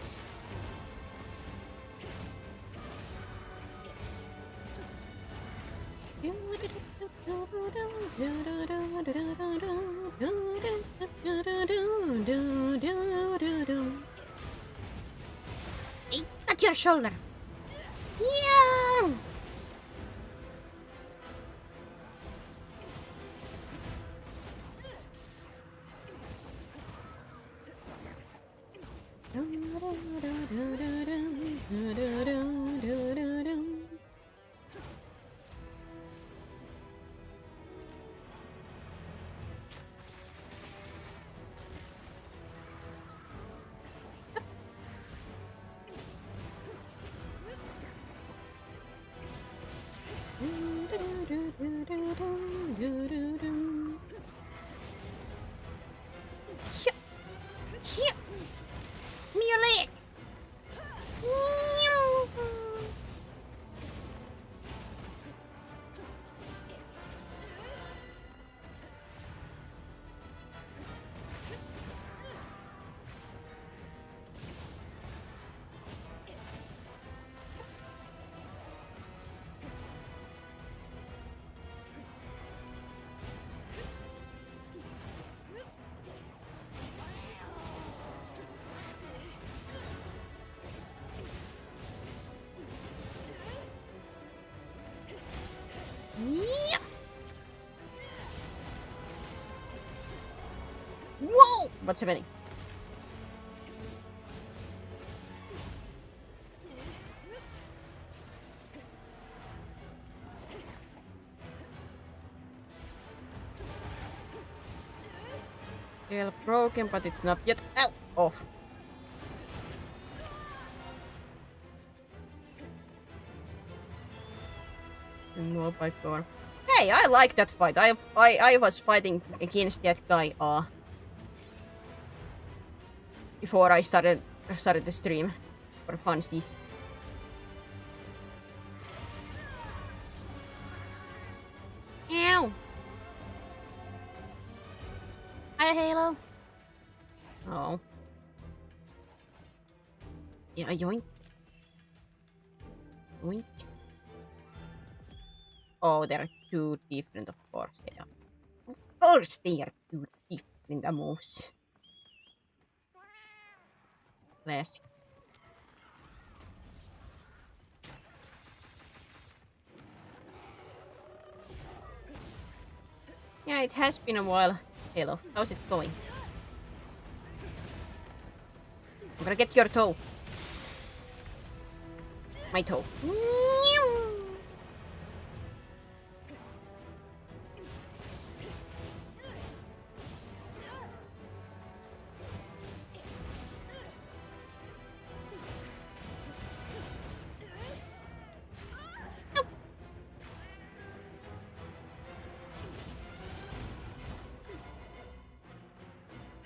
Hey, got your shoulder. Yeah. Mulek. Yeah. Whoa! What's happening? Well, broken, but it's not yet off. No by door. Hey, I like that fight. I was fighting against that guy before I started the stream for funsies. Ow! Hi, Halo. Oh. Yeah, yoink. Yoink. Oh, there are two different, of course they are. Of course they are two different moves. Classic. Yeah, it has been a while. Halo, how's it going? I'm gonna get your toe. My toe.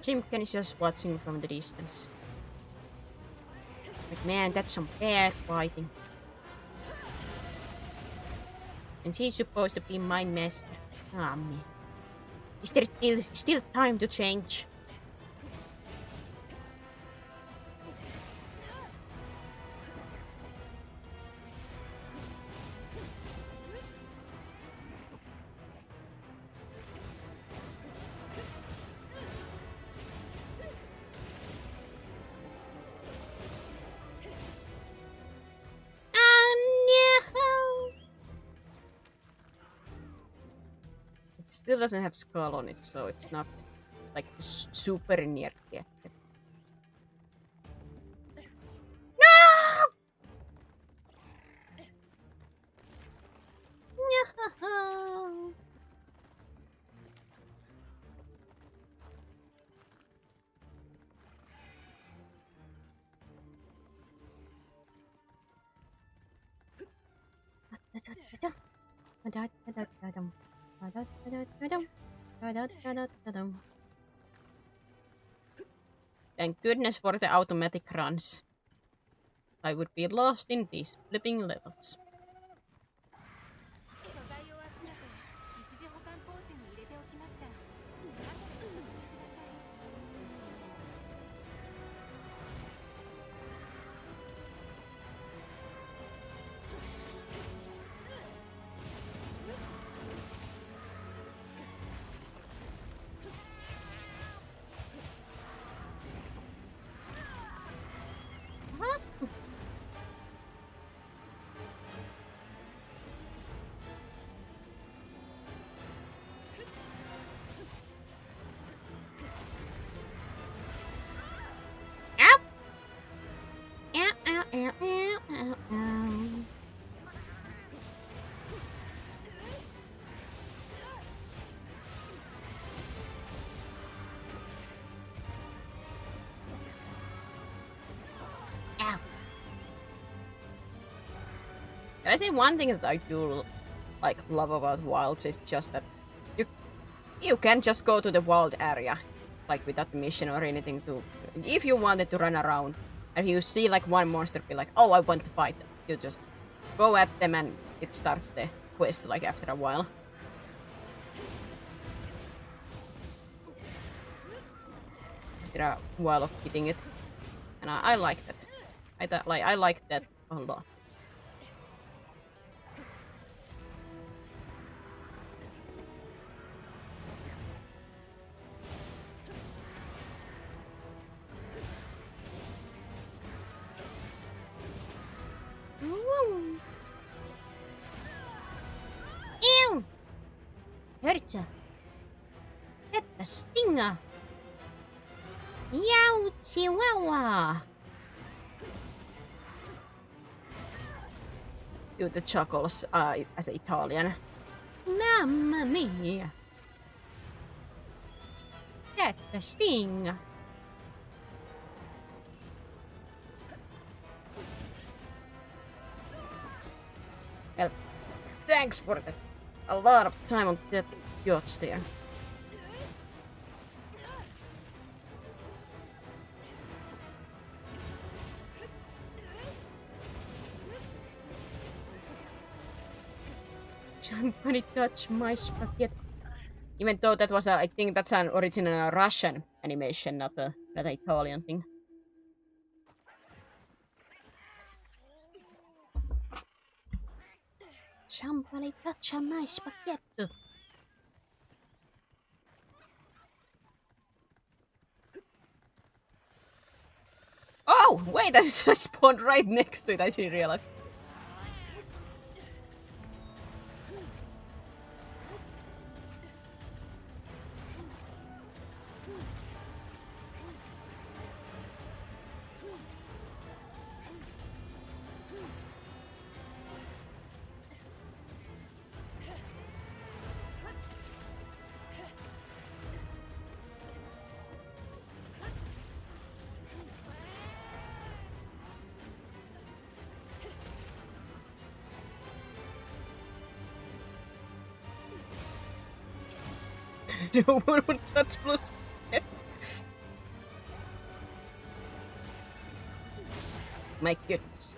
Chimkin is just watching from the distance. Like, man, that's some bad fighting. And he's supposed to be my master. Ah, man. Is there still time to change? Still doesn't have skull on it, so it's not like super near yet. No! No! Da-da-da-da-da-dum. Thank goodness for the automatic runs. I would be lost in these flipping levels. 素材を集めて一時保管ポーチに入れておきました。後でお確認ください。Can I say one thing that I do like love about Wilds is just that you can just go to the wild area, like without mission or anything to if you wanted to run around and you see like one monster be like, oh, I want to fight them. You just go at them and it starts the quest like after a while. After a while of hitting it. And I like that. I like that a lot. Ew! Hurts. Get the stinger. Yow, Chihuahua. Do the chuckles as Italian. Mamma mia. Get the sting. Well, thanks for that. A lot of time on that yacht there. Somebody touch my spaghetti. Even though that was I think that's an original Russian animation, not an Italian thing. Somebody touch my spaghetti. Oh, wait, I just spawned right next to it. I didn't realize. No one would touch plus. My goodness.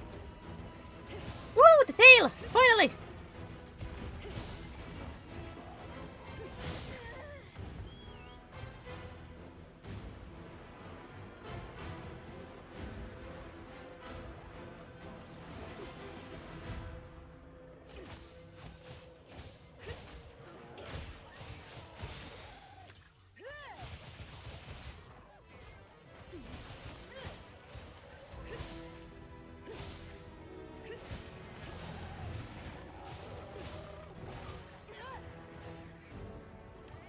Woo, the tail! Finally!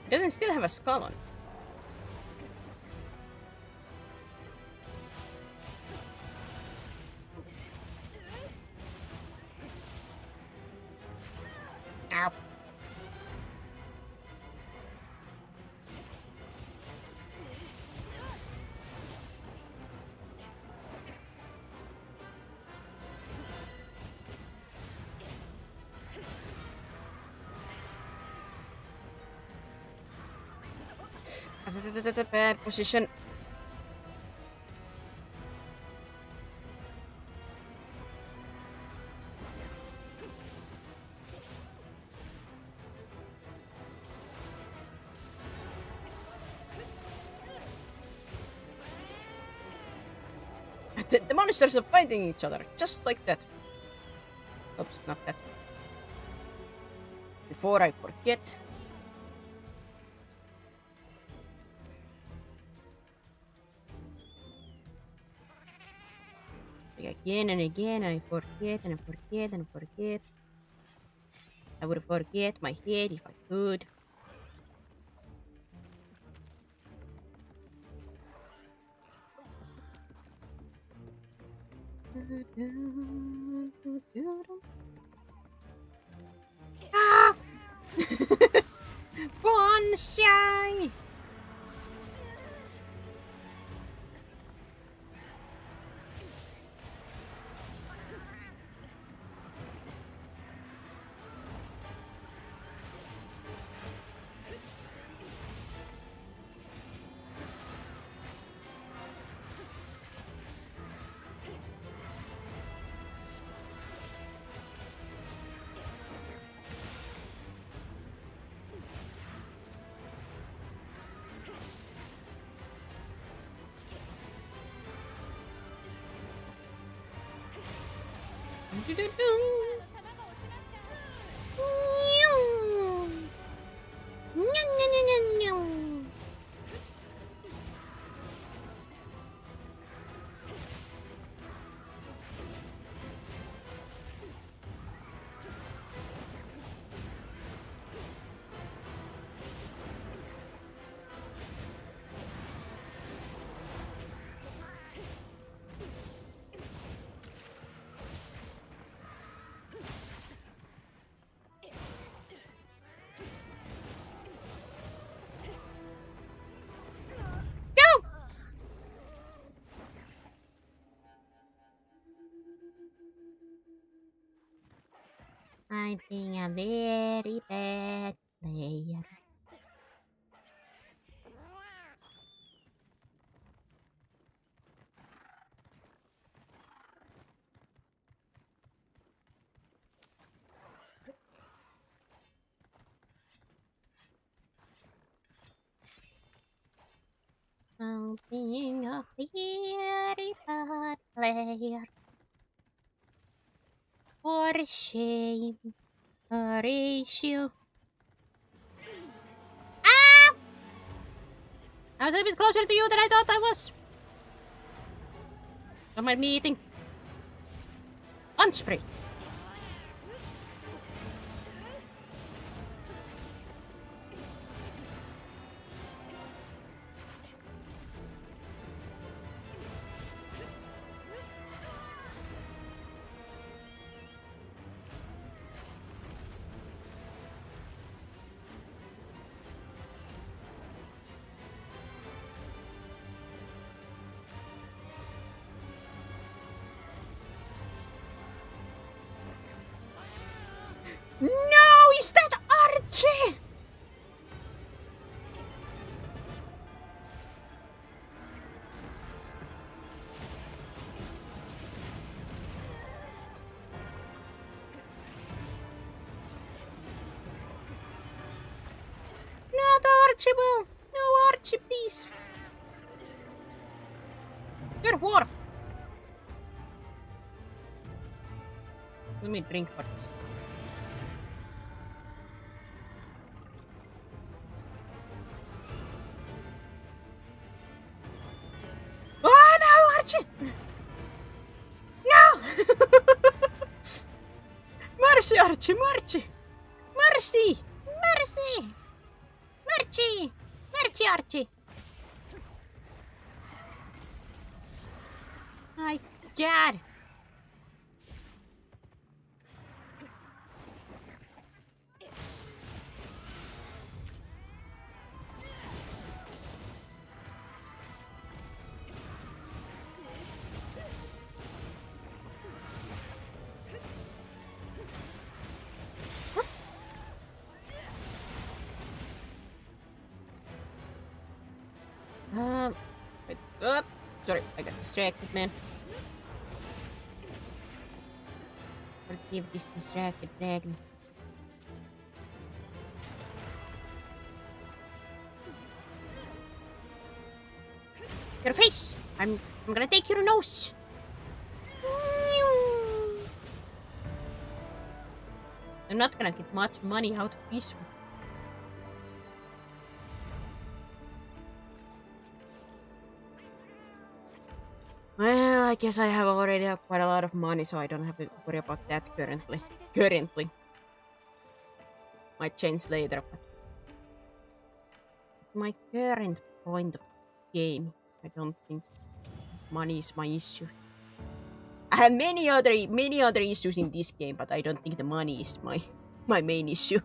It doesn't still have a skull on. Ow. Bad position. The monsters are fighting each other, just like that. Oops, not that. Before I forget. Again and again, I forget and I forget and I forget. I would forget my head if I could. Ah! Bonsai! I'm being a very bad player. I'm being a very bad player. What a shame, Horatio. Ah! I was a bit closer to you than I thought I was. What am I eating? Unspray. No, is that Archie? Not Archibald. No Archie, please. Good war. Let me drink first. Oh no, Archie! No! Mercy, Archie, mercy! Mercy! Mercy! Mercy! Mercy, Archie! My God! Oh, sorry, I got distracted, man. Forgive this distracted dragon. Your face! I'm gonna take your nose! I'm not gonna get much money out of this one. Well, I guess I have already quite a lot of money, so I don't have to worry about that currently. Might change later, but my current point of game, I don't think money is my issue. I have many other issues in this game, but I don't think the money is my main issue.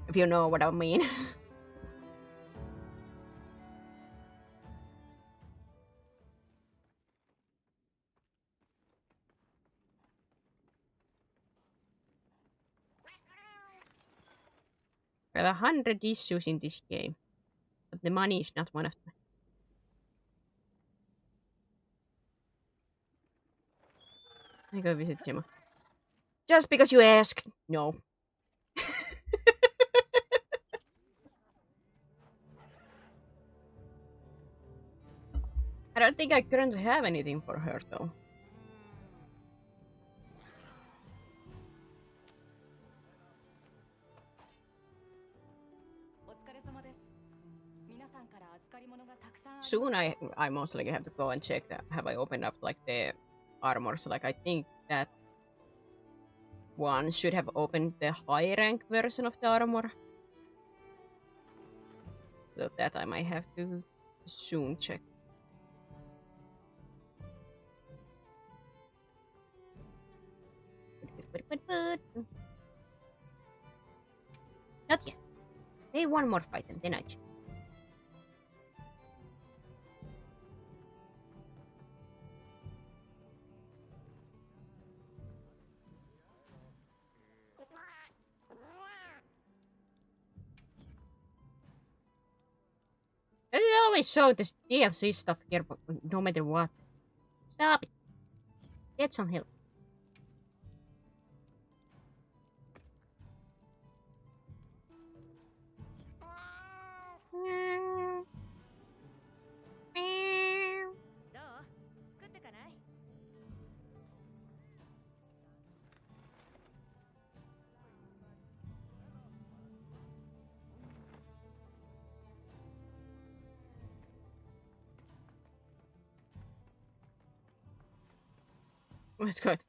If you know what I mean. There are 100 issues in this game, but the money is not one of them. I go visit Gemma. Just because you asked, no. I don't think I currently have anything for her though. Soon I most likely have to go and check that. Have I opened up like the armors? Like I think that one should have opened the high rank version of the armor. So that I might have to soon check. Not yet. Hey, one more fight and then I check. Does it always show this DLC stuff here, no matter what? Stop it. Get some help. What's good?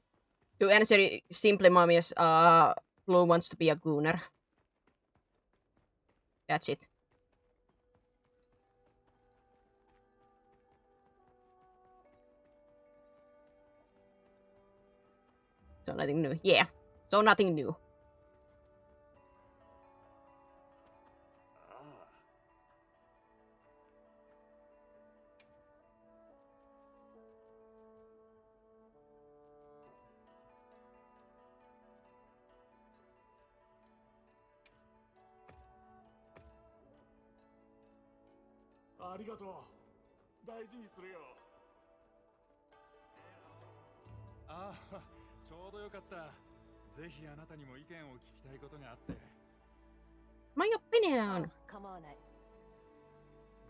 To answer it simply, mommy, is Blue wants to be a gooner. That's it. So nothing new. Yeah. So nothing new. My opinion. 構わない。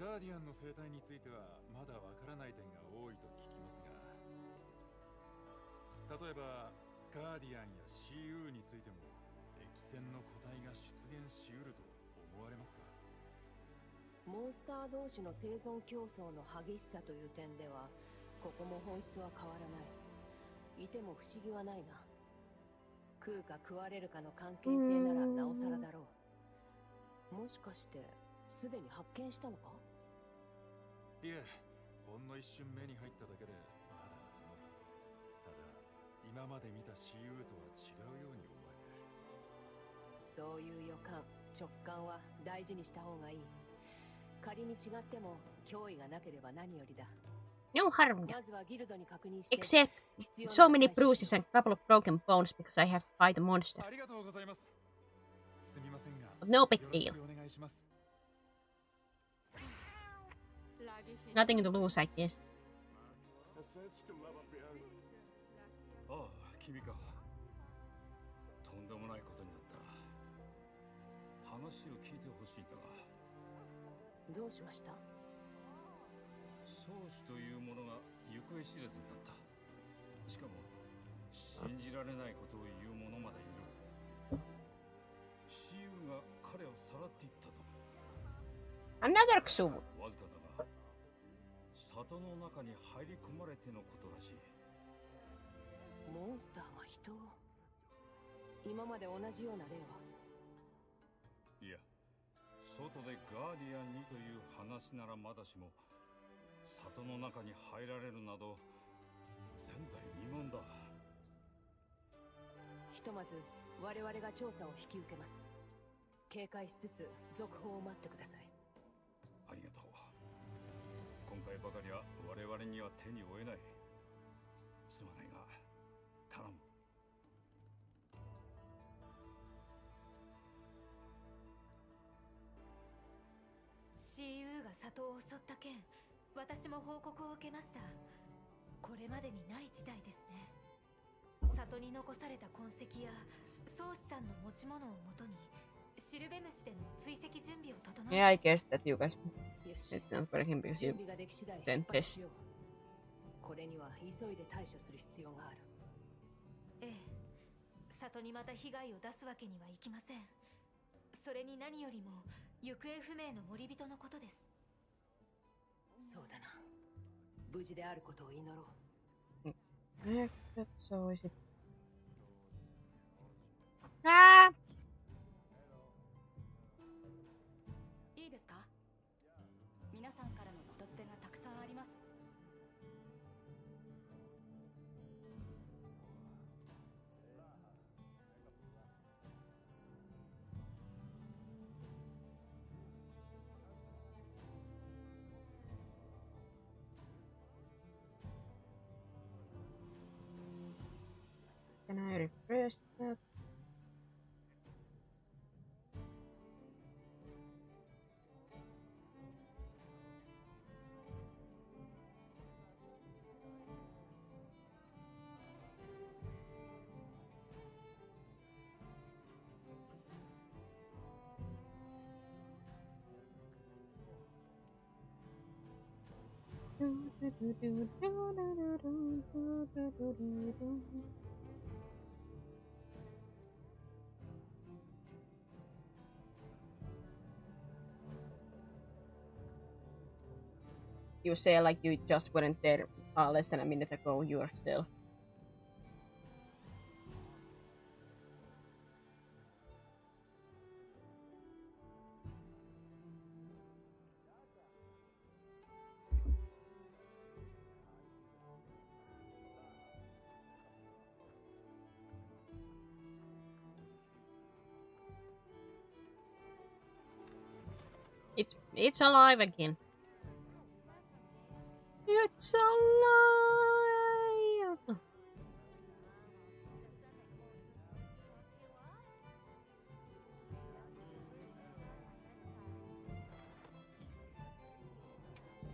ガーディアンの生態についてはまだわからない点が多いと聞きますが、例えばガーディアンや CU についても歴戦の個体が出現しうると思われますか？モンスター同士の生存競争の激しさという点では、ここも本質は変わらない。いても不思議はないな。食うか食われるかの関係性ならなおさらだろう。もしかしてすでに発見したのか？いえ、ほんの一瞬目に入っただけでまだ何も。ただ今まで見た CU とは違うように思えて。そういう予感、直感は大事にした方がいい。仮に違っても脅威がなければ何よりだ。No harm. まずはギルドに確認して。 Except so many bruises and a couple of broken bones because I have to fight a monster. ありがとうございます。すみませんが。No big deal. よろしくお願いします。Nothing to lose, I guess. ああ、君か。とんでもないことになった。話を聞いてほしいんだが。どうしました？宗師というものが行方知れずになった。しかも信じられないことを言う者までいる。シーウが彼をさらっていったと。 Another Xuvu. わずかだが、里の中に入り込まれてのことらしい。モンスターは人を。今まで同じような例は？いや、外でガーディアンにという話ならまだしも、里の中に入られるなど前代未聞だ。ひとまず我々が調査を引き受けます。警戒しつつ続報を待ってください。ありがとう。今回ばかりは我々には手に負えない。すまないが頼む。CU が里を襲った件、私も報告を受けました。これまでにない事態ですね。里に残された痕跡や宗師さんの持ち物をもとにシルベムシでの追跡準備を整え。 Yeah, I guess that you guys よし。 it's not for him because 準 you 備ができ次第 then 出発 test. しよう。これには急いで対処する必要がある。ええ、里にまた被害を出すわけにはいきません。それに何よりも行方不明の森人のことです。そうだな。無事であることを祈ろう。That's always it. Ah! いいですか？皆さんからの言伝がたくさんあります。Can I refresh that? You say like you just weren't there less than a minute ago yourself. It's alive again. It's alive.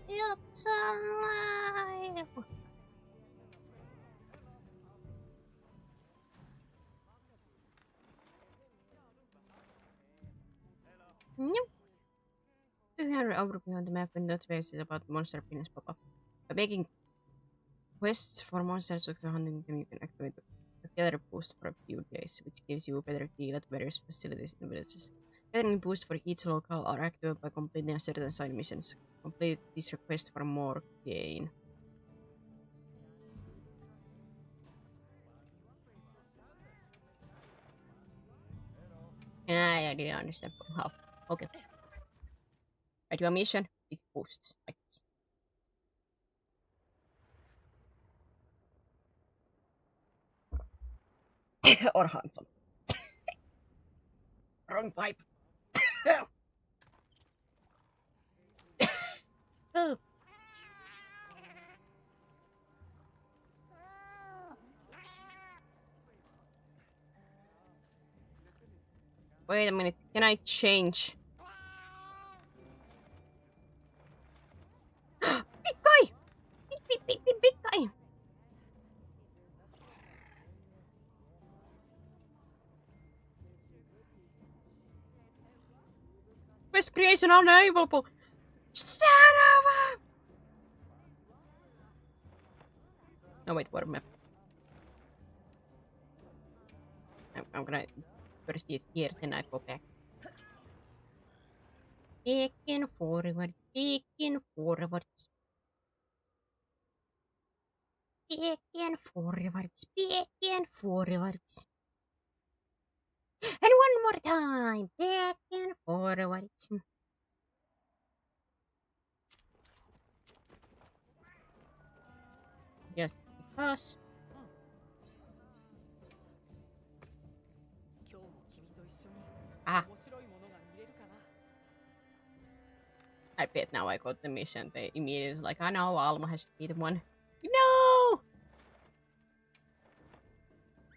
It's alive. Nope. You can over beyond the map and notifications about monster pins pop up. By making quests for monsters or hunting them, you can activate the gather boost for a few days, which gives you a better deal at various facilities in villages. Gathering boosts for each local are activated by completing a certain side missions. Complete this request for more gain. I didn't understand how. Okay. I do a mission, it boosts, I guess. Or hunt some. Wrong pipe. Oh. Wait a minute, can I change? Yes, creation unavailable. Son of a... Oh wait, what map? I'm gonna first eat here, then I go back. Back and forward, back and forward. Back and forwards, back and forwards. And one more time, back and forwards. Just because. 今日も君と一緒に Ah, 面白いものが見れるかな I bet now I got the mission. They immediately like, I know Alma has to be the one. No!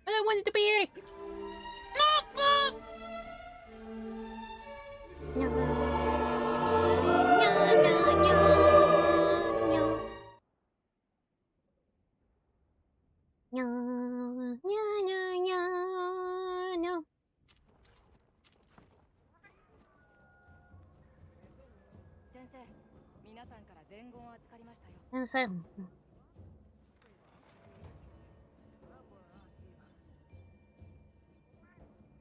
But I wanted to be Eric. No. No. 先生、皆さんから伝言を預かりましたよ。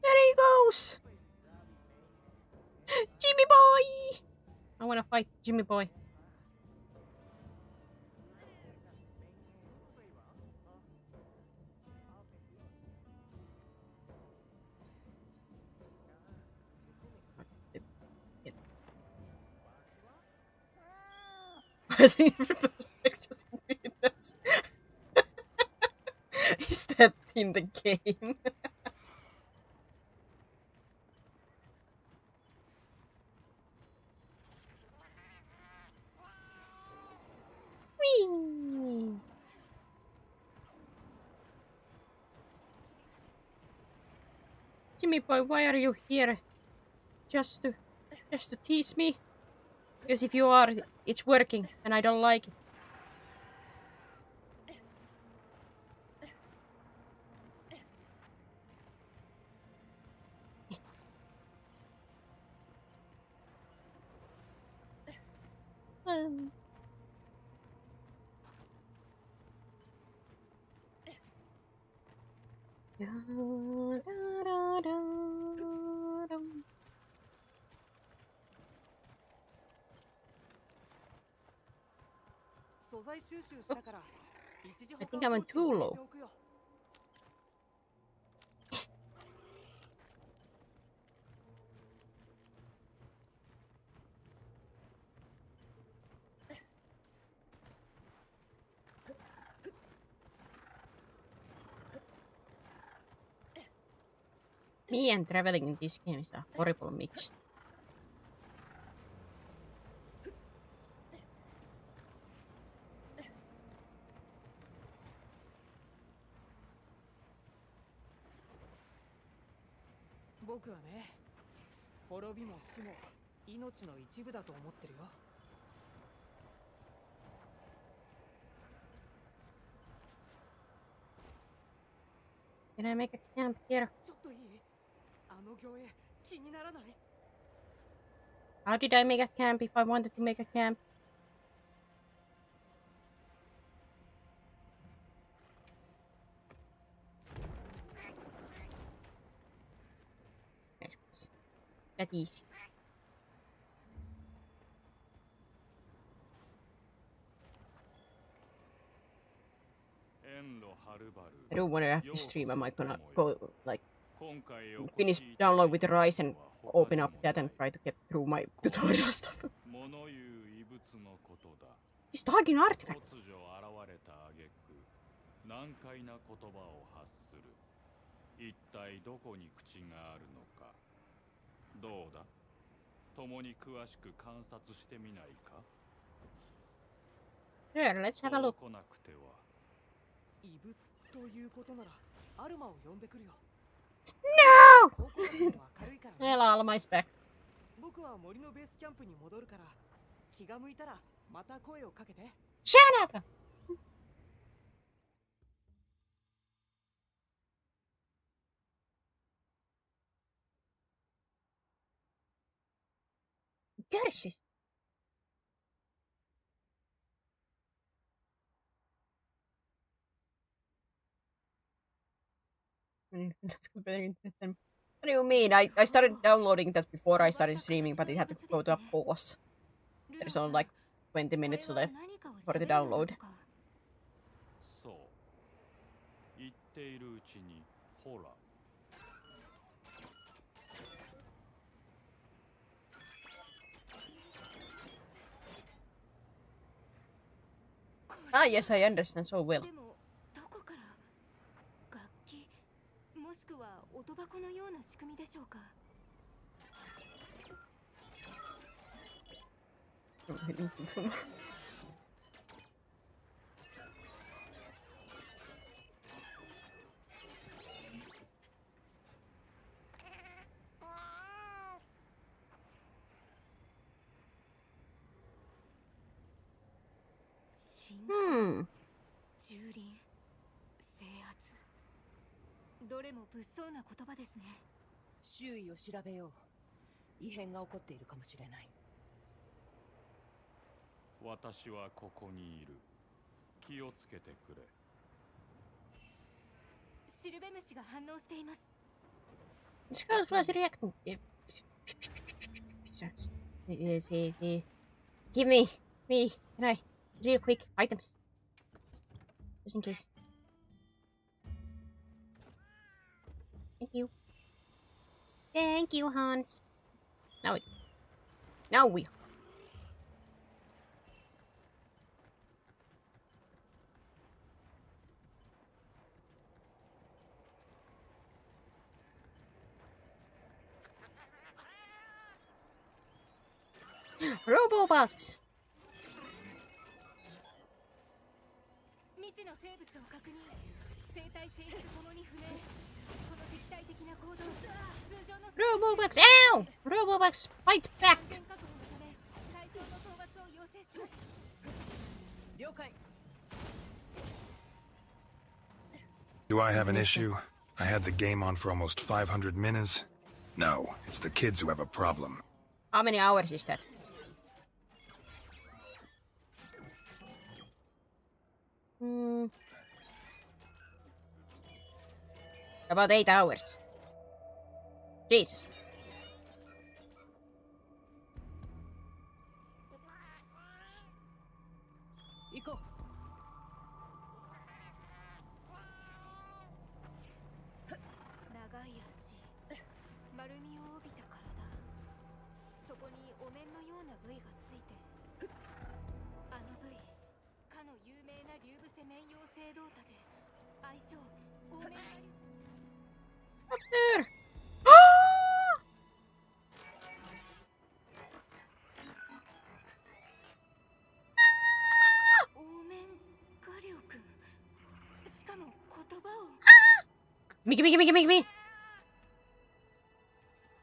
There he goes! Jimmy boy! I wanna fight Jimmy boy. Is that in the game? Whee! Jimmy boy, why are you here? Just to tease me? Because if you are, it's working, and I don't like it. Da-da-da-da-da. 素材収集したから一時 I 保 think 管 I'm 装置を too 入れ low. ておくよ Me and traveling in this game is a horrible mix. Bokuはね、滅びも死も命の一部だと思ってるよ Can I make a camp here? ちょっといいあの魚影気にならない How did I make a camp if I wanted to make a camp? Nice, guys. That easy. I don't want to after stream. Am I gonna go like finish download with Rise and open up that and try to get through my tutorial stuff? He's talking artifact. 難解な言葉を発する。一体どこに口があるのか。どうだ？共に詳しく観察してみないか？ Sure, let's have a look. 来なくては。異物ということならアルマを呼んでくるよ No! 高校生は明るいからね Well, Alma is back. 僕は森のベースキャンプに戻るから気が向いたらまた声をかけて Shut up! curses. What do you mean? I started downloading that before I started streaming, but it had to go to a pause. There's only like 20 minutes left for the download. そう言っているうちにほら Ah, yes, I understand so well. でもどこから楽器もしくは音箱のような仕組みでしょうか Hmm. 蹂躙制圧どれも物騒な言葉ですね周囲を調べよう異変が起こっているかもしれない私はここにいる気をつけてくれシルベムシが反応しています Skulls was reacting. Yes. Give me, can I? Real quick, items. Just in case. Thank you, Hans. Now we. Robobugs! 未知の生物を確認生態性質ともに不明この敵対的な行動通常の Robobugs! Ow! Robobugs, fight back! 安全確保のため最小の討伐を要請します了解 Do I have an issue? I had the game on for almost 500 minutes. No, it's the kids who have a problem. How many hours is that? About 8 hours. Jesus. Go. 長い足丸みを帯びた体そこにお面のような部位がついてあの部位かの有名な竜伏面妖精胴盾愛称お面が Up there! オーメンガリオ君しかも言葉を Mickey!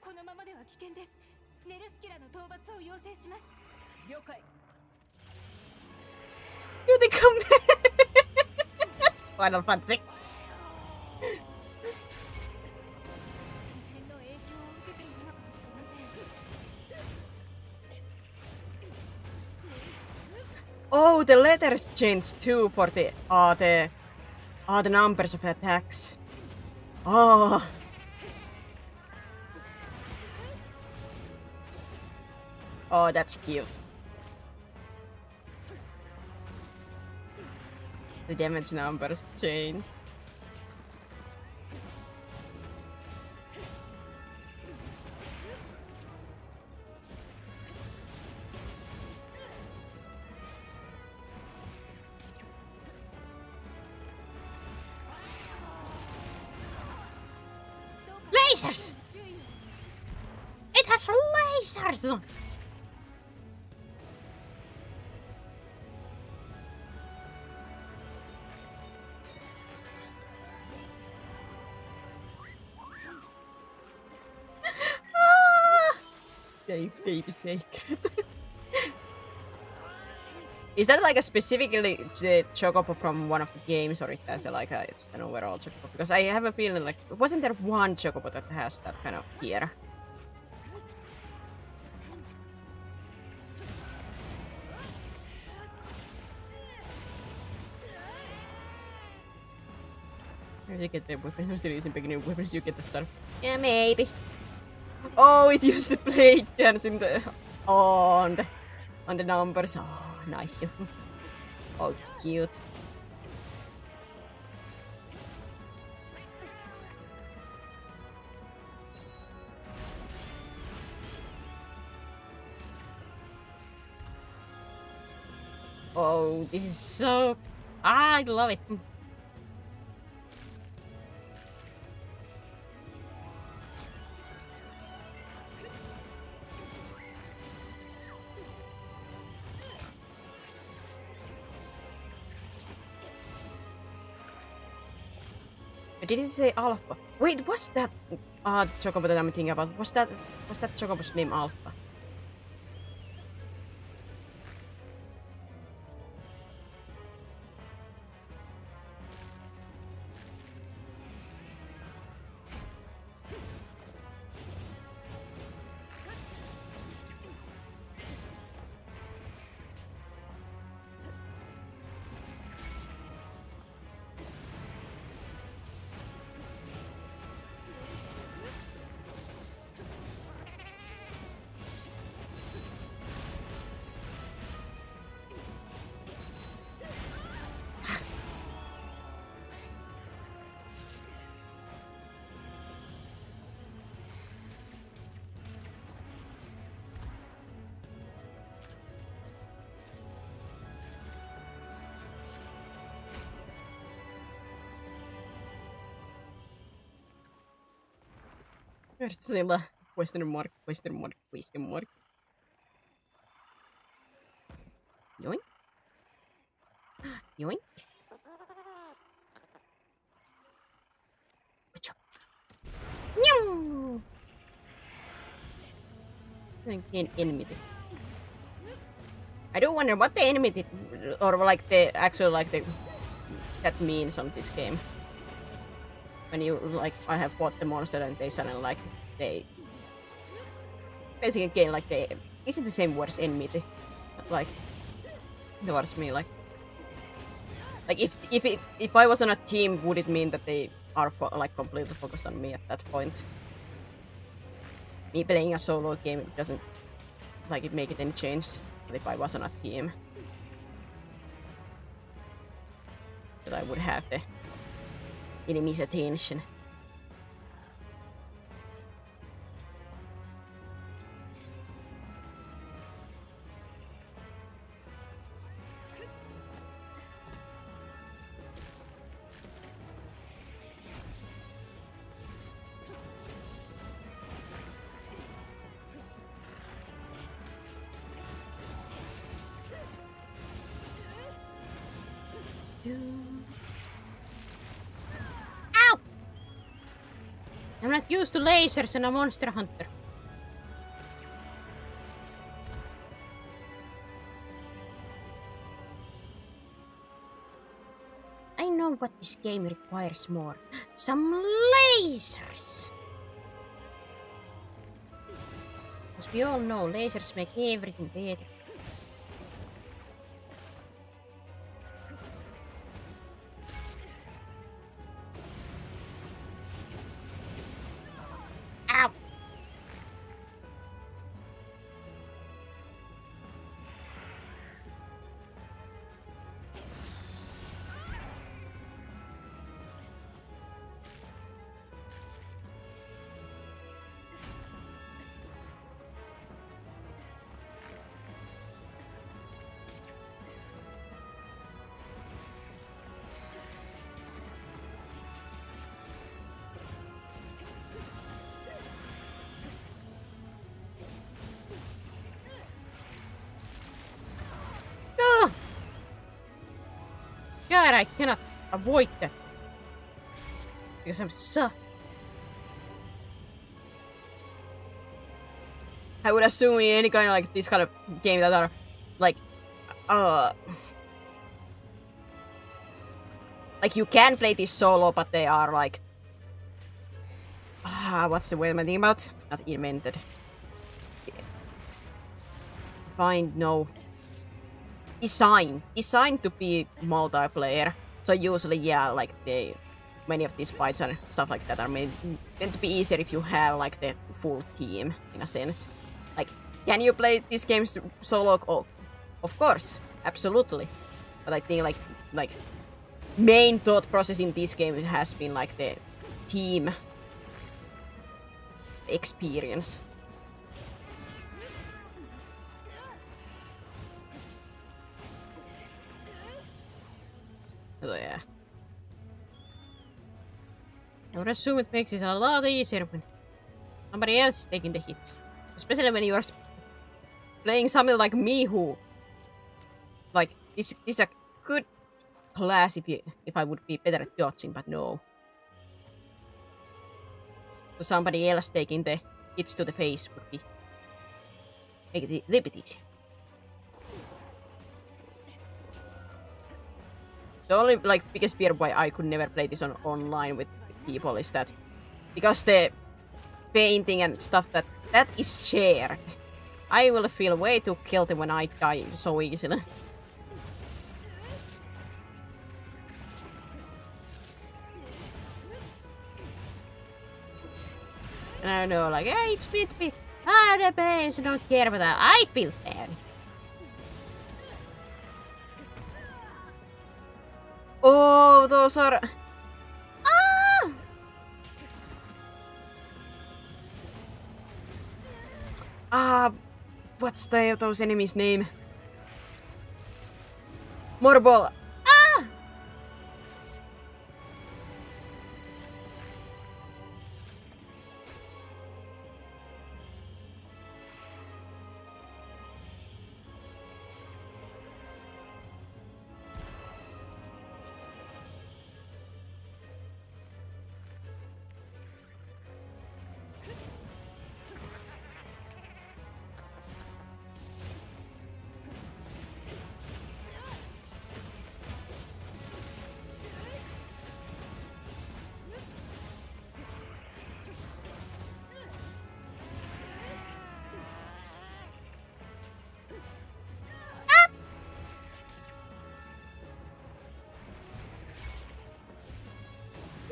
このままでは危険ですネルスキラの討伐を要請します了解 Here they come! It's Final Fantasy. 異変の影響を受けているのかもしれません Oh, the letters changed too for the numbers of attacks. Oh. Oh, that's cute. The damage numbers changed. Lasers! It has lasers! Baby sacred. Is that like a specifically the Chocobo from one of the games, or is that like a, just an overall Chocobo? Because I have a feeling like, wasn't there one Chocobo that has that kind of gear? If you get the weapons, I'm still using beginning weapons, you get the start. Yeah, maybe. Oh, it used the blade dance in the on the numbers. Oh, nice. Oh, cute. Oh, this is so... I love it. Did it say Alpha? Wait, was that Chocobo that I'm thinking about? Was that Chocobo's name Alpha? Godzilla. Question mark, question mark, question mark. Yoink. Yoink. Meow. Enemy. I do wonder what the enemy did, or like the actual like the that means on this game. When you like, I have fought the monster and they suddenly like they basically gain like they is it the same word as enmity, like towards me, like if I was on a team, would it mean that they are like completely focused on me at that point? Me playing a solo game, it doesn't like it make it any change. But if I was on a team, that I would have the enemy's attention. Ow! I'm not used to lasers and a monster hunter. I know what this game requires more. Some lasers! As we all know, lasers make everything better. Ow! God, I cannot avoid that. Because I'm suck. I would assume in any kind of like this kind of game that are like you can play this solo, but they are like what's the word am I thinking about? Not invented. Find no designed to be multiplayer. So usually, yeah, like they many of these fights and stuff like that are meant to be easier if you have like the full team in a sense. Like, can you play these games solo? Oh, of course, absolutely. But I think like main thought process in this game has been like the team experience. So yeah. I would assume it makes it a lot easier when somebody else is taking the hits. Especially when you are playing something like me who... Like, this is a good class if I would be better at dodging, but no. So somebody else taking the hits to the face would be... make it a little bit easier. The only like biggest fear why I could never play this online with people is that because the painting and stuff that is shared, I will feel way too guilty when I die so easily. And I know, like, hey, it's meant to be hard pain, so don't care about that. I feel bad. Oh, those are... What's those enemies' name? Morbol.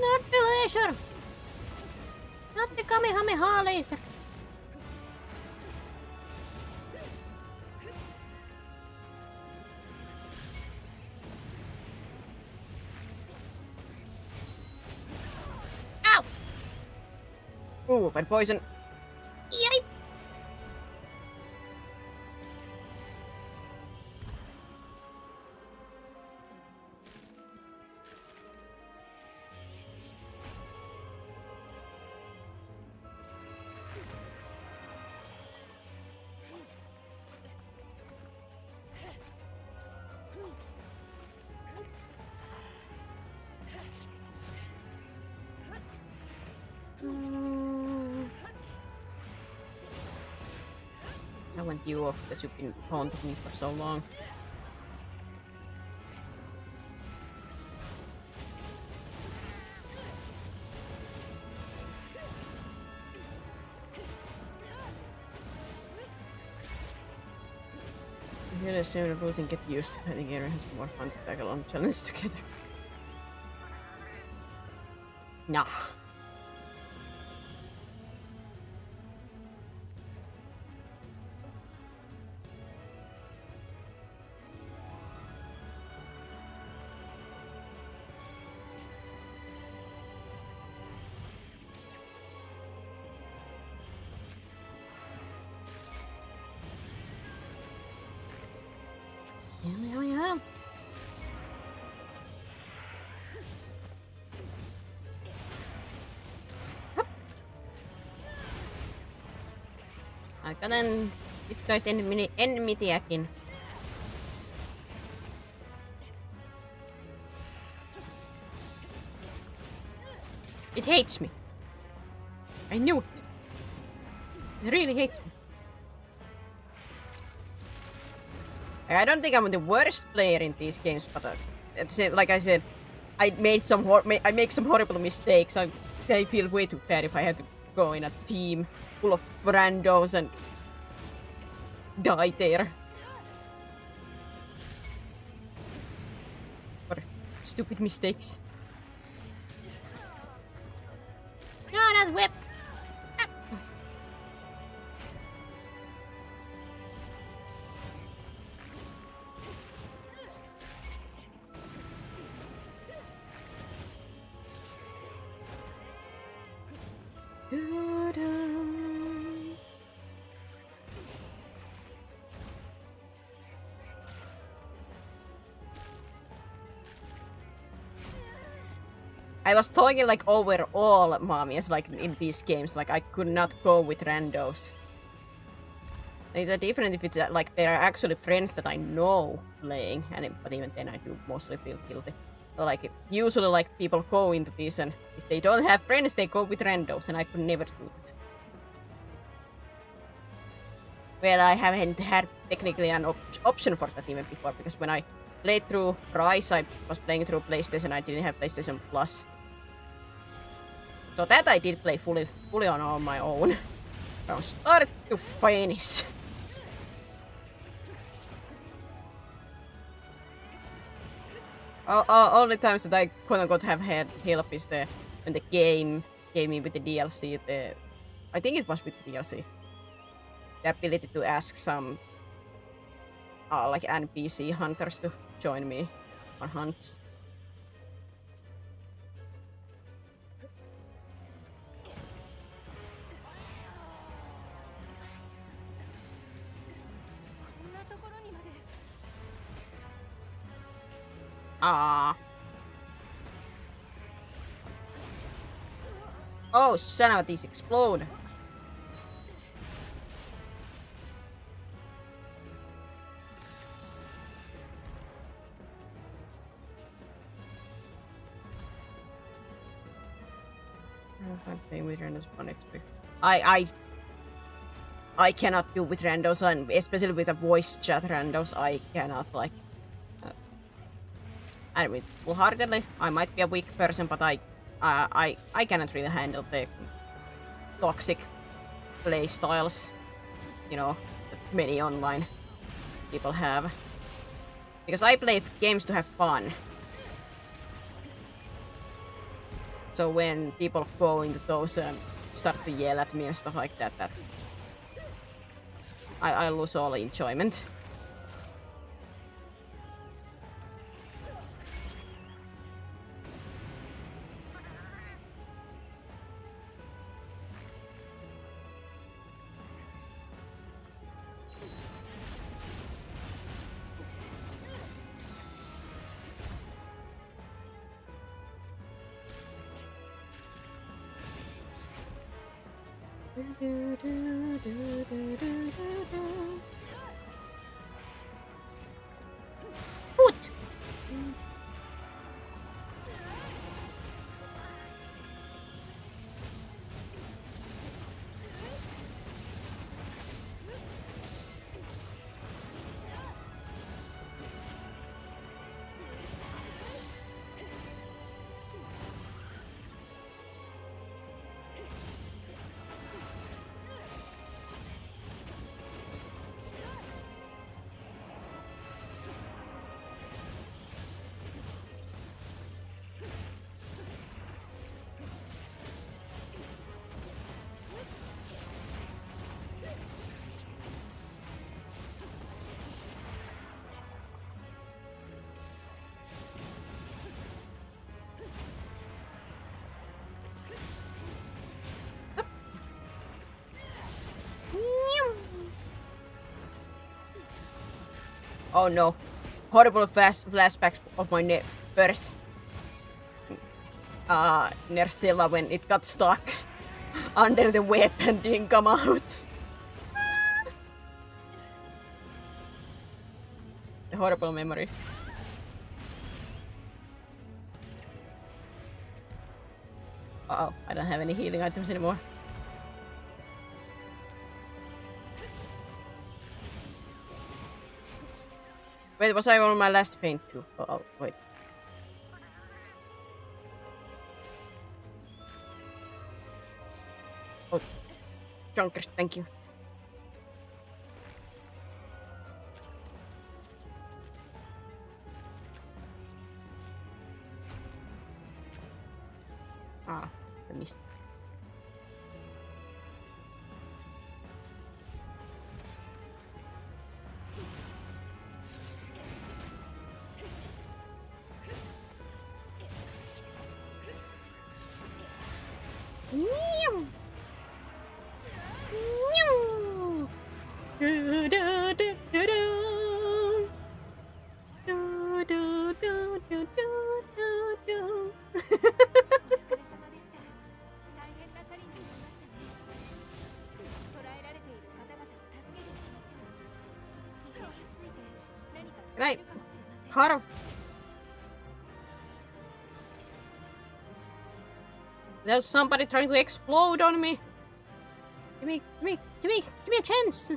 Not the laser! Not the Kamehameha laser! Ow! Ooh, but poison. Yipe! I want you off because you've been haunting me for so long. I'm gonna assume that losing get used. I think Aaron has more fun to tackle on challenge together. Nah. Aikanen this guy's enmity again. It hates me. I knew it. It really hates me. I don't think I'm the worst player in these games, but like I said, I make some horrible mistakes. I feel way too bad if I have to go in a team full of randos and die there. For stupid mistakes. whip! I was talking like overall, mommy, as like in these games, like I could not go with randos. It's a different if it's like there are actually friends that I know playing, but even then I do mostly feel guilty. So, like usually like people go into this and if they don't have friends they go with randos and I could never do it. Well, I haven't had technically an option for that even before because when I played through Rise I was playing through PlayStation, I didn't have PlayStation Plus. So that I did play fully on my own. From start to finish. All the times that I quote-unquote have had help is when the game gave me with the DLC, I think it was with the DLC, the ability to ask some like NPC hunters to join me on hunts. Ah. Oh, son of a these explode. With randos I cannot do with randos, and especially with a voice chat randos, I cannot like. And with full-heartedly, I might be a weak person, but I cannot really handle the toxic play styles, you know, that many online people have. Because I play games to have fun. So when people go into those and start to yell at me and stuff like that, I lose all enjoyment. Foot! Oh no. Horrible flashbacks of my first Nerscylla when it got stuck under the web and didn't come out. The horrible memories. Uh-oh, I don't have any healing items anymore. Wait, was I on my last feint too? Oh, wait. Oh, Junkers, thank you. Ah, I missed. Meow. Meow. Do, do, do, do, do. Do, do, do, do, do, do. お疲れ様でした。大変な狩りになりましたね。捕らえられている方々を助けていきましょう。異変について何か知っているかもしれません。 Carve. There's somebody trying to explode on me. Give me a chance.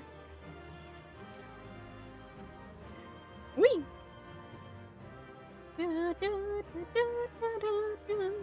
Wee. Do, do, do, do, do, do.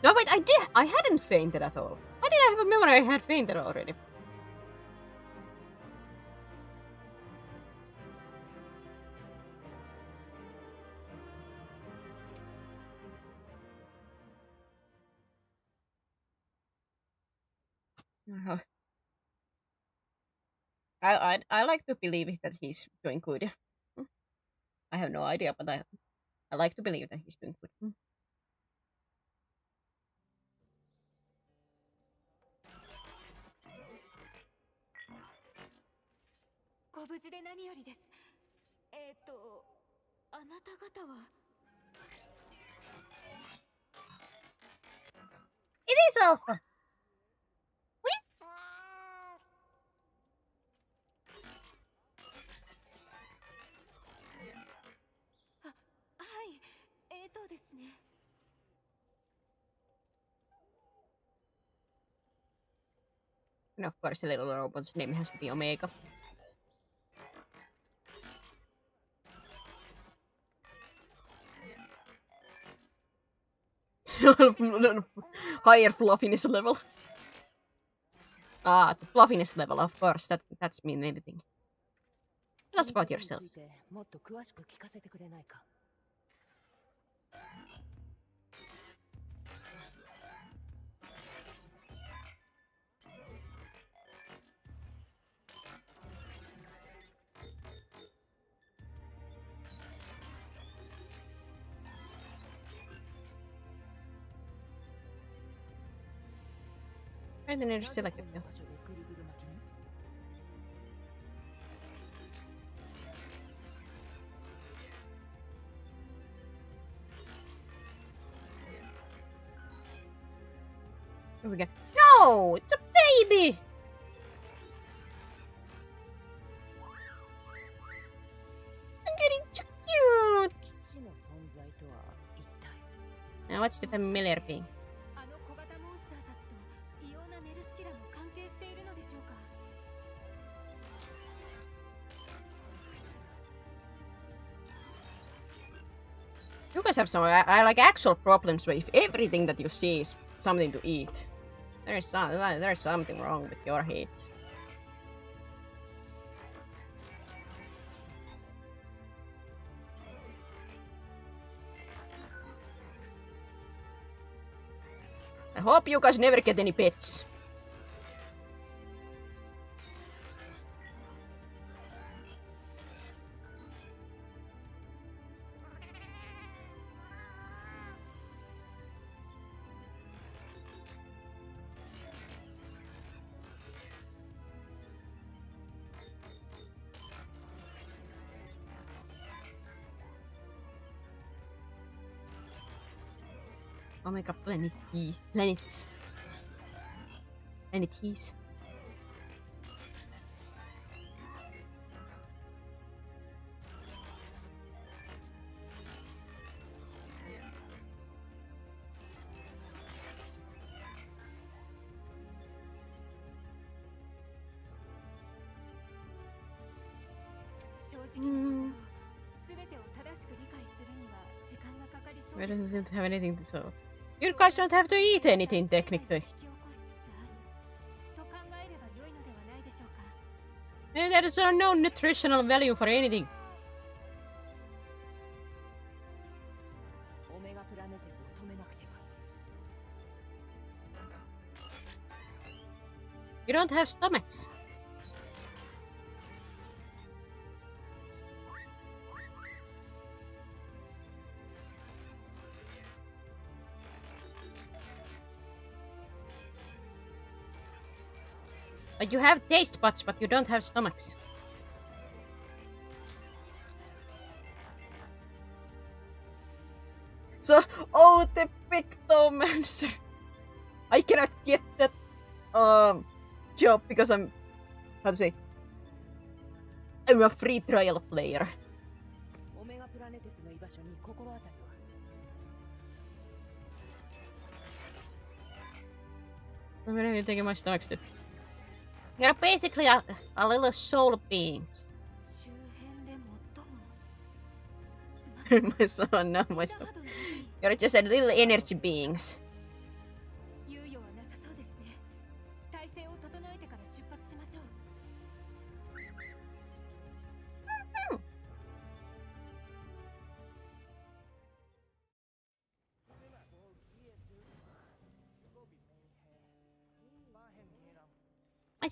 No, wait, I hadn't fainted at all. Why did I have a memory I had fainted already? I like to believe that he's doing good. I have no idea, but I like to believe that he's doing good. ご無事で何よりです。あなた方は It is Alpha. Wait. はい、ですね。 And of course, the little robot's name has to be Omega. Higher fluffiness level. Ah, the fluffiness level, of course. That's mean anything. Tell us about yourselves. もっと詳しく聞かせてくれないか。 I didn't select it though. Here we go. No! It's a baby! I'm getting too cute! Now what's the familiar thing? あの小型モンスターたちと異様なネルスキラも関係しているのでしょうか。 You guys have some like actual problems with everything that you see is something to eat. There's something wrong with your heads. I hope you guys never get any pets. Omega Planeties. Planets. Planeties. Where doesn't have anything to show? You guys don't have to eat anything technically. と考えれば良いのではないでしょうか。there's no nutritional value for anything. オメガプラネテスを止めなくては。 You don't have stomachs. Like you have taste buds, but you don't have stomachs. So, oh, the Pictomancer. I cannot get that job because I'm, how to say, I'm a free trial player. オメガプラネテスの居場所に心当たりは。 I'm gonna be taking my stomachs too. You're basically a little soul beings. 周辺で最も My son, not my stomach. You're just a little energy beings. 猶予はなさそうですね。体勢を整えてから出発しましょう。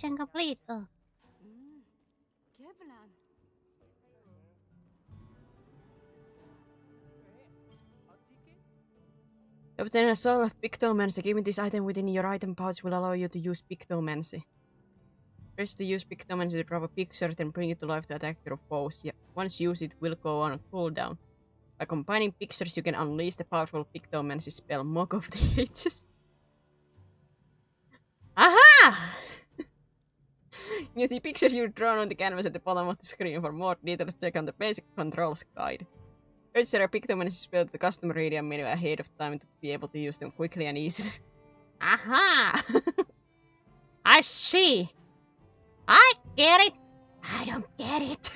Mission complete. ケブラン Obtain a soul of Pictomancy. Giving this item within your item pouch will allow you to use Pictomancy. First, to use Pictomancy, draw a picture, then bring it to life to attack your foes. Once used, it will go on a cooldown. By combining pictures, you can unleash the powerful Pictomancy spell, Mock of the Ages. Aha! You can see pictures you've drawn on the canvas at the bottom of the screen. For more details, check on the basic controls guide. Register a Pictomancy spell to the custom radiant menu ahead of time to be able to use them quickly and easily. Aha! I see! I get it! I don't get it!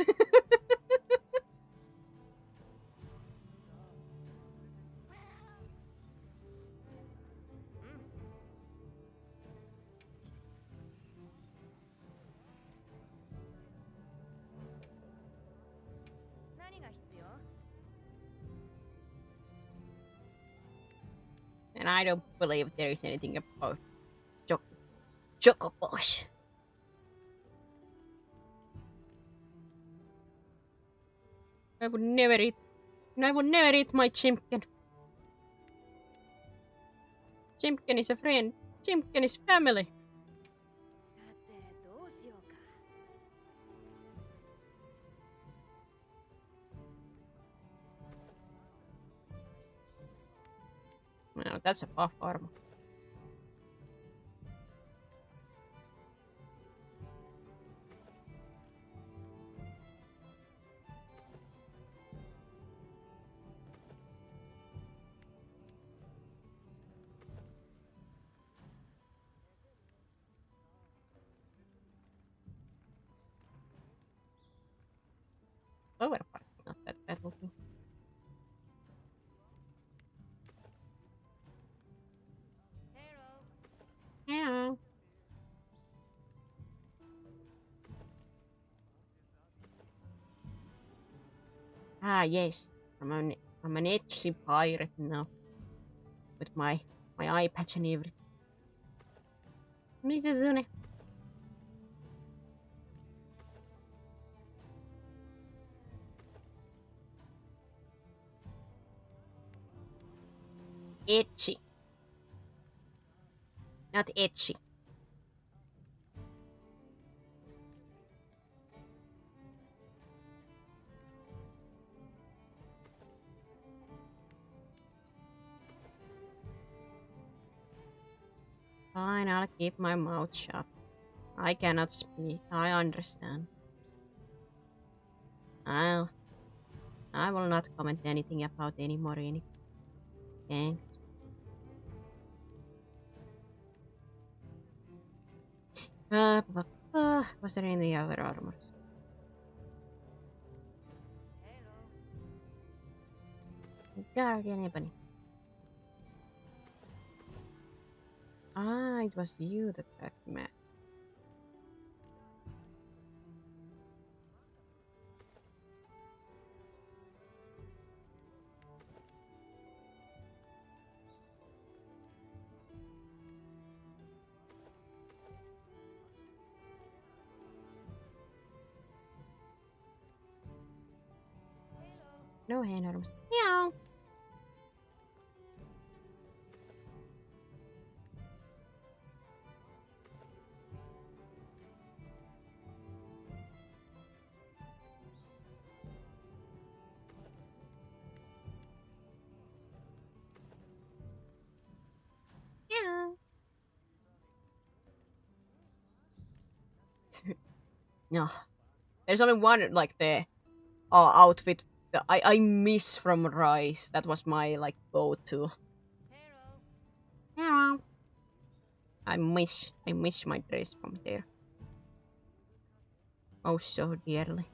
何が必要？ And I don't believe there is anything about Chocobos. I would never eat my Chimken. Chimken is a friend. Chimken is family. さてどうしようか。 Well, that's a buff armor. Lower part is not that bad looking. Yeah. Ah, yes. I'm an edgy pirate now. With my eye patch and everything. Mizuzune. Itchy. Not itchy. Fine, I'll keep my mouth shut. I cannot speak, I understand. I will not comment anything about any Morini. Thanks. Was there any other armors? Guardian Ebony. Ah, it was you that packed Matt. No hand arms. Meow. Meow. No. There's only one, like, the outfit that I miss from Rise. That was my, like, go-to. Yeah. I miss my dress from there. Oh, so dearly.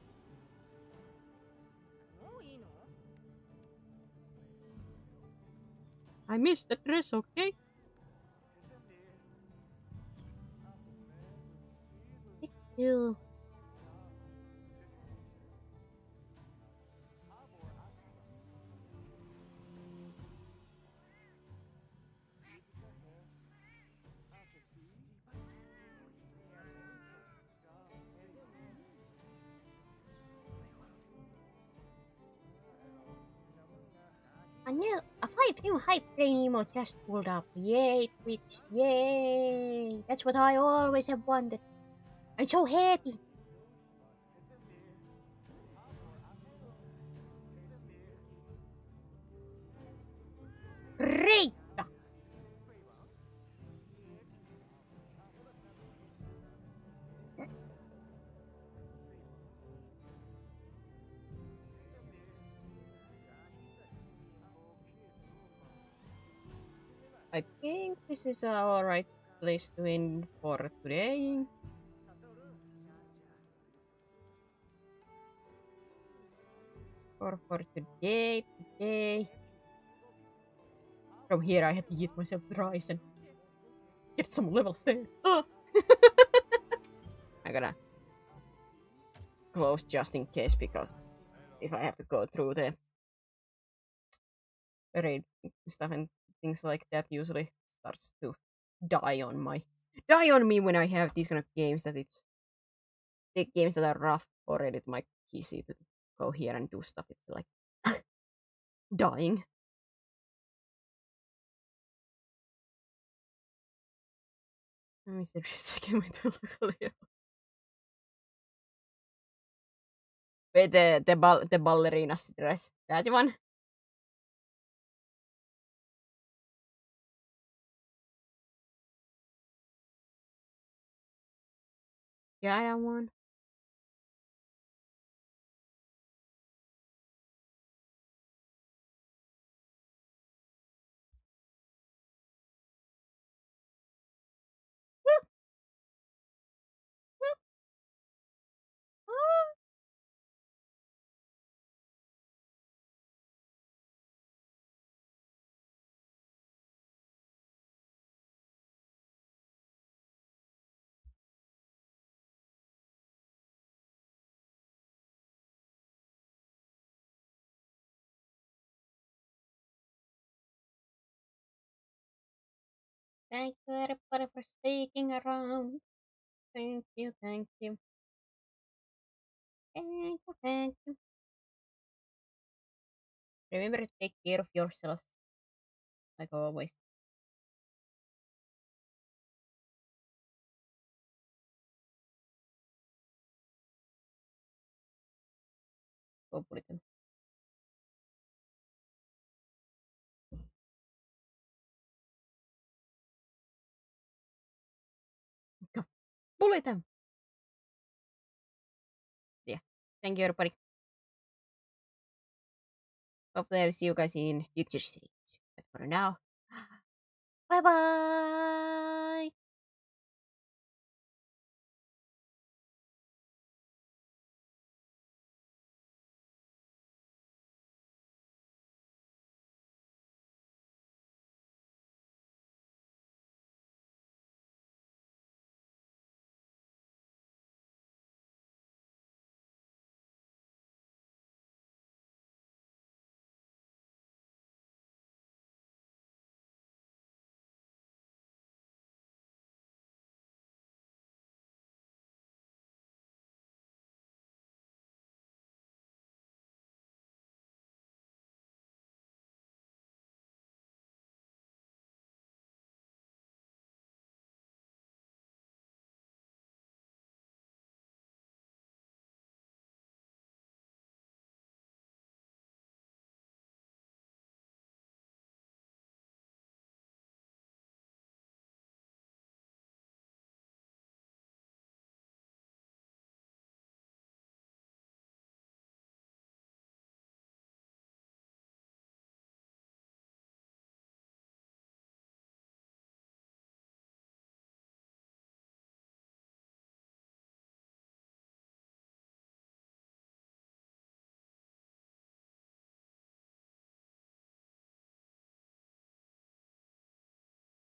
I miss the dress, okay? Thank you. A 5 new hype train emote just pulled up. Yay, Twitch. Yay. That's what I always have wanted. I'm so happy. Great. I think this is an alright place to end for today. For today. From here I had to eat myself dry and get some levels there. Ah. I'm gonna close just in case, because if I have to go through the raid stuff and things like that, usually starts to die on me when I have these kind of games that it's the games that are rough already to my PC to go here and do stuff. It's like dying. Mr. Second to look. Wait, the ballerina's dress. That one? Yeah, that one. Thank you everybody for sticking around. Thank you. Thank you. Remember to take care of yourselves, like always. Go Bulletin. Go Bulletin. Yeah. Thank you everybody. Hopefully I'll see you guys in future streams. But for now, bye bye.